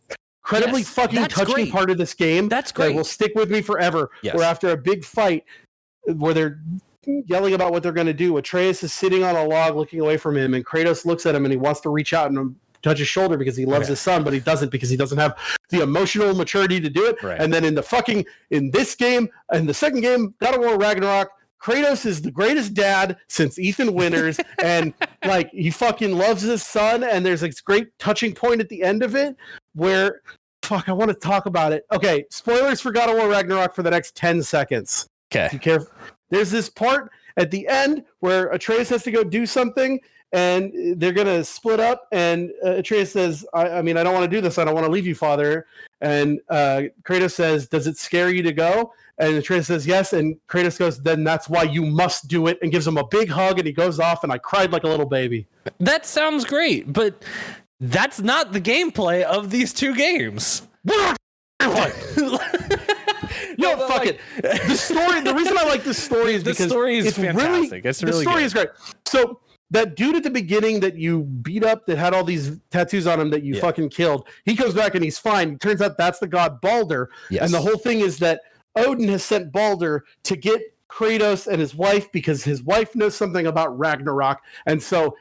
incredibly fucking touching part of this game that will stick with me forever. Where after a big fight where they're yelling about what they're going to do, Atreus is sitting on a log looking away from him, and Kratos looks at him and he wants to reach out and touch his shoulder because he loves his son, but he doesn't because he doesn't have the emotional maturity to do it. And then in this game, in the second game, God of War Ragnarok, Kratos is the greatest dad since Ethan Winters, and like he fucking loves his son, and there's this great touching point at the end of it where I want to talk about it. Okay, spoilers for God of War Ragnarok for the next 10 seconds. Okay. You care? There's this part at the end where Atreus has to go do something and they're going to split up. And Atreus says, I mean, I don't want to do this. I don't want to leave you, father. And Kratos says, does it scare you to go? And Atreus says, yes. And Kratos goes, then that's why you must do it, and gives him a big hug. And he goes off, and I cried like a little baby. That sounds great, but that's not the gameplay of these two games. Yo, fuck it. The story. The reason I like this story is because the story is fantastic. The story is great. So that dude at the beginning that you beat up, that had all these tattoos on him that you fucking killed, he comes back and he's fine. It turns out that's the god Balder. Yes. And the whole thing is that Odin has sent Balder to get Kratos and his wife because his wife knows something about Ragnarok. And so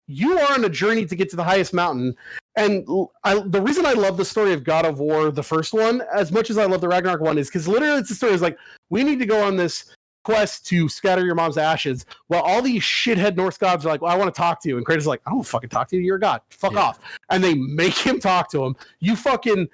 you are on a journey to get to the highest mountain. And the reason I love the story of God of War, the first one, as much as I love the Ragnarok one, is because literally it's the story is like, we need to go on this quest to scatter your mom's ashes, while all these shithead Norse gods are like, well, I want to talk to you. And Kratos is like, I don't fucking talk to you. You're a god. Fuck off. And they make him talk to him. You fucking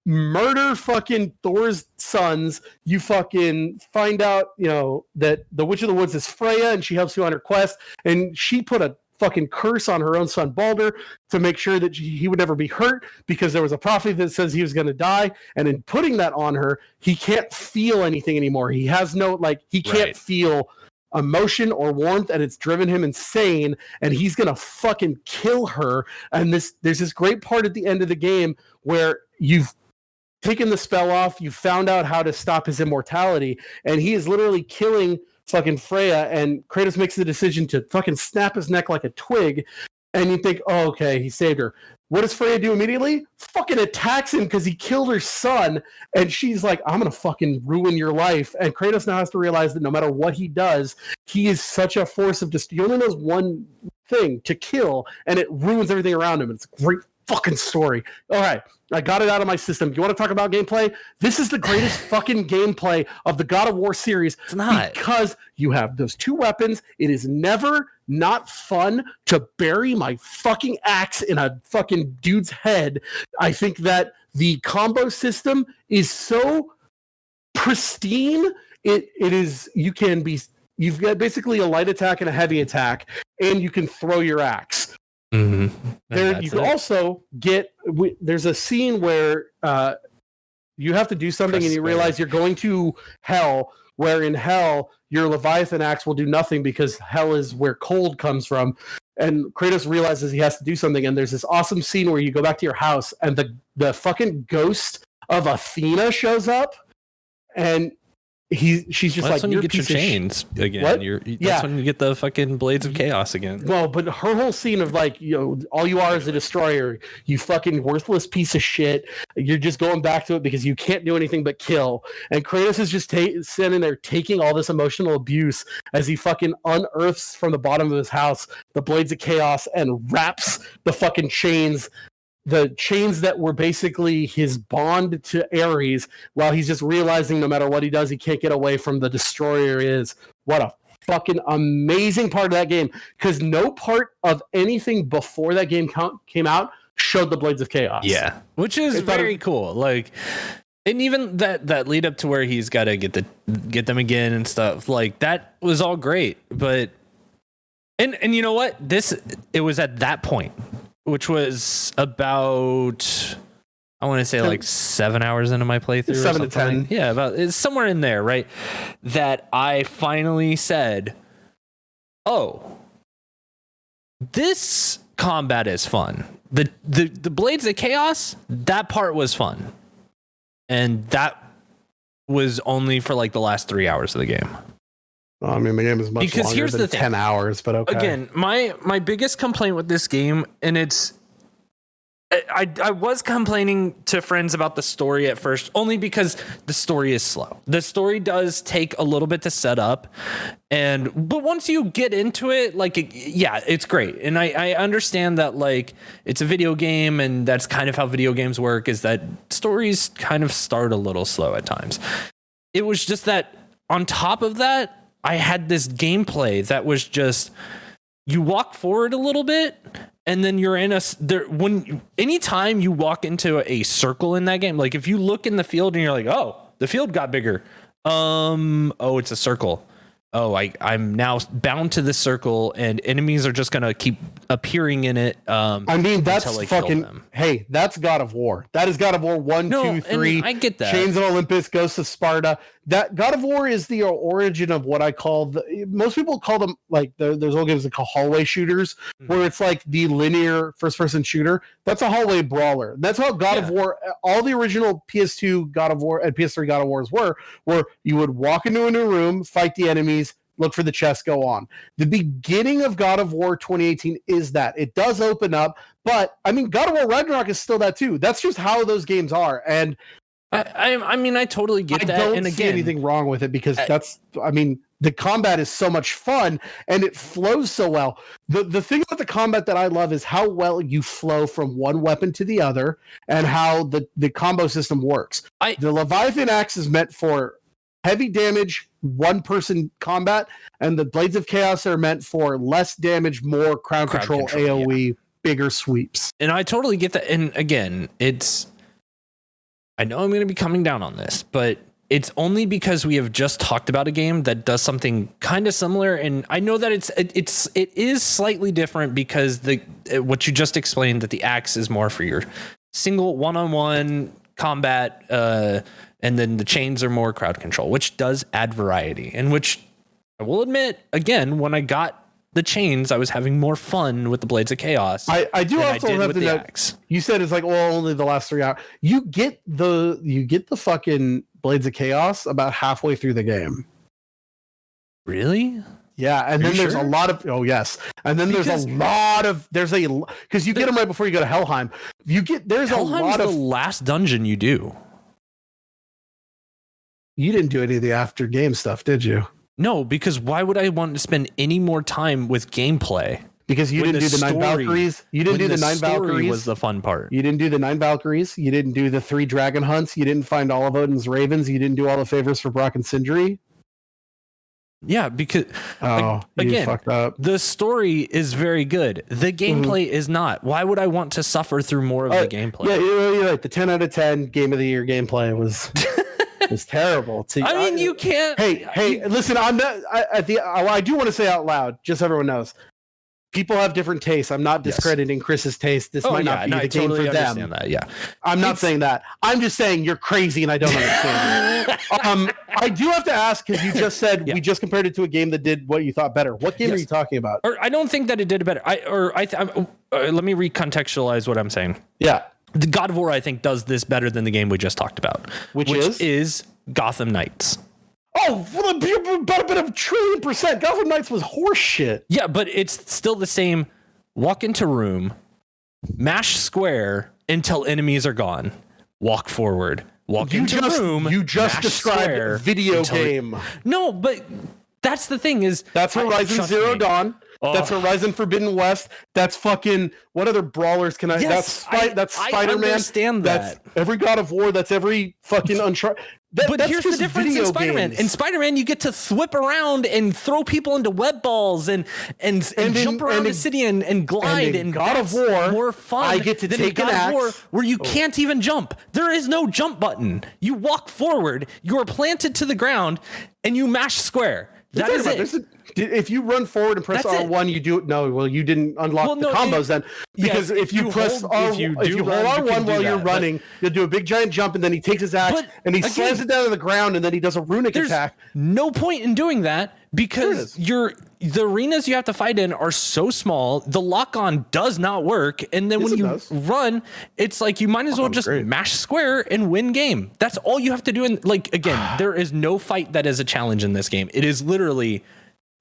murder fucking Thor's sons. You fucking find out, that the Witch of the Woods is Freya, and she helps you on her quest. And she put a fucking curse on her own son Balder to make sure that he would never be hurt, because there was a prophecy that says he was going to die, and in putting that on her, he can't feel anything anymore. He has no, he can't feel emotion or warmth, and it's driven him insane, and he's going to fucking kill her. And there's this great part at the end of the game where you've taken the spell off, you found out how to stop his immortality, and he is literally killing fucking Freya, and Kratos makes the decision to fucking snap his neck like a twig, and you think, oh, okay, he saved her. What does Freya do immediately? Fucking attacks him because he killed her son, and she's like, I'm gonna fucking ruin your life. And Kratos now has to realize that no matter what he does, he is such a force of he only knows one thing, to kill, and it ruins everything around him. It's a great fucking story. All right, I got it out of my system. You want to talk about gameplay? This is the greatest fucking gameplay of the God of War series. It's not. Because you have those two weapons. It is never not fun to bury my fucking axe in a fucking dude's head. I think that the combo system is so pristine. It is, you've got basically a light attack and a heavy attack, and you can throw your axe. Mm-hmm. You can also get. There's a scene where you have to do something, and you realize you're going to hell. Where in hell, your Leviathan axe will do nothing because hell is where cold comes from. And Kratos realizes he has to do something, and there's this awesome scene where you go back to your house, and the fucking ghost of Athena shows up, and she's just that's when you get your chains again. What? That's when you get the fucking blades of chaos again. Well, but her whole scene of all you are is a destroyer, you fucking worthless piece of shit. You're just going back to it because you can't do anything but kill. And Kratos is just sitting there taking all this emotional abuse as he fucking unearths from the bottom of his house the blades of chaos and wraps the fucking chains. The chains that were basically his bond to Ares, while he's just realizing no matter what he does, he can't get away from the destroyer is. What a fucking amazing part of that game, because no part of anything before that game came out showed the blades of chaos. Yeah, which is very cool. And even that lead up to where he's got to get them again and stuff, that was all great. But and you know what? It was at that point, which was about, I want to say 7 hours into my playthrough. 7 to 10. Yeah, it's somewhere in there, right? That I finally said, oh, this combat is fun. The Blades of Chaos, that part was fun. And that was only for the last 3 hours of the game. Well, I mean, the game is much because longer here's than the thing. 10 hours, but okay. Again, my biggest complaint with this game, and I was complaining to friends about the story at first, only because the story is slow. The story does take a little bit to set up, but once you get into it, it's great. And I understand that it's a video game, and that's kind of how video games work, is that stories kind of start a little slow at times. It was just that on top of that, I had this gameplay that was just, you walk forward a little bit, and then you're in anytime you walk into a circle in that game, if you look in the field and you're like, oh, the field got bigger. Oh, it's a circle. I'm now bound to this circle, and enemies are just gonna keep appearing in it. I mean, that's fucking. Hey, that's God of War. That is God of War 1, 2, 3. I get that. Chains of Olympus, Ghosts of Sparta. That God of War is the origin of what I call most people call them like there's old games that call hallway shooters, where it's like the linear first-person shooter. That's a hallway brawler. That's how God of War. All the original PS2 God of War and PS3 God of Wars were you would walk into a new room, fight the enemies, look for the chest, go on. The beginning of God of War 2018 is that. It does open up, but I mean, God of War Ragnarok is still that too. That's just how those games are. And I mean, I totally get that. I don't see anything wrong with it because the combat is so much fun and it flows so well. The thing about the combat that I love is how well you flow from one weapon to the other and how the combo system works. The Leviathan axe is meant for heavy damage, one-person combat, and the Blades of Chaos are meant for less damage, more crowd control AoE, bigger sweeps. And I totally get that. And again, I know I'm going to be coming down on this, but it's only because we have just talked about a game that does something kind of similar. And I know that it is slightly different because what you just explained, that the axe is more for your single one-on-one combat, and then the chains are more crowd control, which does add variety. And which I will admit, again, when I got the chains, I was having more fun with the Blades of Chaos. I do also have to note, you said it's like, well, only the last 3 hours. You get the fucking Blades of Chaos about halfway through the game. Really? Yeah, and then there's a lot of because you get them right before you go to Helheim. There's a lot of the last dungeon you do. You didn't do any of the after game stuff, did you? No, because why would I want to spend any more time with gameplay? Because you didn't do the 9 Valkyries. You didn't do the 9 Valkyries. Was the fun part. You didn't do the 9 Valkyries. You didn't do the 3 dragon hunts. You didn't find all of Odin's ravens. You didn't do all the favors for Brock and Sindri. Yeah, because again, fucked up. The story is very good. The gameplay is not. Why would I want to suffer through more of the gameplay? Yeah, you're right. The 10 out of 10 game of the year gameplay was terrible. You can't. Hey, listen. I'm not. I do want to say out loud, just so everyone knows. People have different tastes. I'm not discrediting Chris's taste. This might not be the game for them. Yeah, I'm not saying that. I'm just saying you're crazy and I don't understand. I do have to ask because you just said we just compared it to a game that did what you thought better. What game are you talking about? I don't think that it did better. Let me recontextualize what I'm saying. Yeah, the God of War I think does this better than the game we just talked about, which is Gotham Knights. Oh, about a bit of 1,000,000,000%. Gotham Knights was horseshit. Yeah, but it's still the same. Walk into room, mash square until enemies are gone. Walk forward. Walk into room. You just described video game. No, but that's the thing is that's Horizon Zero Dawn. Oh. That's Horizon Forbidden West. That's fucking what other brawlers can I? Yes, that's Spider-Man. I understand that. That's every God of War. That's every fucking Uncharted. But here's the difference in Spider-Man. In Spider-Man, you get to thwip around and throw people into web balls and jump around the city and glide. And God of War, more fun. I get to take an axe. War where you can't even jump. There is no jump button. You walk forward. You are planted to the ground, and you mash square. That is it. If you run forward and press R1, you do it. No, well, you didn't unlock the combos then. Because if you press R1, if you hold R1 while you're running, you'll do a big giant jump, and then he takes his axe and he slams it down to the ground, and then he does a runic attack. No point in doing that because the arenas you have to fight in are so small. The lock-on does not work, and then when you run, it's like you might as well just mash square and win game. That's all you have to do. Again, there is no fight that is a challenge in this game. It is literally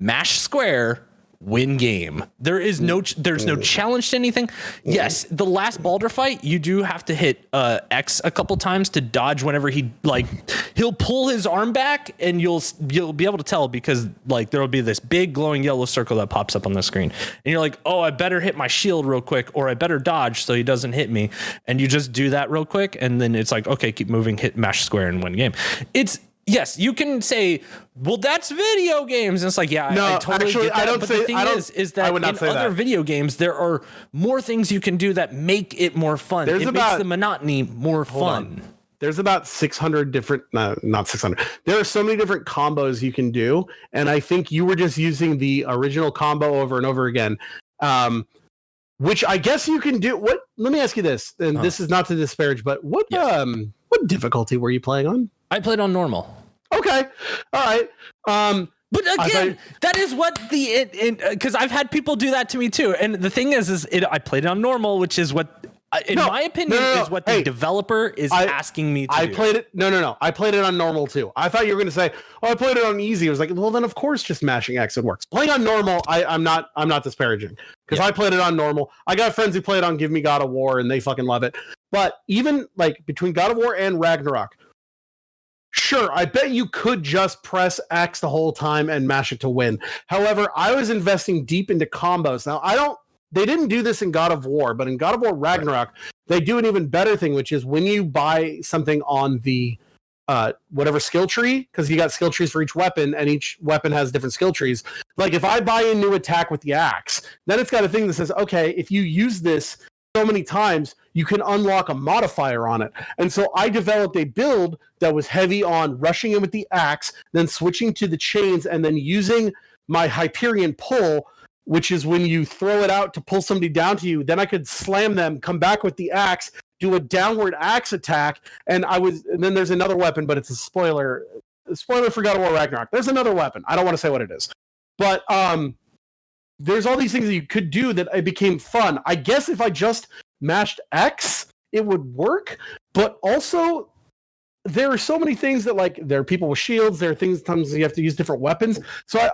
mash square, win game. There's no challenge to anything. Yes, the last Baldur fight, you do have to hit X a couple times to dodge whenever he'll pull his arm back, and you'll be able to tell because there will be this big glowing yellow circle that pops up on the screen, and you're like, oh, I better hit my shield real quick, or I better dodge so he doesn't hit me, and you just do that real quick, and then it's like, okay, keep moving, hit mash square and win game. Yes, you can say, well, that's video games. And it's like, yeah, I totally get that. But the thing is that in other video games, there are more things you can do that make it more fun. It makes the monotony more fun. there's about 600 different, no, not 600. There are so many different combos you can do. And I think you were just using the original combo over and over again. Which I guess you can do. Let me ask you this, and this is not to disparage, but what difficulty were you playing on? I played on normal. Okay. All right. But again, that is what because I've had people do that to me too. And the thing is I played it on normal, which is what, in my opinion, is what the developer is asking me to do. Played it. No. I played it on normal too. I thought you were going to say, "Oh, I played it on easy." I was like, "Well, then of course, just mashing X it works." Playing on normal, I'm not disparaging because I played it on normal. I got friends who play it on Give Me God of War, and they fucking love it. But even like between God of War and Ragnarok. Sure, I bet you could just press X the whole time and mash it to win. However, I was investing deep into combos. Now, they didn't do this in God of War, but in God of War Ragnarok, they do an even better thing, which is when you buy something on the whatever skill tree, because you got skill trees for each weapon, and each weapon has different skill trees. Like if I buy a new attack with the axe, then it's got a thing that says, okay, if you use this so many times, you can unlock a modifier on it. And so I developed a build that was heavy on rushing in with the axe, then switching to the chains, and then using my Hyperion pull, which is when you throw it out to pull somebody down to you. Then I could slam them, come back with the axe, do a downward axe attack, and then there's another weapon, but it's a spoiler for God of War Ragnarok. There's another weapon. I don't want to say what it is. But there's all these things that you could do that it became fun. I guess if I just mashed X, it would work. But also, there are so many things that, like, there are people with shields. There are things sometimes you have to use different weapons. So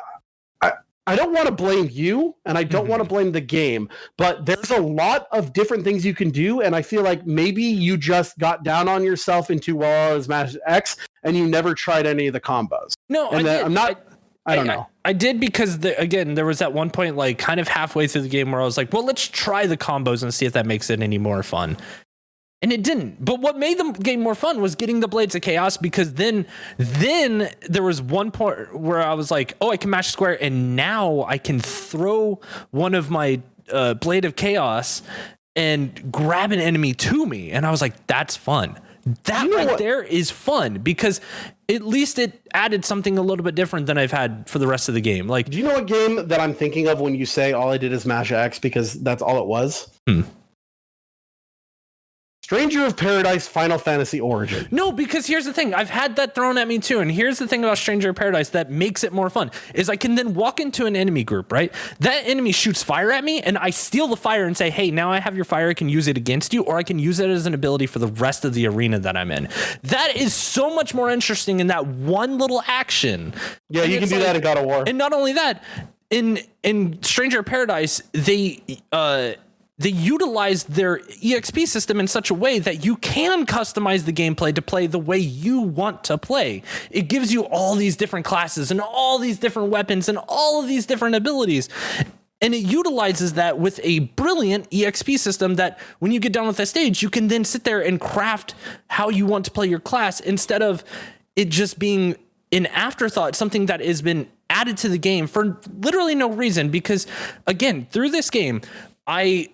I don't want to blame you, and I don't want to blame the game. But there's a lot of different things you can do, and I feel like maybe you just got down on yourself into, well, I was mashed X, and you never tried any of the combos. No, and I don't know. I did because, again, there was that one point, like, kind of halfway through the game where I was like, well, let's try the combos and see if that makes it any more fun. And it didn't. But what made the game more fun was getting the Blades of Chaos, because then there was one point where I was like, oh, I can mash square, and now I can throw one of my Blade of and grab an enemy to me. And I was like, that's fun. That there is fun, because at least it added something a little bit different than I've had for the rest of the game. Like, do you know what game that I'm thinking of when you say all I did is mash X, because that's all it was? Stranger of Paradise Final Fantasy Origin. No, because here's the thing. I've had that thrown at me too. And here's the thing about Stranger of Paradise that makes it more fun is I can then walk into an enemy group, right? That enemy shoots fire at me and I steal the fire and say, hey, now I have your fire. I can use it against you, or I can use it as an ability for the rest of the arena that I'm in. That is so much more interesting in that one little action. Yeah, and you can do that in God of War. And not only that, in Stranger of Paradise, they utilize their EXP system in such a way that you can customize the gameplay to play the way you want to play. It gives you all these different classes and all these different weapons and all of these different abilities. And it utilizes that with a brilliant EXP system that when you get done with that stage, you can then sit there and craft how you want to play your class, instead of it just being an afterthought, something that has been added to the game for literally no reason. Because again, through this game, I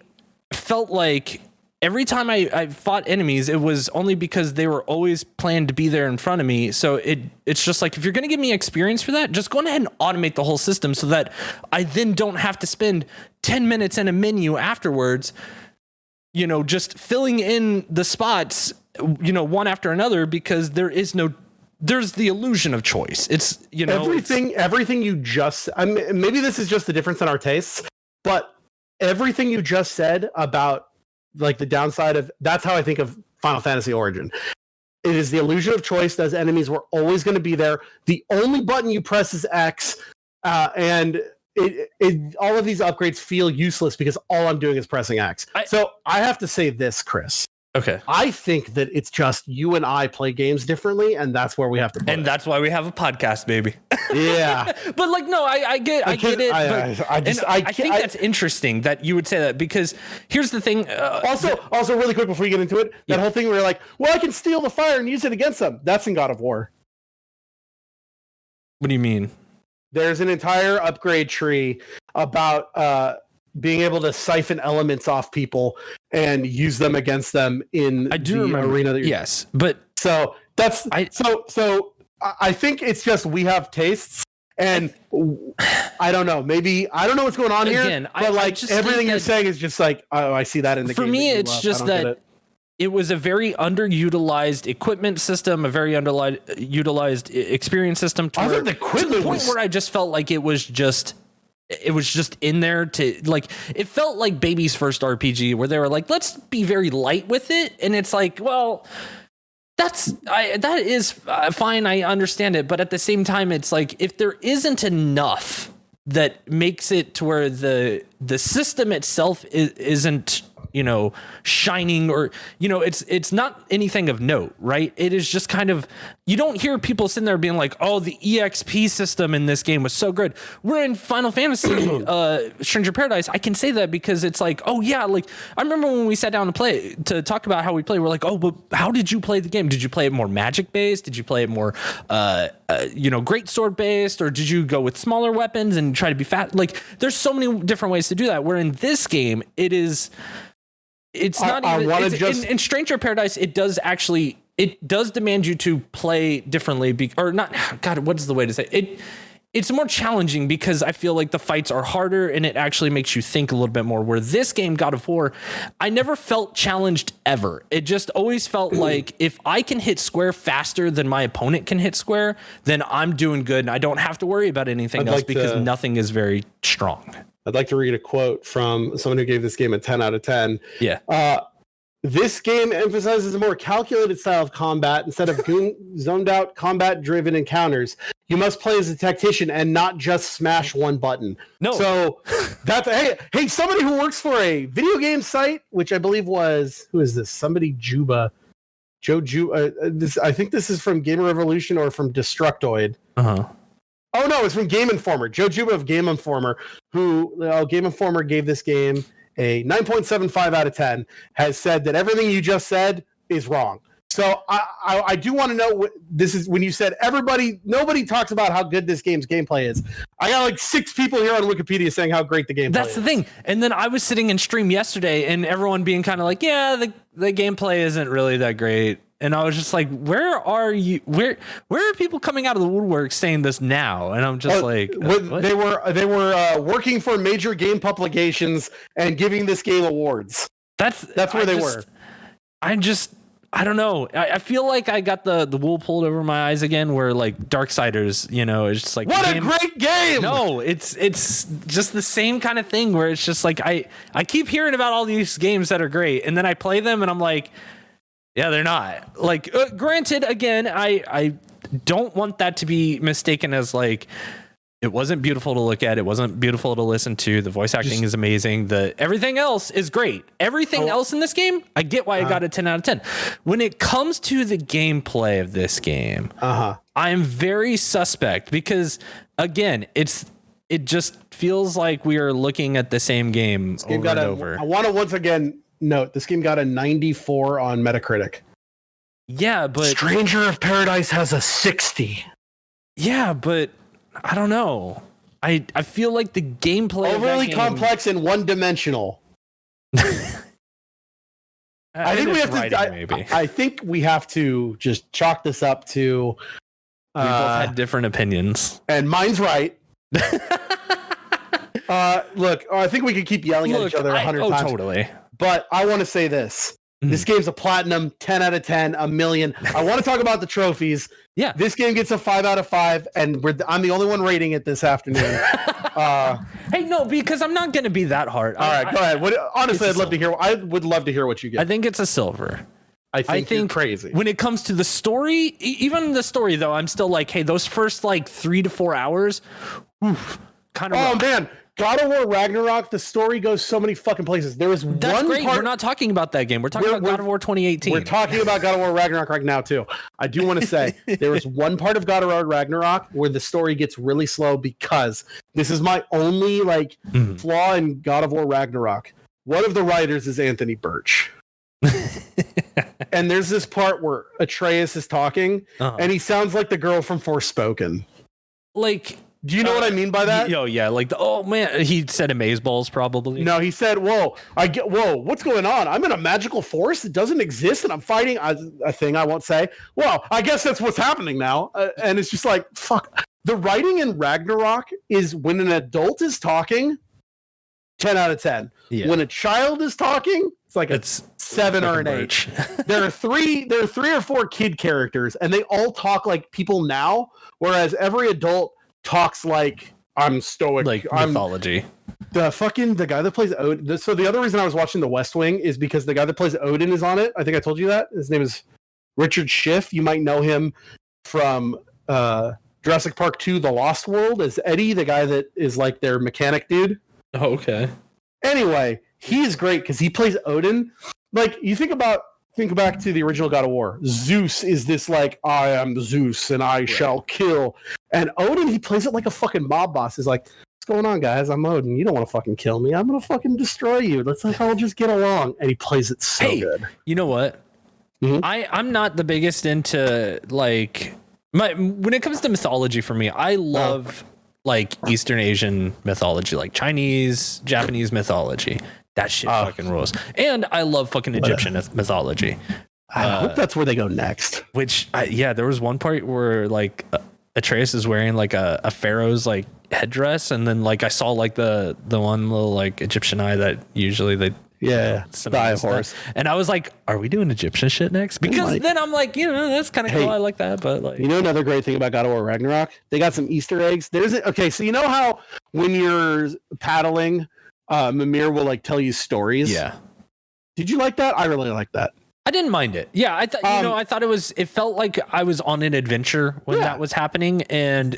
felt like every time I fought enemies, it was only because they were always planned to be there in front of me. So it's just like, if you're going to give me experience for that, just go ahead and automate the whole system so that I then don't have to spend 10 minutes in a menu afterwards, just filling in the spots, one after another, because there's the illusion of choice. It's, everything you just, maybe this is just the difference in our tastes, but everything you just said about like the downside of, that's how I think of Final Fantasy Origin. It is the illusion of choice. Those enemies were always going to be there. The only button you press is X, and all of these upgrades feel useless because all I'm doing is pressing X. So I have to say this, Chris. Okay. I think that it's just you and I play games differently, and that's where we have to put it. That's why we have a podcast, baby. Yeah. But like, no, I get it. I think that's interesting that you would say that, because here's the thing. Also, really quick before you get into it, that whole thing where you're like, well, I can steal the fire and use it against them. That's in God of War. What do you mean? There's an entire upgrade tree about being able to siphon elements off people and use them against them in the arena. Yes, but So I think it's just we have tastes. And I don't know. Maybe I don't know what's going on here. But like everything you're saying is just like, oh, I see that in the game. For me, it's just that it was a very underutilized equipment system, a very underutilized experience system. To the point where I just felt like it was just in there to like, it felt like baby's first RPG where they were like, let's be very light with it. And it's like, well, that is fine. I understand it. But at the same time, it's like, if there isn't enough that makes it to where the system itself isn't, shining, or, it's not anything of note, right? It is just kind of, you don't hear people sitting there being like, oh, the EXP system in this game was so good. We're in Final Fantasy, Stranger Paradise. I can say that because it's like, oh yeah, like I remember when we sat down to talk about how we play, we're like, oh, but how did you play the game? Did you play it more magic based? Did you play it more, great sword based, or did you go with smaller weapons and try to be fat? Like there's so many different ways to do that. Where in this game, it's not even in Stranger Paradise. It does demand you to play differently, or not. God, what is the way to say it? It's more challenging because I feel like the fights are harder and it actually makes you think a little bit more. Where this game, God of War, I never felt challenged ever. It just always felt like if I can hit square faster than my opponent can hit square, then I'm doing good and I don't have to worry about anything else because nothing is very strong. I'd like to read a quote from someone who gave this game a 10 out of 10. Yeah. This game emphasizes a more calculated style of combat instead of zoned out combat-driven encounters. You must play as a tactician and not just smash one button. No. So that's hey, somebody who works for a video game site, which I believe was, who is this? Somebody Joe Juba. I think this is from Gamer Revolution or from Destructoid. Uh-huh. Oh no, it's from Game Informer. Joe Juba of Game Informer, who Game Informer gave this game a 9.75 out of 10, has said that everything you just said is wrong. So I do want to know what this is. When you said nobody talks about how good this game's gameplay is. I got like 6 people here on Wikipedia saying how great the gameplay is. That's the thing. And then I was sitting in stream yesterday and everyone being kind of like, yeah, the gameplay isn't really that great. And I was just like, where are you? Where are people coming out of the woodwork saying this now? And I'm just like, what? They were working for major game publications and giving this game awards. That's where they were. I don't know. I feel like I got the wool pulled over my eyes again. Where like Darksiders, it's just like, what a great game. No, it's just the same kind of thing where it's just like I keep hearing about all these games that are great, and then I play them and I'm like, yeah, they're not. Like, granted, again, I don't want that to be mistaken as like, it wasn't beautiful to look at. It wasn't beautiful to listen to. The voice acting is amazing. Everything else is great. Everything else in this game, I get why I got a 10 out of 10. When it comes to the gameplay of this game, I'm very suspect because, again, it just feels like we are looking at the same game over and over. I want to once again note, this game got a 94 on Metacritic. Yeah, but Stranger of Paradise has a 60. Yeah, but I don't know. I feel like the gameplay overly complex and one-dimensional. I think we have to just chalk this up to we both had different opinions. And mine's right. Look, I think we could keep yelling at each other 100 times. Totally. But I want to say this. This game's a platinum, 10 out of 10, a million. I want to talk about the trophies. Yeah. This game gets a 5 out of 5, and I'm the only one rating it this afternoon. Hey, no, because I'm not going to be that hard. All right, go ahead. Honestly, I would love to hear what you get. I think it's a silver. I think you're crazy. When it comes to the story, even the story, though, I'm still like, hey, those first like 3 to 4 hours, kind of. Oh, man. God of War Ragnarok, the story goes so many fucking places. There is That's great. We're not talking about that game. We're talking about God of War 2018. We're talking about God of War Ragnarok right now, too. I do want to say there is one part of God of War Ragnarok where the story gets really slow because this is my only flaw in God of War Ragnarok. One of the writers is Anthony Birch. And there's this part where Atreus is talking, and he sounds like the girl from Forspoken. Like, Do you know what I mean by that? Yo, yeah, like he said amazeballs probably. No, he said, whoa, what's going on? I'm in a magical forest that doesn't exist and I'm fighting a thing I won't say. Well, I guess that's what's happening now. And it's just like, fuck. The writing in Ragnarok is when an adult is talking, 10 out of 10. Yeah. When a child is talking, it's like it's 7 or an 8. There are three or 4 kid characters and they all talk like people now, whereas every adult talks like I'm stoic, like I'm mythology. The guy that plays Odin. So the other reason I was watching The West Wing is because the guy that plays Odin is on it. I think I told you that. His name is Richard Schiff. You might know him from Jurassic Park 2: The Lost World as Eddie, the guy that is like their mechanic dude. Oh, okay. Anyway, he's great because he plays Odin. Like you think back to the original God of War. Zeus is this like, I am Zeus and I shall kill. And Odin, he plays it like a fucking mob boss. He's like, what's going on, guys? I'm Odin. You don't want to fucking kill me. I'm going to fucking destroy you. Let's like all just get along. And he plays it so good. You know what? Mm-hmm. I'm not the biggest into like when it comes to mythology for me, I love like Eastern Asian mythology, like Chinese, Japanese mythology. That shit fucking rules. And I love fucking Egyptian mythology. I hope that's where they go next. There was one part where like Atreus is wearing like a pharaoh's like headdress, and then like I saw like the one little like Egyptian eye that usually they the eye horse, and I was like, are we doing Egyptian shit next? Because then I'm like, that's kind of cool. I like that, but like, another great thing about God of War Ragnarok, they got some Easter eggs. So you know how when you're paddling, Mimir will like tell you stories. Yeah. Did you like that? I really like that. I didn't mind it. Yeah, I thought I thought it felt like I was on an adventure when that was happening, and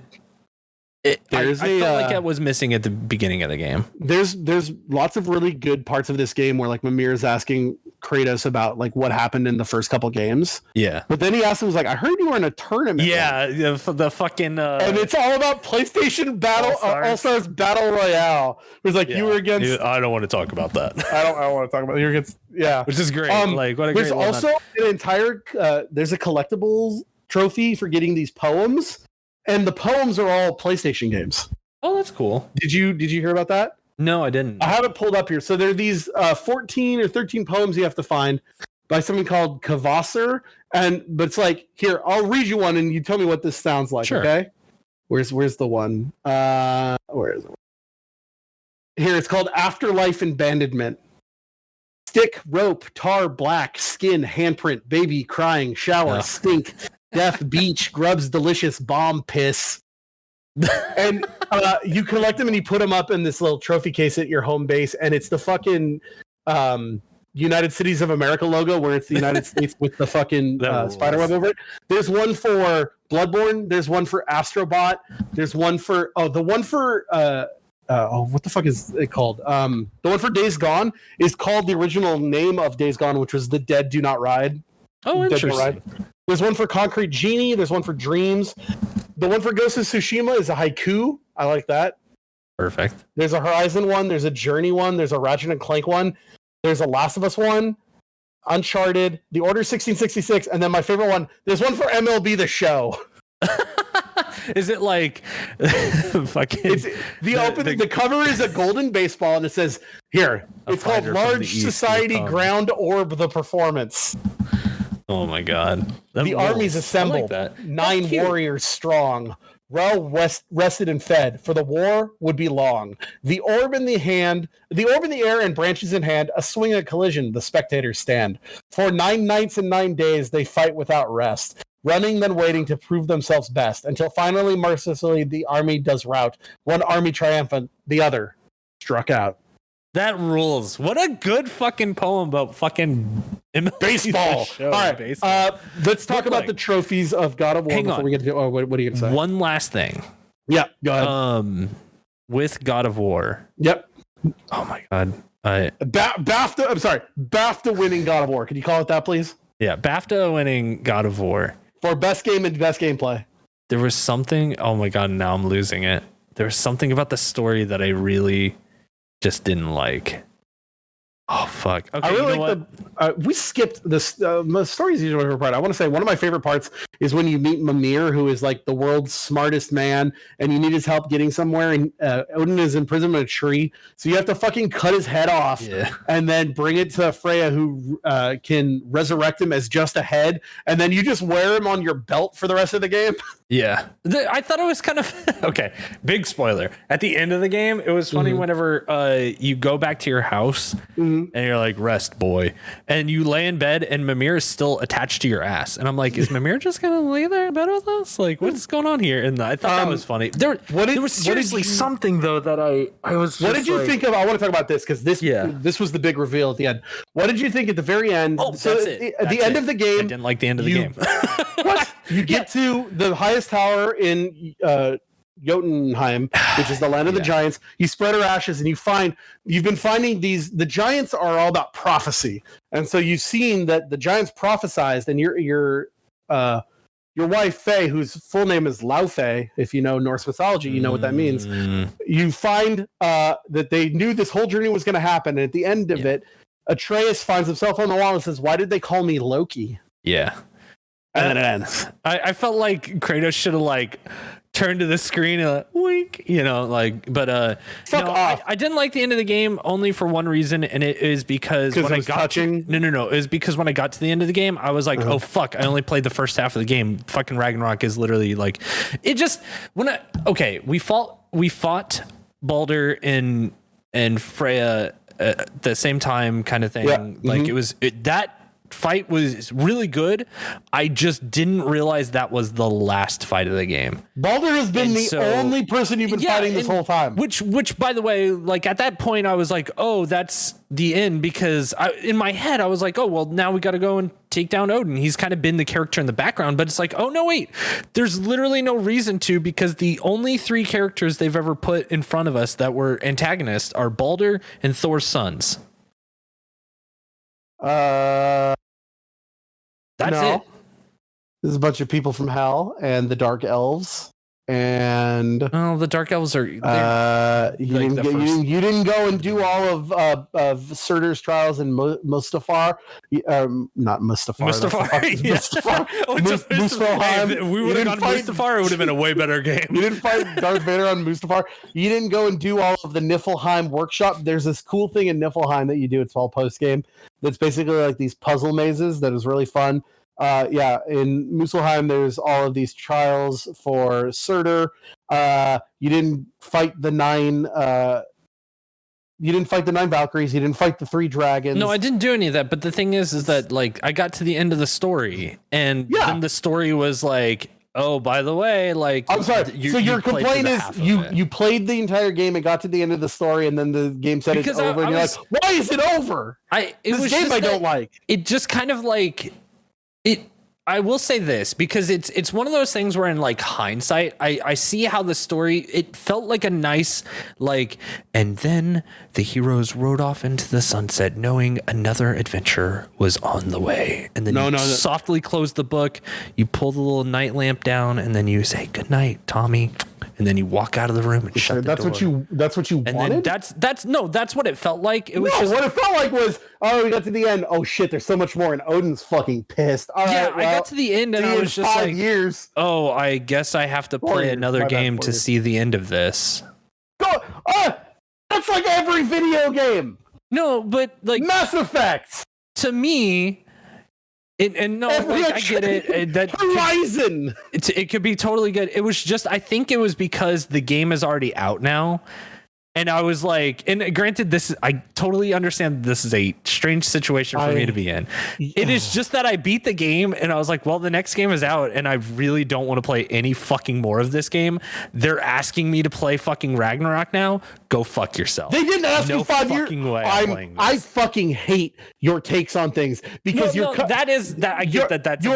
I felt like I was missing at the beginning of the game. There's lots of really good parts of this game where like Mimir is asking Kratos about like what happened in the first couple games. Yeah. But then he asked him, was like, I heard you were in a tournament. Yeah, the fucking and it's all about PlayStation All-Stars Battle Royale. It was like you were against I don't want to talk about that. I don't want to talk about it. You're against which is great. Like what a there's great also an entire there's a collectibles trophy for getting these poems. And the poems are all PlayStation games. Oh, that's cool. Did you hear about that? No, I didn't. I have it pulled up here. So there are these 14 or 13 poems you have to find by something called Kavasser. But it's like, here, I'll read you one and you tell me what this sounds like, okay? Where's the one? Where is it? Here, it's called Afterlife Abandonment. Stick, rope, tar, black, skin, handprint, baby, crying, shower, stink, death, beach, grubs, delicious, bomb, piss. And you collect them and you put them up in this little trophy case at your home base, and it's the fucking United Cities of America logo, where it's the United States with the fucking spiderweb over it. There's one for Bloodborne. There's one for Astrobot. There's one for what the fuck is it called? The one for Days Gone is called the original name of Days Gone, which was The Dead Do Not Ride. Oh, interesting. There's one for Concrete Genie. There's one for Dreams. The one for Ghost of Tsushima is a haiku. I like that. Perfect. There's a Horizon one. There's a Journey one. There's a Ratchet and Clank one. There's a Last of Us one. Uncharted. The Order 1666. And then my favorite one, there's one for MLB The Show. Is it like fucking? It's the cover is a golden baseball and it says here. It's called Large Society Ground Orb the Performance. Oh my god! The army's assembled. Like 9 warriors strong, well rested and fed. For the war would be long. The orb in the air, and branches in hand. A swing, a collision. The spectators stand. For 9 nights and 9 days, they fight without rest. Running, then waiting to prove themselves best, until finally, mercilessly, the army does rout. One army triumphant, the other struck out. That rules. What a good fucking poem about fucking baseball. All right, baseball. Let's talk about the trophies of God of War before we get to. Oh, what are you gonna say? One last thing. Yeah, go ahead. With God of War. Yep. Oh my god. BAFTA. I'm sorry. BAFTA winning God of War. Can you call it that, please? Yeah, BAFTA winning God of War for best game and best gameplay. There was something. Oh my god! Now I'm losing it. There was something about the story that I really just didn't like. Oh fuck. Okay, I really you know like we skipped this. The story's usually my favorite part. I want to say one of my favorite parts is when you meet Mimir, who is like the world's smartest man, and you need his help getting somewhere. And Odin is imprisoned in a tree, so you have to fucking cut his head off, and then bring it to Freya, who can resurrect him as just a head, and then you just wear him on your belt for the rest of the game. Yeah. I thought it was kind of okay. Big spoiler. At the end of the game, it was funny whenever you go back to your house and you're like, rest, boy. And you lay in bed and Mimir is still attached to your ass. And I'm like, is Mimir just going to lay there in bed with us? Like, what's going on here? And I thought that was funny. There was seriously something, though, that I was just What did you think of? I want to talk about this because this was the big reveal at the end. What did you think at the very end? Oh, so that's it. At the end of the game. I didn't like the end of the game. What? You get to the highest tower in Jotunheim, which is the land of the giants. You spread her ashes, and you've been finding these. The giants are all about prophecy, and so you've seen that the giants prophesized, and your wife Faye, whose full name is Laufey, if you know Norse mythology, you know what that means. You find that they knew this whole journey was going to happen, and at the end of it, Atreus finds himself on the wall and says, "Why did they call me Loki?" Yeah. And then it ends. I felt like Kratos should have like turned to the screen and like, wink, but Fuck off. I didn't like the end of the game only for one reason, and it is because when I got touching. No, it was because when I got to the end of the game, I was like, oh fuck, I only played the first half of the game. Fucking Ragnarok is literally like, it just we fought Baldur and Freya at the same time, kind of thing. Yeah. Like that fight was really good. I just didn't realize that was the last fight of the game. Baldur has been only person you've been fighting this whole time. Which, by the way, like at that point, I was like, "Oh, that's the end." Because in my head, I was like, "Oh, well, now we got to go and take down Odin." He's kind of been the character in the background, but it's like, "Oh no, wait! There's literally no reason to because the only three characters they've ever put in front of us that were antagonists are Baldur and Thor's sons." That's it. There's a bunch of people from Hell and the Dark Elves, and the Dark Elves are. you didn't go and do all of Surtur's trials in Mustafar, not Mustafar. Mustafar. Muspelheim. We would have gone Mustafar. It would have been a way better game. You didn't fight Darth Vader on Mustafar. You didn't go and do all of the Niflheim workshop. There's this cool thing in Niflheim that you do. It's all post game. That's basically like these puzzle mazes that is really fun. In Muspelheim, there's all of these trials for Surtur. You didn't fight the nine. You didn't fight the 9 Valkyries. You didn't fight the 3 dragons. No, I didn't do any of that. But the thing is that like I got to the end of the story, and then the story was like, oh, by the way, like I'm sorry. So your complaint is you played the entire game and got to the end of the story, and then the game said it's over, and you're like, why is it over? This game I don't like. It just kind of like it. I will say this because it's one of those things where in like hindsight, I see how the story, it felt like a nice, like, and then the heroes rode off into the sunset knowing another adventure was on the way. And then you softly close the book, you pull the little night lamp down, and then you say, good night, Tommy. And then you walk out of the room and shut the door. That's what you and wanted? Then that's what it felt like. It was what it felt like was, we got to the end. Oh shit, there's so much more, and Odin's fucking pissed. All right, I got to the end and I was just 5 like, years. Oh, I guess I have to play another game to see the end of this. That's like every video game. No, but like Mass Effect. To me, I get it. That Horizon. It could be totally good. It was just, I think it was because the game is already out now. And I was like, and granted, I totally understand this is a strange situation for me to be in. It is just that I beat the game and I was like, well, the next game is out and I really don't want to play any fucking more of this game. They're asking me to play fucking Ragnarok now. Go fuck yourself. They didn't ask you 5 years. I fucking hate your takes on things because I get that's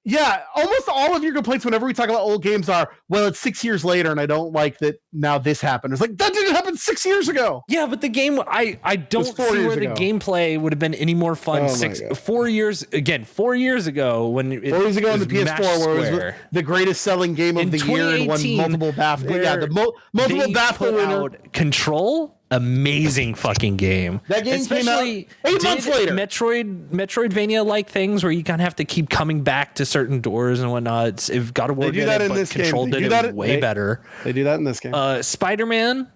yeah, almost all of your complaints whenever we talk about old games are, well, it's 6 years later and I don't like that now this happened. It's like, that didn't happen 6 years ago. Yeah, but the game, I don't see where the gameplay would have been any more fun 4 years ago 4 years ago when it 4 years ago on the PS4 where it was the greatest selling game of the year and won multiple BAFTA. Yeah, the multiple BAFTA winner. Control, amazing fucking game. That game came out 8 months later. Metroidvania like things where you kind of have to keep coming back to certain doors and whatnot. If God of War did it, but Control did it way better. They do that in this game. Spider-Man,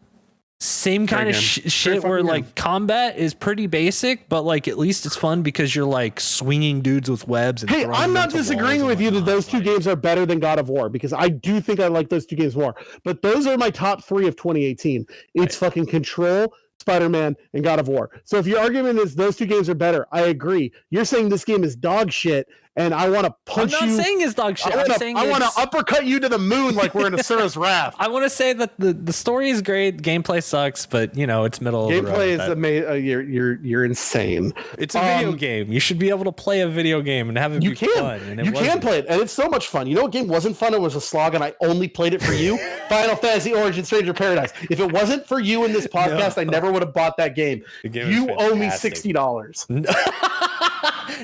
same kind of shit where like combat is pretty basic, but like at least it's fun because you're like swinging dudes with webs. And hey, I'm not disagreeing with you that those two games are better than God of War, because I do think I like those two games more. But those are my top 3 of 2018. It's fucking Control, Spider-Man, and God of War. So if your argument is those two games are better, I agree. You're saying this game is dog shit, and I want to punch you. I'm not saying it's dog shit. I want to uppercut you to the moon like we're in Asura's Wrath. I want to say that the story is great, gameplay sucks, but you know it's middle. Gameplay is amazing. You're insane. It's a video game. You should be able to play a video game and have it be fun. And you can play it, and it's so much fun. You know what game wasn't fun? It was a slog, and I only played it for you. Final Fantasy Origin Stranger Paradise. If it wasn't for you in this podcast, I never would have bought that game. You owe me $60.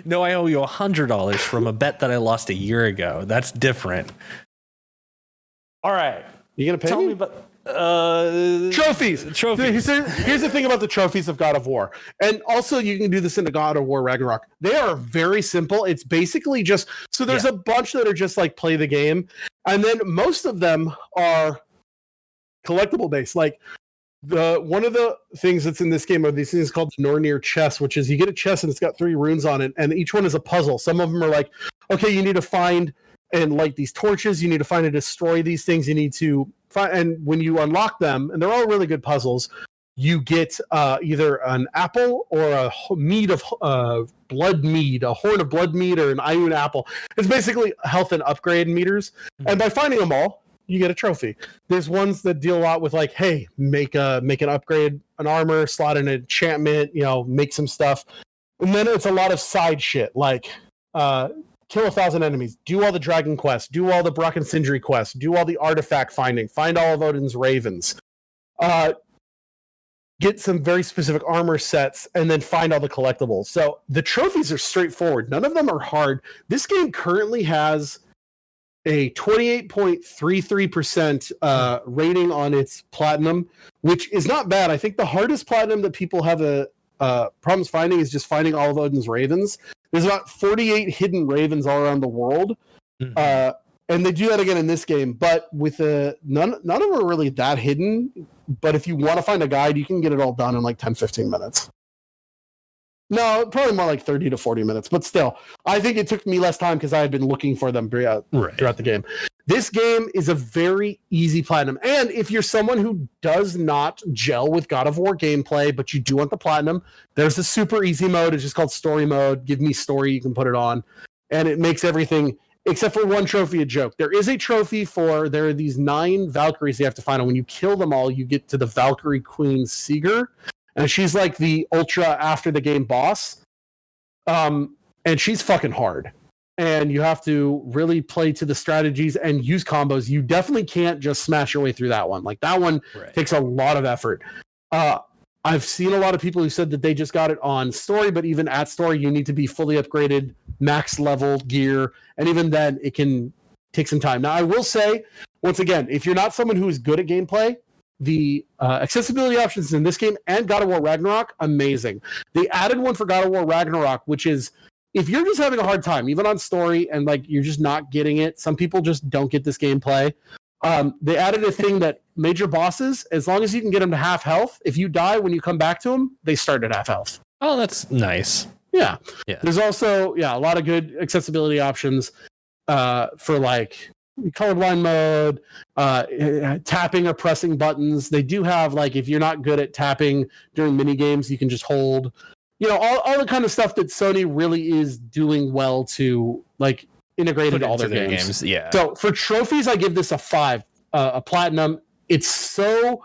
No, I owe you $100 from a bet that I lost a year ago. That's different. All right. You gonna pay Tell me about trophies. Here's the thing about the trophies of God of War, and also you can do this in the God of War Ragnarok. They are very simple. It's basically just there's a bunch that are just like play the game, and then most of them are collectible based. Like one of the things that's in this game are these things called the Nornir chest, which is you get a chest and it's got 3 runes on it, and each one is a puzzle. Some of them are like, okay, you need to find and light these torches, you need to find and destroy these things, you need to find, and when you unlock them, and they're all really good puzzles, you get either an apple or a mead of blood mead, a horn of blood mead, or an Ioun apple. It's basically health and upgrade meters, and by finding them all, you get a trophy. There's ones that deal a lot with like, hey, make an upgrade, an armor, slot in an enchantment, make some stuff. And then it's a lot of side shit like kill 1,000 enemies, do all the dragon quests, do all the Brock and Sindri quests, do all the artifact finding, find all of Odin's ravens, get some very specific armor sets, and then find all the collectibles. So the trophies are straightforward. None of them are hard. This game currently has a 28.33% rating on its platinum, which is not bad. I think the hardest platinum that people have problems finding is just finding all of Odin's ravens. There's about 48 hidden ravens all around the world, and they do that again in this game. But with none of them are really that hidden. But if you want to find a guide, you can get it all done in like 10-15 minutes. No, probably more like 30 to 40 minutes, but still, I think it took me less time because I had been looking for them throughout the game. This game is a very easy platinum, and if you're someone who does not gel with God of War gameplay, but you do want the platinum, there's a super easy mode. It's just called story mode. Give me story, you can put it on, and it makes everything, except for one trophy, a joke. There is a trophy there are these 9 Valkyries you have to find, and when you kill them all, you get to the Valkyrie Queen Seeger. And she's like the ultra after the game boss. And she's fucking hard. And you have to really play to the strategies and use combos. You definitely can't just smash your way through that one. Like that one takes a lot of effort. I've seen a lot of people who said that they just got it on story, but even at story, you need to be fully upgraded, max level gear. And even then, it can take some time. Now, I will say, once again, if you're not someone who is good at gameplay, the accessibility options in this game and God of War Ragnarok, amazing. They added one for God of War Ragnarok, which is if you're just having a hard time, even on story, and like you're just not getting it, some people just don't get this gameplay. They added a thing that major bosses, as long as you can get them to half health, if you die when you come back to them, they start at half health. Oh, that's nice. Yeah. There's also a lot of good accessibility options for like colorblind mode, tapping or pressing buttons. They do have like if you're not good at tapping during mini games, you can just hold. All the kind of stuff that Sony really is doing well to like integrate into all their games. Yeah. So for trophies, I give this a 5, a platinum. It's so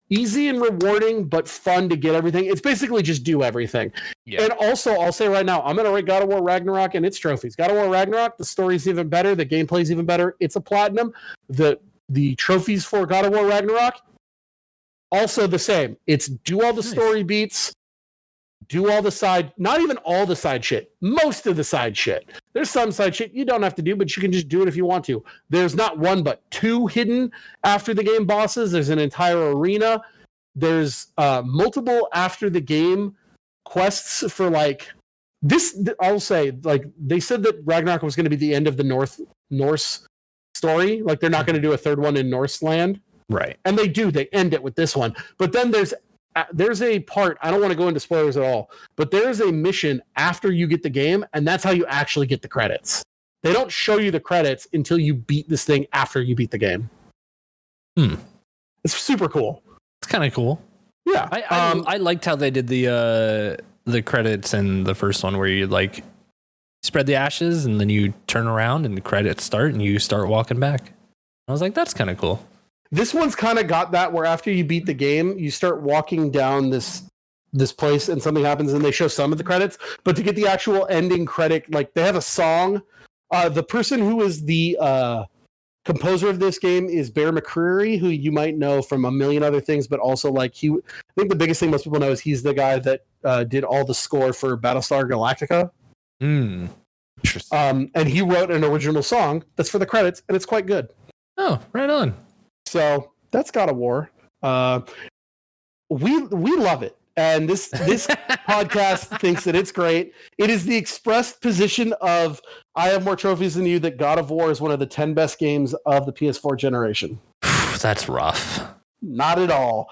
easy and rewarding, but fun to get everything. It's basically just do everything. Yeah. And also, I'll say right now, I'm going to rate God of War Ragnarok and its trophies. God of War Ragnarok, the story's even better. The gameplay's even better. It's a platinum. The trophies for God of War Ragnarok, also the same. It's do all the story beats, do all the side, not even all the side shit, most of the side shit. There's some side shit you don't have to do, but you can just do it if you want to. There's not one, but 2 hidden after the game bosses. There's an entire arena. there's multiple after the game quests for like this. I'll say, like, they said that Ragnarok was going to be the end of the Norse story. Like, they're not going to do a third one in Norse land. Right. And they end it with this one. But then there's a part, I don't want to go into spoilers at all, but there's a mission after you get the game, and that's how you actually get the credits. They don't show you the credits until you beat this thing after you beat the game. It's super cool. It's kind of cool. Yeah. I liked how they did the credits in the first one, where you like spread the ashes and then you turn around and the credits start and you start walking back. I was like, that's kind of cool. This one's kind of got that where after you beat the game, you start walking down this place and something happens and they show some of the credits. But to get the actual ending credit, like they have a song. The person who is the composer of this game is Bear McCreary, who you might know from a million other things, but also like I think the biggest thing most people know is he's the guy that did all the score for Battlestar Galactica. Interesting. And he wrote an original song that's for the credits, and it's quite good. Oh, right on. So that's God of War. We love it, and this podcast thinks that it's great. It is the expressed position of I have more trophies than you that God of War is one of the 10 best games of the PS4 generation. That's rough. Not at all.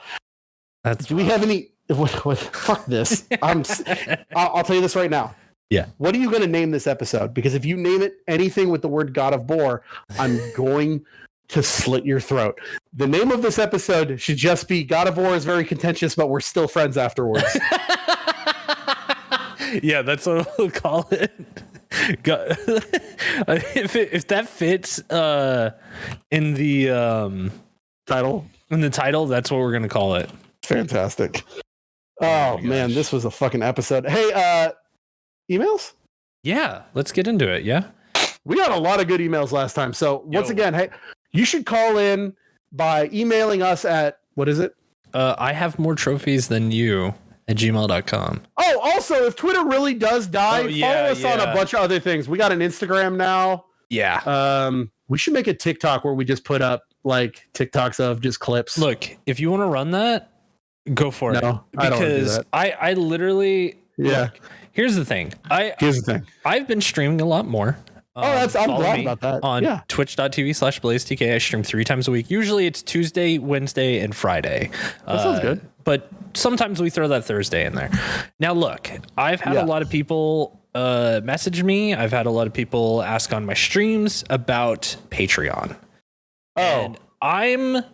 Do we have any? What, fuck this. I'll tell you this right now. Yeah. What are you going to name this episode? Because if you name it anything with the word God of War, I'm going to slit your throat. The name of this episode should just be God of War is very contentious, but we're still friends afterwards. Yeah, that's what we'll call it. If that fits in the title, that's what we're gonna call it. Fantastic. Oh man, this was a fucking episode. Hey, emails? Yeah, let's get into it. Yeah, we got a lot of good emails last time. So once again, hey, you should call in by emailing us at, what is it? I have more trophies than you at gmail.com. Oh, also, if Twitter really does die, follow us on a bunch of other things. We got an Instagram now. Yeah. We should make a TikTok where we just put up like TikToks of just clips. Look, if you want to run that, go for it. No, I don't want to do that. I literally, look, here's the thing. I've been streaming a lot more. I'm glad about that. On twitch.tv/BlazeTK. I stream 3 times a week. Usually it's Tuesday, Wednesday, and Friday. That sounds good. But sometimes we throw that Thursday in there. Now, look, I've had a lot of people message me. I've had a lot of people ask on my streams about Patreon. And I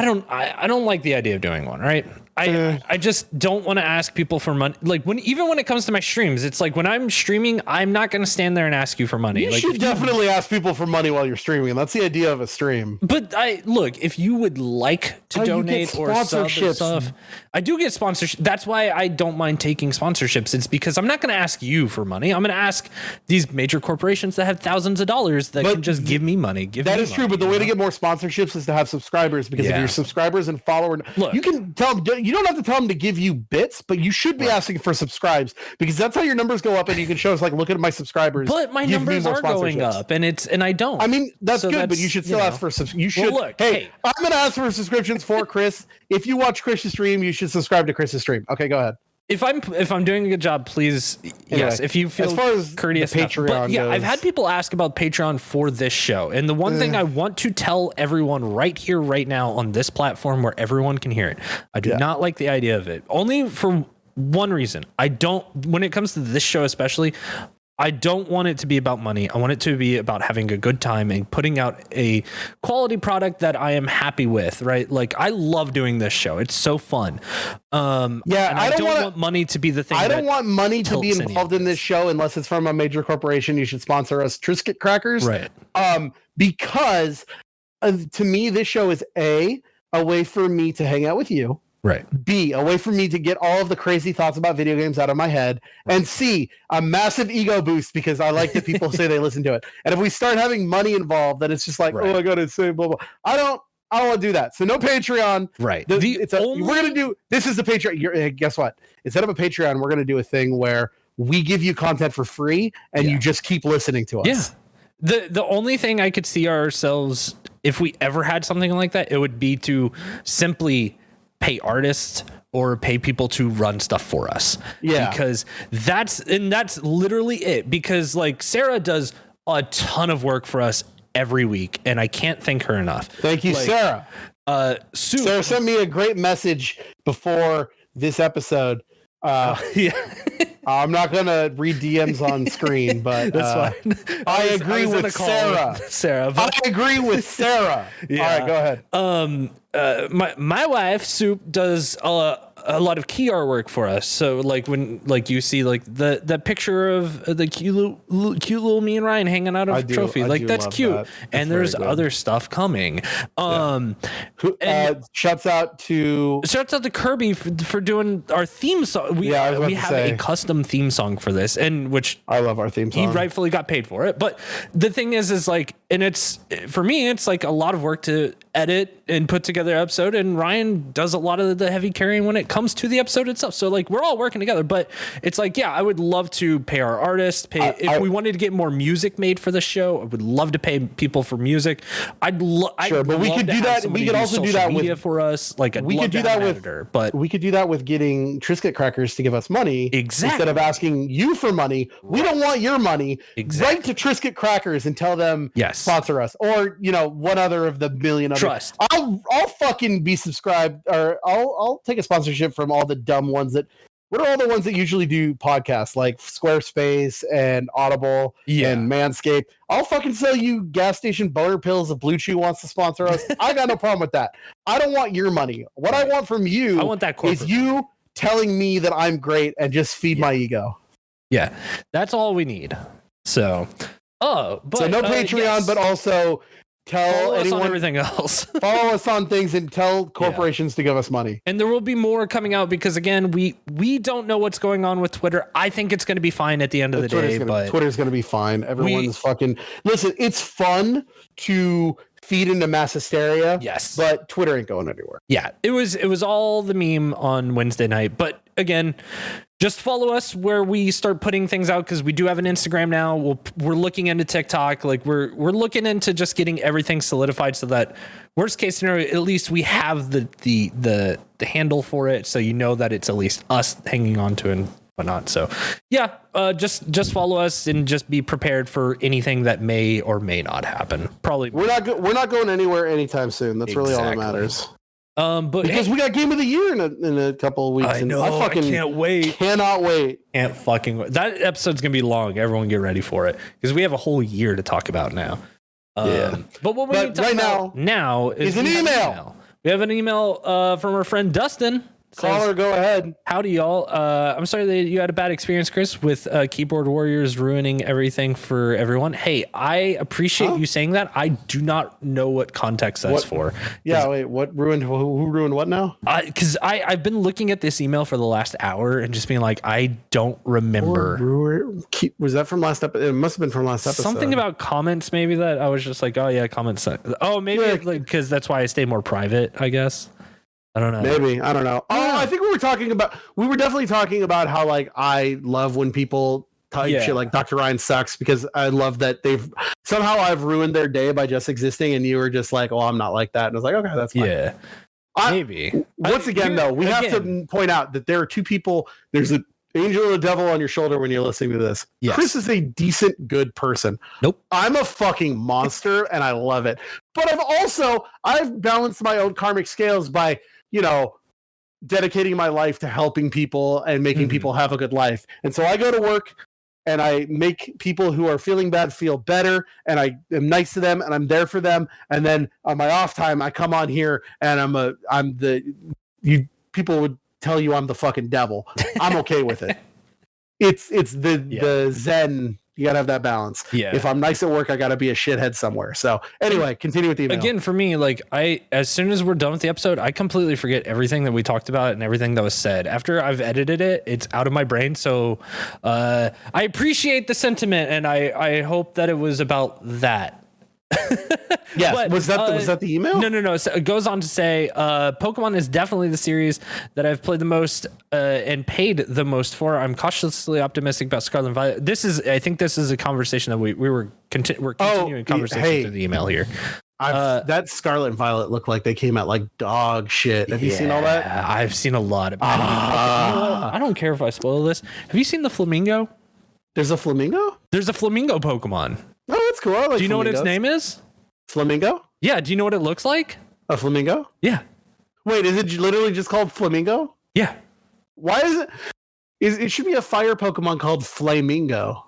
don't like the idea of doing one, right? I just don't want to ask people for money. Like even when it comes to my streams, it's like when I'm streaming, I'm not going to stand there and ask you for money. You like, should definitely ask people for money while you're streaming. That's the idea of a stream. But if you would like to donate or sponsorships, I do get sponsorships. That's why I don't mind taking sponsorships. It's because I'm not going to ask you for money. I'm going to ask these major corporations that have thousands of dollars that can just give me money. That is true, but the way to get more sponsorships is to have subscribers, because if you're subscribers and followers, you can tell them. You don't have to tell them to give you bits, but you should be asking for subscribes, because that's how your numbers go up, and you can show us like, look at my subscribers. But my numbers are going up, and I don't. I mean, that's good, but you should still ask for you should. Well, look, hey, I'm going to ask for subscriptions for Chris. If you watch Chris's stream, you should subscribe to Chris's stream. Okay, go ahead. If I'm doing a good job, please, yes. If you feel as far as courteous, Patreon but goes, I've had people ask about Patreon for this show, and the one thing I want to tell everyone right here, right now, on this platform where everyone can hear it, I do not like the idea of it. Only for one reason. I don't. When it comes to this show, especially, I don't want it to be about money. I want it to be about having a good time and putting out a quality product that I am happy with, right? Like, I love doing this show. It's so fun. And I don't want money to be the thing. I don't want money to be involved in this show unless it's from a major corporation. You should sponsor us, Triscuit Crackers. Right. Because to me, this show is a way for me to hang out with you. Right. B, a way for me to get all of the crazy thoughts about video games out of my head. And C, a massive ego boost, because I like that people say they listen to it. And if we start having money involved, then it's just like, oh, I got to say blah, blah. I don't want to do that. So no Patreon. Right. We're going to do, this is the Patreon. Guess what? Instead of a Patreon, we're going to do a thing where we give you content for free and you just keep listening to us. Yeah. The only thing I could see ourselves, if we ever had something like that, it would be to simply pay artists or pay people to run stuff for us. Yeah. Because that's literally it. Because like Sarah does a ton of work for us every week, and I can't thank her enough. Thank you, Sarah. Sarah sent me a great message before this episode. I'm not gonna read DMs on screen, but that's fine. I agree with Sarah. But I agree with Sarah. Yeah. All right, go ahead. My wife Soup does a lot of key artwork for us. So like when like you see like the picture of the cute little me and Ryan hanging out of a trophy, like that's cute. That's and there's other stuff coming. Shouts out to Kirby for doing our theme song. We have a custom theme song for this, and which I love our theme song. He rightfully got paid for it. But the thing is like, and it's for me, it's like a lot of work to edit and put together an episode, and Ryan does a lot of the heavy carrying when it comes to the episode itself. So like we're all working together, but it's like, yeah, I would love to pay our artists, if we wanted to get more music made for the show, I would love to pay people for music. But we could do that. We could also do that with for us. Like we could do that with editor, but we could do that with getting Triscuit Crackers to give us money. Exactly. Instead of asking you for money, we don't want your money. Exactly. Write to Triscuit Crackers and tell them sponsor us, or one other of the million other. Trust. I'll fucking be subscribed, or I'll take a sponsorship from all the dumb ones that. What are all the ones that usually do podcasts like Squarespace and Audible and Manscaped? I'll fucking sell you gas station boner pills if Blue Chew wants to sponsor us. I got no problem with that. I don't want your money. What I want from you is you telling me that I'm great and just feed my ego. Yeah, that's all we need. So, no Patreon, but also tell anyone on everything else. Follow us on things and tell corporations to give us money. And there will be more coming out because again, we don't know what's going on with Twitter. I think it's going to be fine at the end of the day. But Twitter's going to be fine. Everyone's fucking listen. It's fun to feed into mass hysteria. Yes, but Twitter ain't going anywhere. Yeah, it was all the meme on Wednesday night. But again, just follow us where we start putting things out because we do have an Instagram now. We're looking into TikTok. Like we're looking into just getting everything solidified so that worst case scenario, at least we have the handle for it, so you know that it's at least us hanging on to it and whatnot. So just follow us and just be prepared for anything that may or may not happen. Probably we're not going anywhere anytime soon. That's really all that matters. But because we got Game of the Year in a couple of weeks. I know. I can't wait. Cannot wait. Can't fucking wait. That episode's gonna be long. Everyone get ready for it because we have a whole year to talk about now. But what we need to talk about now is an email. We have an email from our friend Dustin. Caller, go ahead. Howdy, y'all. I'm sorry that you had a bad experience, Chris, with keyboard warriors ruining everything for everyone. Hey, I appreciate you saying that. I do not know what context that's for. Yeah, wait, what ruined? Who ruined what now? Because I've been looking at this email for the last hour and just being like, I don't remember. Was that from last episode? It must have been from last episode. Something about comments, maybe that I was just like, oh yeah, comments. Oh, maybe because that's why I stay more private, I guess. I don't know. Maybe. I don't know. I think we were definitely talking about how like I love when people type shit like Dr. Ryan sucks because I love that I've ruined their day by just existing, and you were just like, oh, I'm not like that. And I was like, okay, that's fine. Yeah. Maybe. Once again, though, we have to point out that there are two people. There's an angel and a devil on your shoulder when you're listening to this. Yes. Chris is a decent, good person. Nope. I'm a fucking monster and I love it. But I've balanced my own karmic scales by dedicating my life to helping people and making people have a good life. And so I go to work and I make people who are feeling bad feel better, and I am nice to them and I'm there for them. And then on my off time, I come on here and people would tell you I'm the fucking devil. I'm okay with it. It's the Zen. You gotta have that balance. Yeah. If I'm nice at work, I gotta be a shithead somewhere. So anyway, continue with the email. Again, for me, like as soon as we're done with the episode, I completely forget everything that we talked about and everything that was said. After I've edited it, it's out of my brain. So I appreciate the sentiment, and I hope that it was about that. Yes. But, was that the email? No. So it goes on to say, Pokemon is definitely the series that I've played the most and paid the most for. I'm cautiously optimistic about Scarlet and Violet. I think this is a conversation that we're continuing conversation through the email here. That Scarlet and Violet look like they came out like dog shit. Have you seen all that? I've seen a lot of it. I don't care if I spoil this. Have you seen the Flamingo? There's a flamingo? There's a Flamingo Pokemon. Oh, that's cool. I like Do you know what its flamingos. name is? Flamingo? Yeah. Do you know what it looks like? A flamingo? Yeah. Wait, is it literally just called Flamingo? Yeah. Why is it? It should be a fire Pokemon called Flamingo.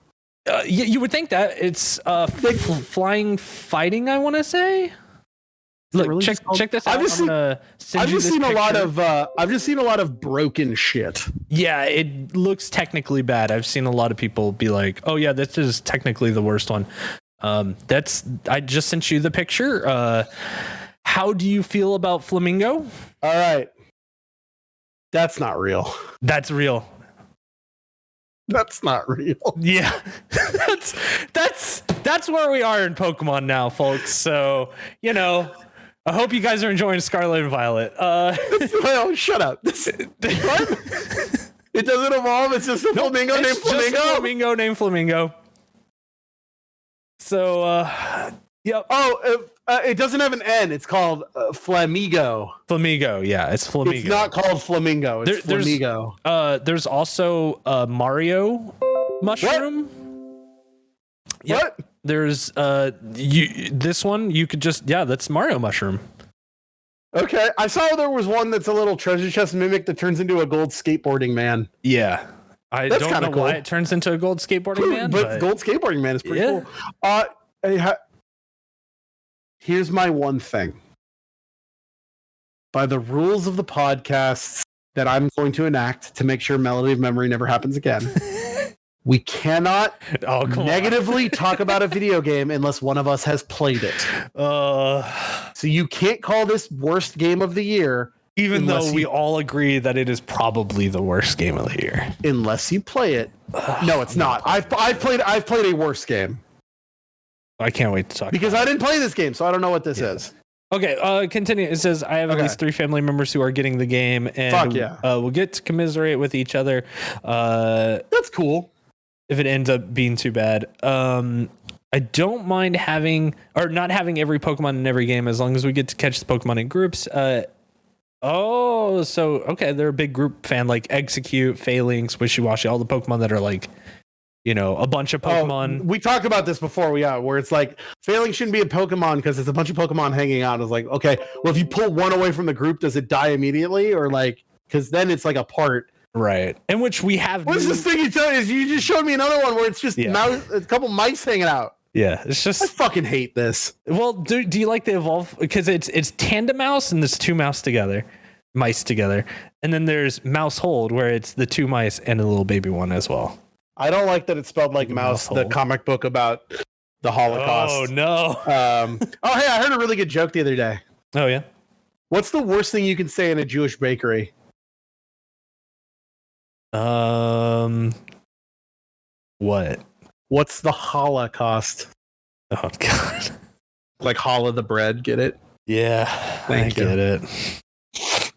You would think that it's flying fighting. I want to say. Look, really check this out. I've just seen a lot of broken shit. Yeah, it looks technically bad. I've seen a lot of people be like, "Oh yeah, this is technically the worst one." I just sent you the picture. How do you feel about Flamingo? All right, that's not real. That's real. That's not real. Yeah, that's where we are in Pokemon now, folks. So I hope you guys are enjoying Scarlet and Violet. Well, shut up. What? It doesn't evolve. It's just a flamingo named Flamingo. Just a flamingo named Flamingo. So, yep. Oh, it doesn't have an N. It's called Flamigo. Flamigo, yeah, it's Flamigo. It's not called Flamingo. It's Flamigo. There's also Mario mushroom. Yep. What? There's this one you could just that's Mario mushroom. Okay, I saw there was one that's a little treasure chest mimic that turns into a gold skateboarding man. Yeah, That's don't know cool. why it turns into a gold skateboarding man, but gold skateboarding man is pretty cool. Here's my one thing. By the rules of the podcasts that I'm going to enact to make sure Melody of Memory never happens again, we cannot negatively talk about a video game unless one of us has played it. So you can't call this worst game of the year, even though we all agree that it is probably the worst game of the year. Unless you play it. No, it's not. I've played a worse game. I can't wait to talk because I didn't play this game, so I don't know what this is. Okay, continue. It says, I have at least 3 family members who are getting the game, and we'll get to commiserate with each other. That's cool. If it ends up being too bad. I don't mind not having every Pokemon in every game as long as we get to catch the Pokemon in groups. They're a big group fan, like Execute, Phalanx, Wishy-Washy, all the Pokemon that are like, a bunch of Pokemon. We talked about this before, where it's like Phalanx shouldn't be a Pokemon because it's a bunch of Pokemon hanging out. It's like, okay, well, if you pull one away from the group, does it die immediately? Or because then it's like a part. Right. In which we have. What's this thing you tell me? You just showed me another one where it's just a couple mice hanging out. Yeah, it's just. I fucking hate this. Well, do you like the evolve? Because it's tandem mouse and there's 2 mice together, and then there's mouse hold where it's the 2 mice and a little baby one as well. I don't like that it's spelled like mouse. The comic book about the Holocaust. Oh no. Hey, I heard a really good joke the other day. Oh yeah. What's the worst thing you can say in a Jewish bakery? What? What's the Holocaust? Oh God. Like challah the bread, get it? Yeah, I get it.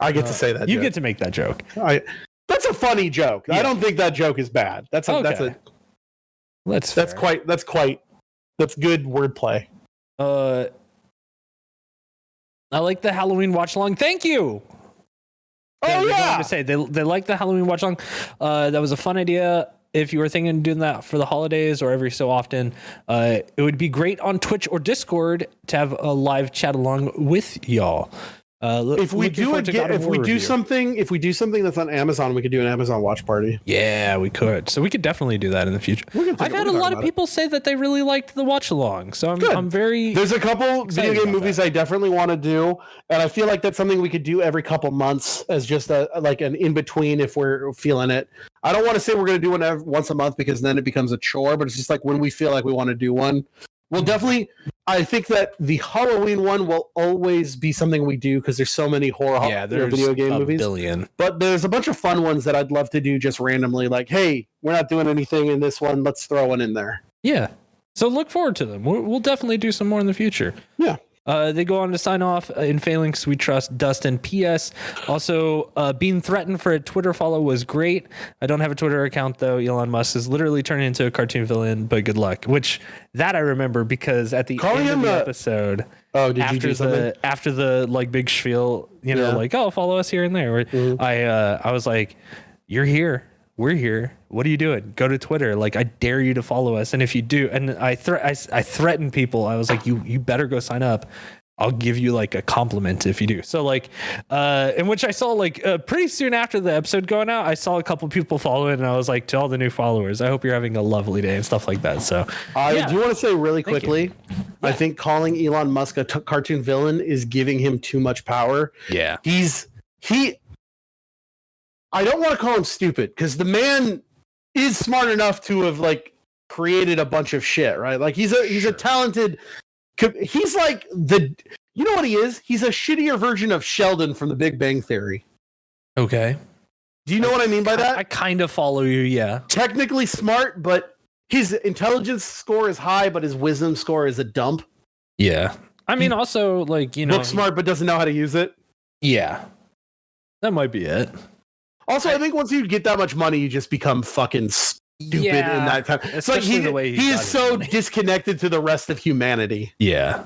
I get to say that. You joke. get to make that joke. That's a funny joke. Yeah. I don't think that joke is bad. That's good wordplay. I like the Halloween watch along. Thank you. To say they like the Halloween watch along. That was a fun idea. If you were thinking of doing that for the holidays or every so often, it would be great on Twitch or Discord to have a live chat along with y'all. If we do something that's on Amazon, we could do an Amazon watch party. Yeah, we could. So we could definitely do that in the future. I've had a lot of people say that they really liked the watch along. So I'm very. There's a couple video game movies I definitely want to do, and I feel like that's something we could do every couple months as just an in between if we're feeling it. I don't want to say we're going to do one once a month because then it becomes a chore, but it's just like when we feel like we want to do one. Well, definitely, I think that the Halloween one will always be something we do because there's so many horror video game movies. Billion. But there's a bunch of fun ones that I'd love to do just randomly. Like, hey, we're not doing anything in this one. Let's throw one in there. Yeah. So look forward to them. We'll definitely do some more in the future. Yeah. They go on to sign off in Phalanx, we trust Dustin. P.S. Also, being threatened for a Twitter follow was great. I don't have a Twitter account, though. Elon Musk is literally turning into a cartoon villain, but good luck. Which, that I remember because at the end of the episode, after the like big spiel, like, oh, follow us here and there. I was like, you're here. We're here. What are you doing? Go to Twitter. Like, I dare you to follow us. And if you do, and I threatened people. I was like, you better go sign up. I'll give you like a compliment if you do. So like, in which I saw like pretty soon after the episode going out, I saw a couple people follow it, and I was like, to all the new followers, I hope you're having a lovely day and stuff like that. So I do want to say really quickly, I think calling Elon Musk a cartoon villain is giving him too much power. Yeah. I don't want to call him stupid because the man is smart enough to have like created a bunch of shit, right? Like he's a talented. He's like you know what he is? He's a shittier version of Sheldon from The Big Bang Theory. Okay. Do you know what I mean by that? I kind of follow you. Yeah. Technically smart, but his intelligence score is high, but his wisdom score is a dump. Yeah. I mean, also like looks smart, but doesn't know how to use it. Yeah. That might be it. Also, I think once you get that much money, you just become fucking stupid in that time. It's like he is so disconnected to the rest of humanity. Yeah.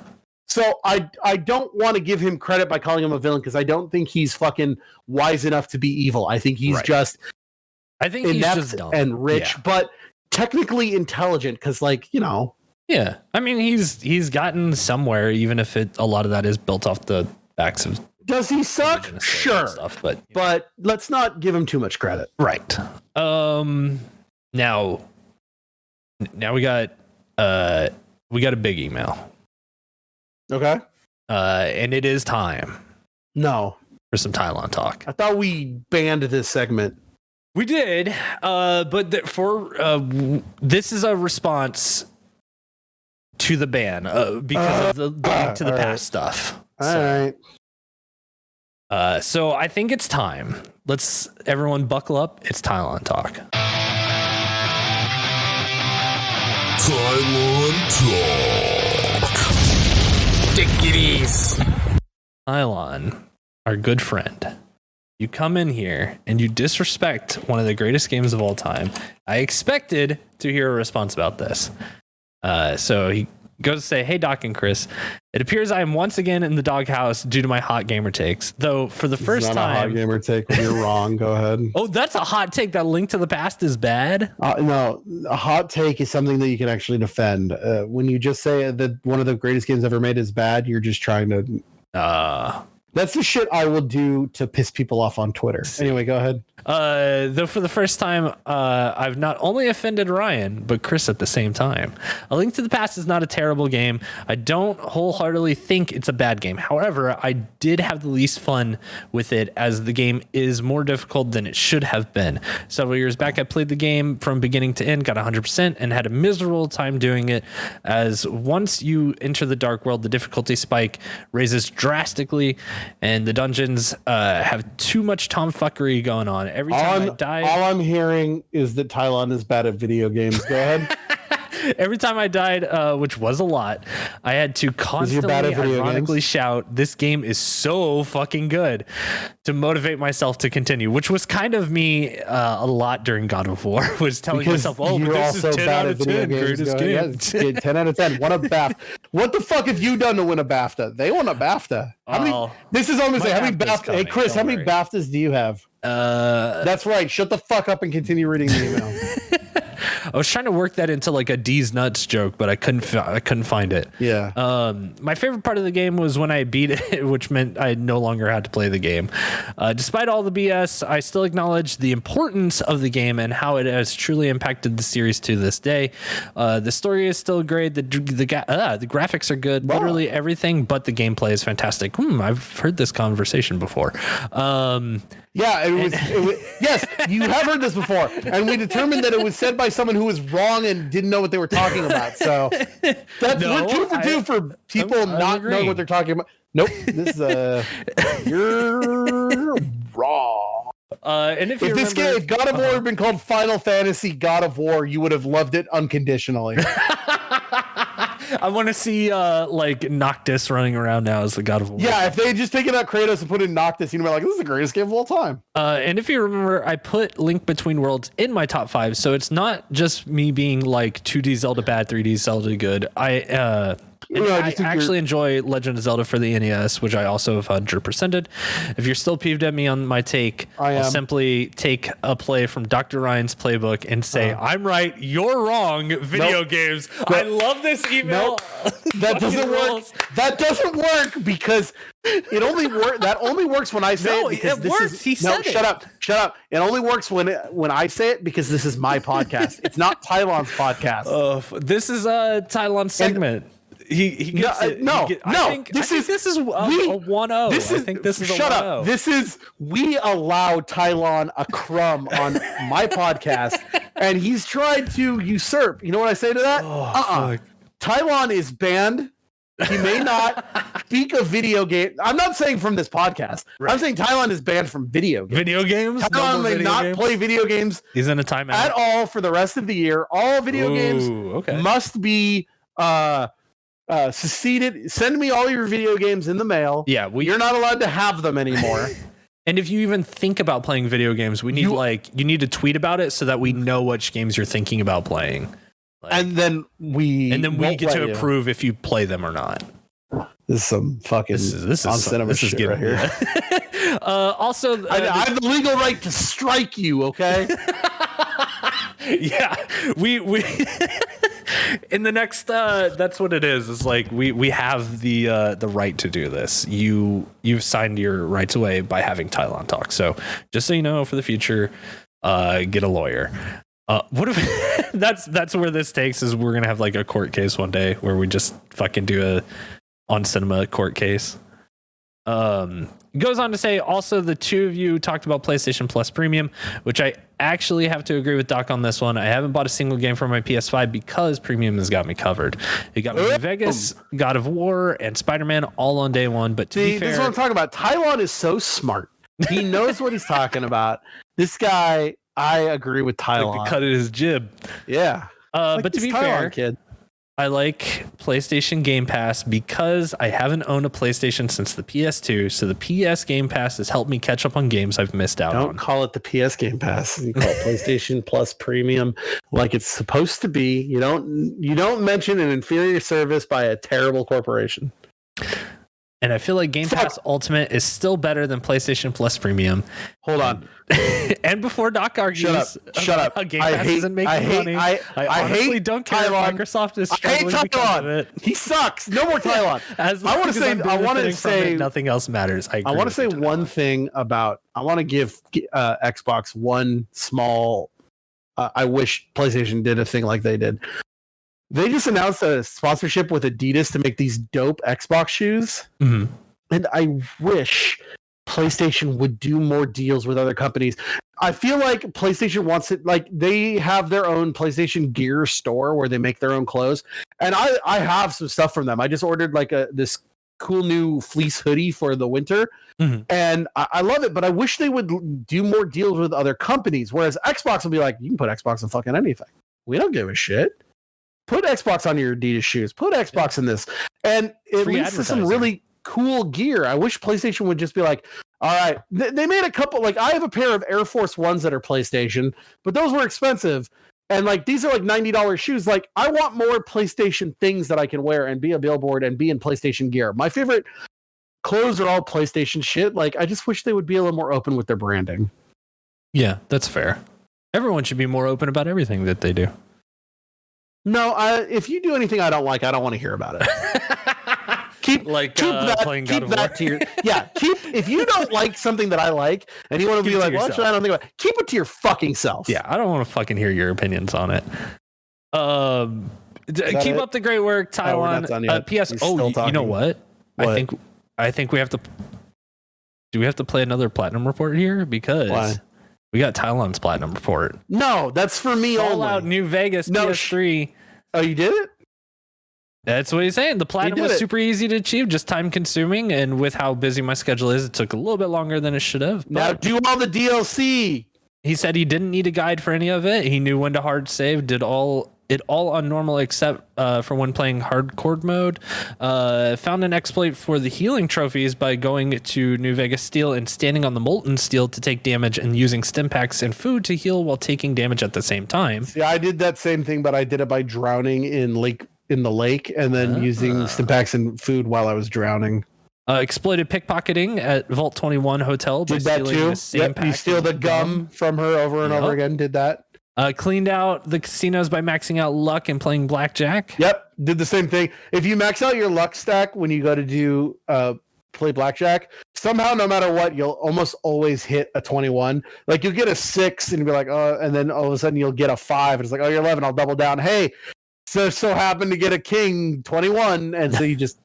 So I don't want to give him credit by calling him a villain because I don't think he's fucking wise enough to be evil. I think he's just he's just dumb and rich, but technically intelligent because Yeah. I mean, he's gotten somewhere, even if a lot of that is built off the backs of. Does he suck? Sure. Stuff, but let's not give him too much credit. Right. Now we got a big email. Okay. And it is time. No. For some Tylon talk. I thought we banned this segment. We did. But this is a response to the ban because of the Link to the Past stuff. All right. So I think it's time. Let's everyone buckle up. It's Tylon talk. Tylon talk. Take it easy. Tylon, our good friend. You come in here and you disrespect one of the greatest games of all time. I expected to hear a response about this. So he goes to say, hey, Doc and Chris, it appears I am once again in the doghouse due to my hot gamer takes. Though for the first time, not a hot gamer take. When you're wrong, go ahead. Oh, that's a hot take. That Link to the Past is bad. No, a hot take is something that you can actually defend. When you just say that one of the greatest games ever made is bad, you're just trying to. That's the shit I will do to piss people off on Twitter. Anyway, go ahead. Though for the first time, I've not only offended Ryan, but Chris at the same time. A Link to the Past is not a terrible game. I don't wholeheartedly think it's a bad game. However, I did have the least fun with it as the game is more difficult than it should have been. Several years back, I played the game from beginning to end, got 100%, and had a miserable time doing it, as once you enter the dark world, the difficulty spike raises drastically, and the dungeons have too much tomfuckery going on. Every time I died, all I'm hearing is that Tylon is bad at video games. Go ahead. Every time I died, which was a lot, I had to constantly ironically shout, this game is so fucking good, to motivate myself to continue, which was kind of me a lot during God of War, was telling myself, oh, but this is 10 out of 10, greatest game. Yeah, 10 out of 10. Won a BAFTA. What the fuck have you done to win a BAFTA? They won a BAFTA. This is almost like, how many BAFTA? Hey, Chris, how many BAFTAs do you have? That's right. Shut the fuck up and continue reading the email. I was trying to work that into like a D's nuts joke, but I couldn't find it. Yeah. My favorite part of the game was when I beat it, which meant I no longer had to play the game. Despite all the BS, I still acknowledge the importance of the game and how it has truly impacted the series to this day. The story is still great. The graphics are good. Wow. Literally everything, but the gameplay is fantastic. I've heard this conversation before. Yeah, it was. Yes, you have heard this before, and we determined that it was said by someone who was wrong and didn't know what they were talking about. So we're 2 for 2 for people not knowing what they're talking about. Nope, this is you're wrong. And if God of War had been called Final Fantasy God of War, you would have loved it unconditionally. I want to see like Noctis running around now as the God of War. Yeah, if they had just taken out Kratos and put in Noctis, you'd be like, this is the greatest game of all time. And if you remember, I put Link Between Worlds in my top 5, so it's not just me being like 2D Zelda bad, 3D Zelda good. I actually enjoy Legend of Zelda for the NES, which I also have 100%ed. If you're still peeved at me on my take, I'll simply take a play from Dr. Ryan's playbook and say, I'm right, you're wrong, video games. I love this email. That doesn't work. That doesn't work because it only that only works when I say it. Because it works. He said it. Shut up. It only works when I say it because this is my podcast. It's not Tylon's podcast. This is a Tylon segment. He gets it. I think this is a 1-0. I think this is a 1-0. Shut up. This is we allow Tylon a crumb on my podcast, and he's tried to usurp. You know what I say to that? Tylon is banned. He may not speak of video game. I'm not saying from this podcast. Right. I'm saying Tylon is banned from video games. Video games? Tylon may not play video games. He's in a timeout at all for the rest of the year. All video games must be seceded. Send me all your video games in the mail. Yeah, you're not allowed to have them anymore. And if you even think about playing video games, we need you need to tweet about it so that we know which games you're thinking about playing. And then we get to approve if you play them or not. This is some fucking this is cinema shit right here. Also, I have the legal right to strike you. Okay. Yeah, we in the next that's what it is. It's like we have the right to do this. You've signed your rights away by having Tylon talk. So just so you know, for the future, get a lawyer. What if that's where this takes is we're gonna have like a court case one day where we just fucking do a on cinema court case. Goes on to say also the two of you talked about PlayStation Plus Premium, which I actually have to agree with Doc on this one. I haven't bought a single game for my PS5 because Premium has got me covered. It got me New Vegas, God of War, and Spider-Man all on day one. But to be fair, this is what I'm talking about. Tylon is so smart. He knows what he's talking about. This guy, I agree with Tylon. Like cut at his jib. Yeah. But to be fair, kid. I like PlayStation Game Pass because I haven't owned a PlayStation since the PS2, so the PS Game Pass has helped me catch up on games I've missed out on. Don't call it the PS Game Pass. You call it PlayStation Plus Premium like it's supposed to be. You don't mention an inferior service by a terrible corporation. And I feel like Game Pass Ultimate is still better than PlayStation Plus Premium. Hold on. And before Doc argues, shut up. Game Pass isn't making money. I honestly don't care if Microsoft is struggling because of it. He sucks. No more Tylon. I want to say nothing else matters. I want to say one thing about. I want to give Xbox one small. I wish PlayStation did a thing like they did. They just announced a sponsorship with Adidas to make these dope Xbox shoes. Mm-hmm. And I wish PlayStation would do more deals with other companies. I feel like PlayStation wants it, like they have their own PlayStation Gear store where they make their own clothes. And I have some stuff from them. I just ordered like this cool new fleece hoodie for the winter. Mm-hmm. And I love it, but I wish they would do more deals with other companies. Whereas Xbox will be like, you can put Xbox on fucking anything. We don't give a shit. Put Xbox on your Adidas shoes. Put Xbox in this. And it leads to some really cool gear. I wish PlayStation would just be like, all right, they made a couple, like I have a pair of Air Force Ones that are PlayStation, but those were expensive. And like, these are like $90 shoes. Like I want more PlayStation things that I can wear and be a billboard and be in PlayStation gear. My favorite clothes are all PlayStation shit. Like I just wish they would be a little more open with their branding. Yeah, that's fair. Everyone should be more open about everything that they do. No, if you do anything I don't like, I don't want to hear about it. Keep that to your if you don't like something that I like and you want to be like, well, actually, I don't think about it, keep it to your fucking self. Yeah, I don't want to fucking hear your opinions on it. Keep up the great work, Tylon. PS. You know what? I think we have to. Do we have to play another platinum report here? Because we got Tylon's platinum report. No, that's for me only. Fallout New Vegas PS3. Oh, you did it? That's what he's saying. The platinum was super easy to achieve, just time consuming, and with how busy my schedule is, it took a little bit longer than it should have. Now do all the DLC. He said he didn't need a guide for any of it. He knew when to hard save, did all it all on normal except for when playing hardcore mode. Found an exploit for the healing trophies by going to New Vegas Steel and standing on the molten steel to take damage and using stim packs and food to heal while taking damage at the same time. Yeah, I did that same thing, but I did it by drowning in the lake and then using stim packs and food while I was drowning. Exploited pickpocketing at Vault 21 Hotel. Did that too. Yep, you steal the gum from her over and over again. Did that. Cleaned out the casinos by maxing out luck and playing blackjack. Yep, did the same thing. If you max out your luck stack when you go to do play blackjack, somehow no matter what, you'll almost always hit a 21. Like you'll get a 6 and you'll be like, oh, and then all of a sudden you'll get a 5 and it's like, oh, you're 11, I'll double down. Hey, so happen to get a king 21, and so you just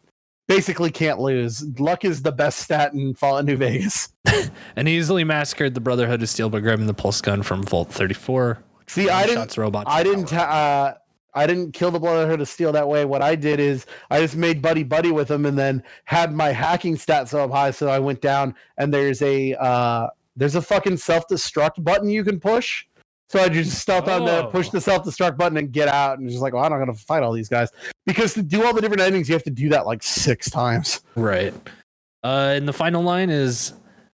basically can't lose. Luck is the best stat in Fallout New Vegas. And he easily massacred the Brotherhood of Steel by grabbing the pulse gun from Vault 34. See, I didn't kill the Brotherhood of Steel that way. What I did is I just made buddy with them and then had my hacking stat so high, so I went down and there's a fucking self-destruct button you can push. So I just stealth on there, push the self-destruct button and get out, and just like, well, I'm not going to fight all these guys. Because to do all the different endings, you have to do that like 6 times. Right. And the final line is,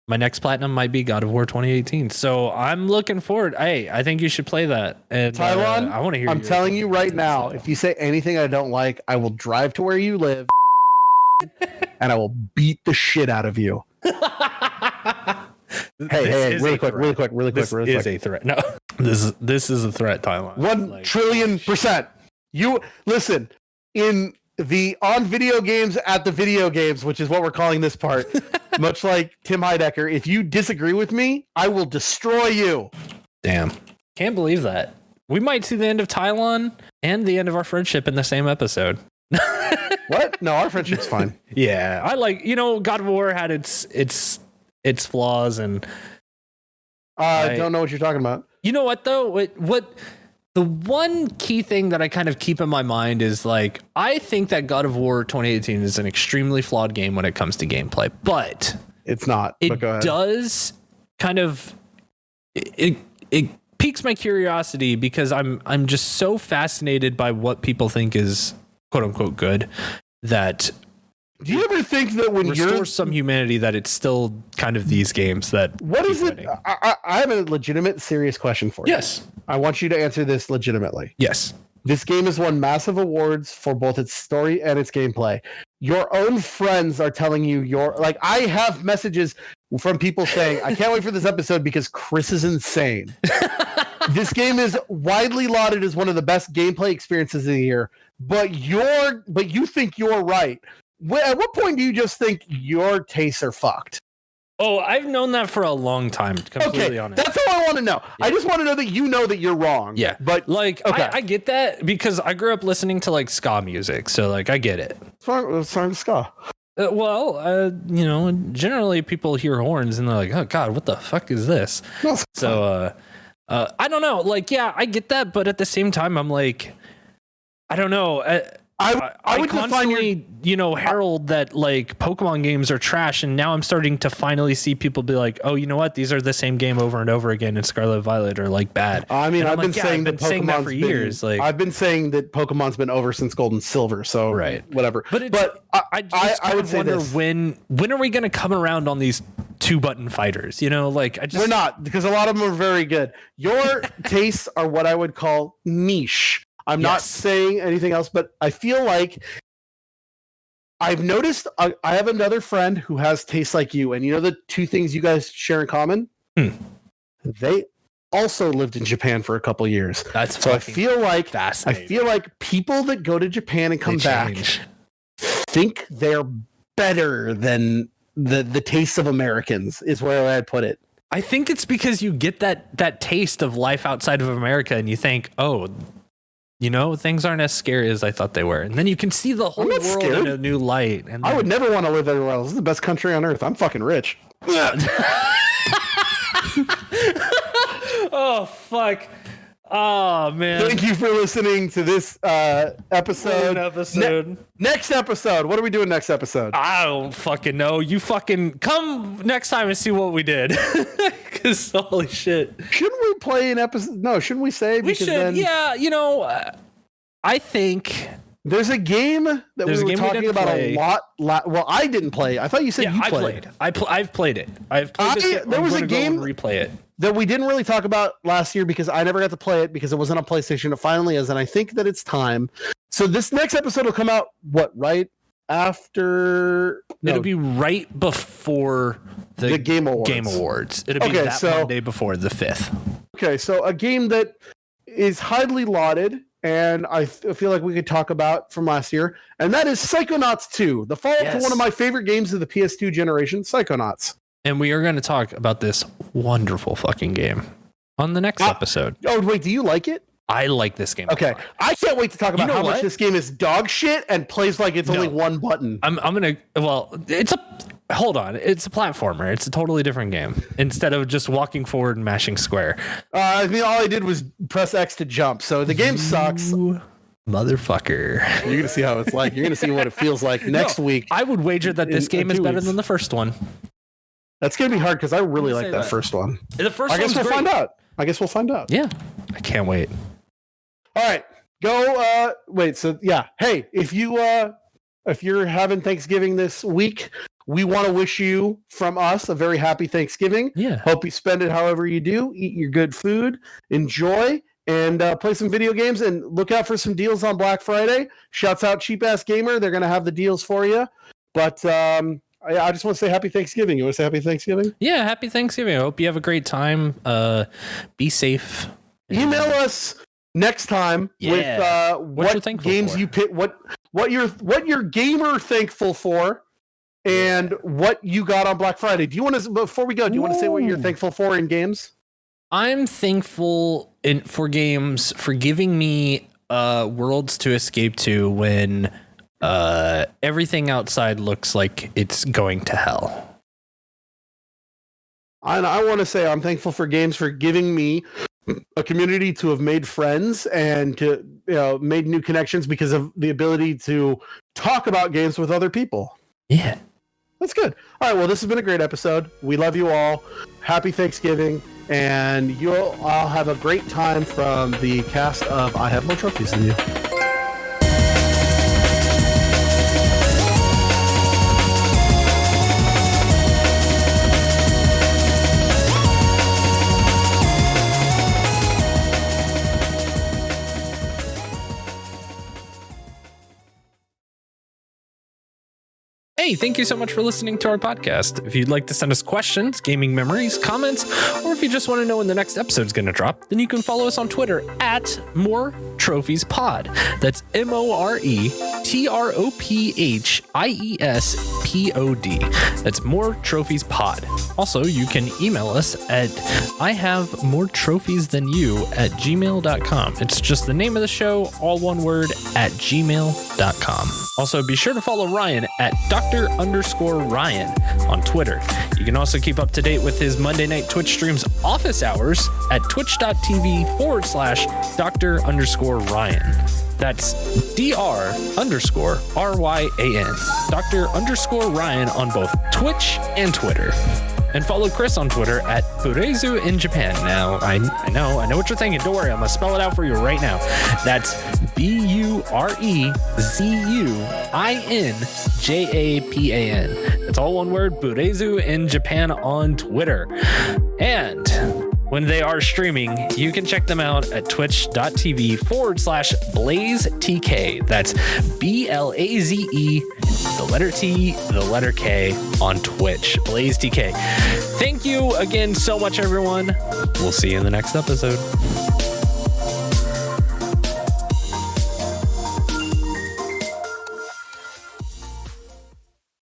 my next platinum might be God of War 2018. So I'm looking forward. Hey, I think you should play that. And Taiwan, I want to hear. I'm telling you right now, if you say anything I don't like, I will drive to where you live and I will beat the shit out of you. Hey, really quick. This is a threat. No, this is a threat, Taiwan. 1 trillion%. You listen, in the on video games at the video games, which is what we're calling this part, much like Tim Heidecker, if you disagree with me, I will destroy you. Damn. Can't believe that. We might see the end of Taiwan and the end of our friendship in the same episode. What? No, our friendship's fine. Yeah. I like, God of War had its flaws, and I don't know what you're talking about. You know what though? What the one key thing that I kind of keep in my mind is like, I think that God of War 2018 is an extremely flawed game when it comes to gameplay, but it's not. It does kind of it piques my curiosity because I'm just so fascinated by what people think is quote unquote good that. Do you ever think that when you're some humanity that it's still kind of these games that what is it? I have a legitimate, serious question for you. Yes. I want you to answer this legitimately. Yes. This game has won massive awards for both its story and its gameplay. Your own friends are telling you I have messages from people saying, I can't wait for this episode because Chris is insane. This game is widely lauded as one of the best gameplay experiences of the year, but you think you're right. At what point do you just think your tastes are fucked? Oh, I've known that for a long time. Completely honest. That's all I want to know. Yeah. I just want to know that you know that you're wrong. Yeah, but I get that because I grew up listening to like ska music, so I get it. What's wrong with ska? Generally people hear horns and they're like, "Oh God, what the fuck is this?" No, so, I don't know. I get that, but at the same time, I'm like, I don't know. I would constantly, herald that like Pokemon games are trash, and now I'm starting to finally see people be like, "Oh, you know what? These are the same game over and over again." And Scarlet Violet are like bad. I mean, I've been saying that for years. Like I've been saying that Pokemon's been over since Gold and Silver. So whatever. But I would wonder when are we going to come around on these 2-button fighters? We're not, because a lot of them are very good. Your tastes are what I would call niche. I'm not saying anything else, but I feel like I've noticed I have another friend who has tastes like you, and the 2 things you guys share in common? They also lived in Japan for a couple years. That's so I feel like fascinating. People that go to Japan and come back think they're better than the tastes of Americans is where I'd put it. I think it's because you get that taste of life outside of America and you think, oh, things aren't as scary as I thought they were. And then you can see the whole world in a new light. And I would never want to live anywhere else. This is the best country on earth. I'm fucking rich. Oh, fuck. Oh, man. Thank you for listening to this episode. Next episode. What are we doing next episode? I don't fucking know. You fucking come next time and see what we did. Because holy shit. Shouldn't we play an episode? No, shouldn't we say? We should. Yeah, I think there's a game that we were talking about a lot. Well, I didn't play. I thought you said you played. I've played it. I've played it. There was a game replay it that we didn't really talk about last year because I never got to play it because it wasn't on PlayStation. It finally is, and I think that it's time. So this next episode will come out right after? It'll be right before the Game Awards. It'll be Monday before the 5th. Okay, so a game that is highly lauded, and I feel like we could talk about from last year, and that is Psychonauts 2, the follow-up to one of my favorite games of the PS2 generation, Psychonauts. And we are going to talk about this wonderful fucking game on the next episode. Oh, wait, do you like it? I like this game. Okay, I can't wait to talk about how much this game is dog shit and plays like it's only one button. I'm gonna. Well, hold on. It's a platformer. It's a totally different game. Instead of just walking forward and mashing square. I mean, all I did was press X to jump. So the game sucks. Motherfucker. You're gonna see how it's like. You're gonna see what it feels like next week. I would wager that this game is better than the first one. That's gonna be hard because I really like that first one. The first. I guess we'll find out. Yeah, I can't wait. All right, go. Wait. So yeah. Hey, if you're having Thanksgiving this week, we want to wish you from us a very happy Thanksgiving. Yeah. Hope you spend it however you do. Eat your good food, enjoy, and play some video games. And look out for some deals on Black Friday. Shouts out Cheap Ass Gamer. They're gonna have the deals for you. But I just want to say happy Thanksgiving. You want to say happy Thanksgiving? Yeah, happy Thanksgiving. I hope you have a great time. Be safe. Email us next time with what games you pick, what you're gamer thankful for, and what you got on Black Friday. Do you want to, before we go, do you want to say what you're thankful for in games? I'm thankful for games for giving me worlds to escape to when everything outside looks like it's going to hell. And I want to say I'm thankful for games for giving me a community to have made friends and to made new connections because of the ability to talk about games with other people. Yeah. That's good. All right, well, this has been a great episode. We love you all. Happy Thanksgiving, and you'll all have a great time from the cast of I Have More Trophies Than You. Hey, thank you so much for listening to our podcast. If you'd like to send us questions, gaming memories, comments, or if you just want to know when the next episode's going to drop, then you can follow us on Twitter at moretrophiespod. That's MoreTrophiesPod. That's More Trophies Pod. Also, you can email us at ihavemoretrophiesthanyou@gmail.com. It's just the name of the show, all one word, @gmail.com. Also, be sure to follow Ryan at Dr._Ryan on Twitter. You can also keep up to date with his Monday night Twitch streams office hours at twitch.tv/Dr._Ryan. That's Dr._RYAN. Dr._Ryan on both Twitch and Twitter. And follow Chris on Twitter at Burezu in Japan. Now, I know what you're thinking. Don't worry, I'm going to spell it out for you right now. That's BUREZUINJAPAN. That's all one word, Burezu in Japan on Twitter. And when they are streaming, you can check them out at twitch.tv/BlazeTK. That's BLAZE, the letter T, the letter K on Twitch. BlazeTK. Thank you again so much, everyone. We'll see you in the next episode.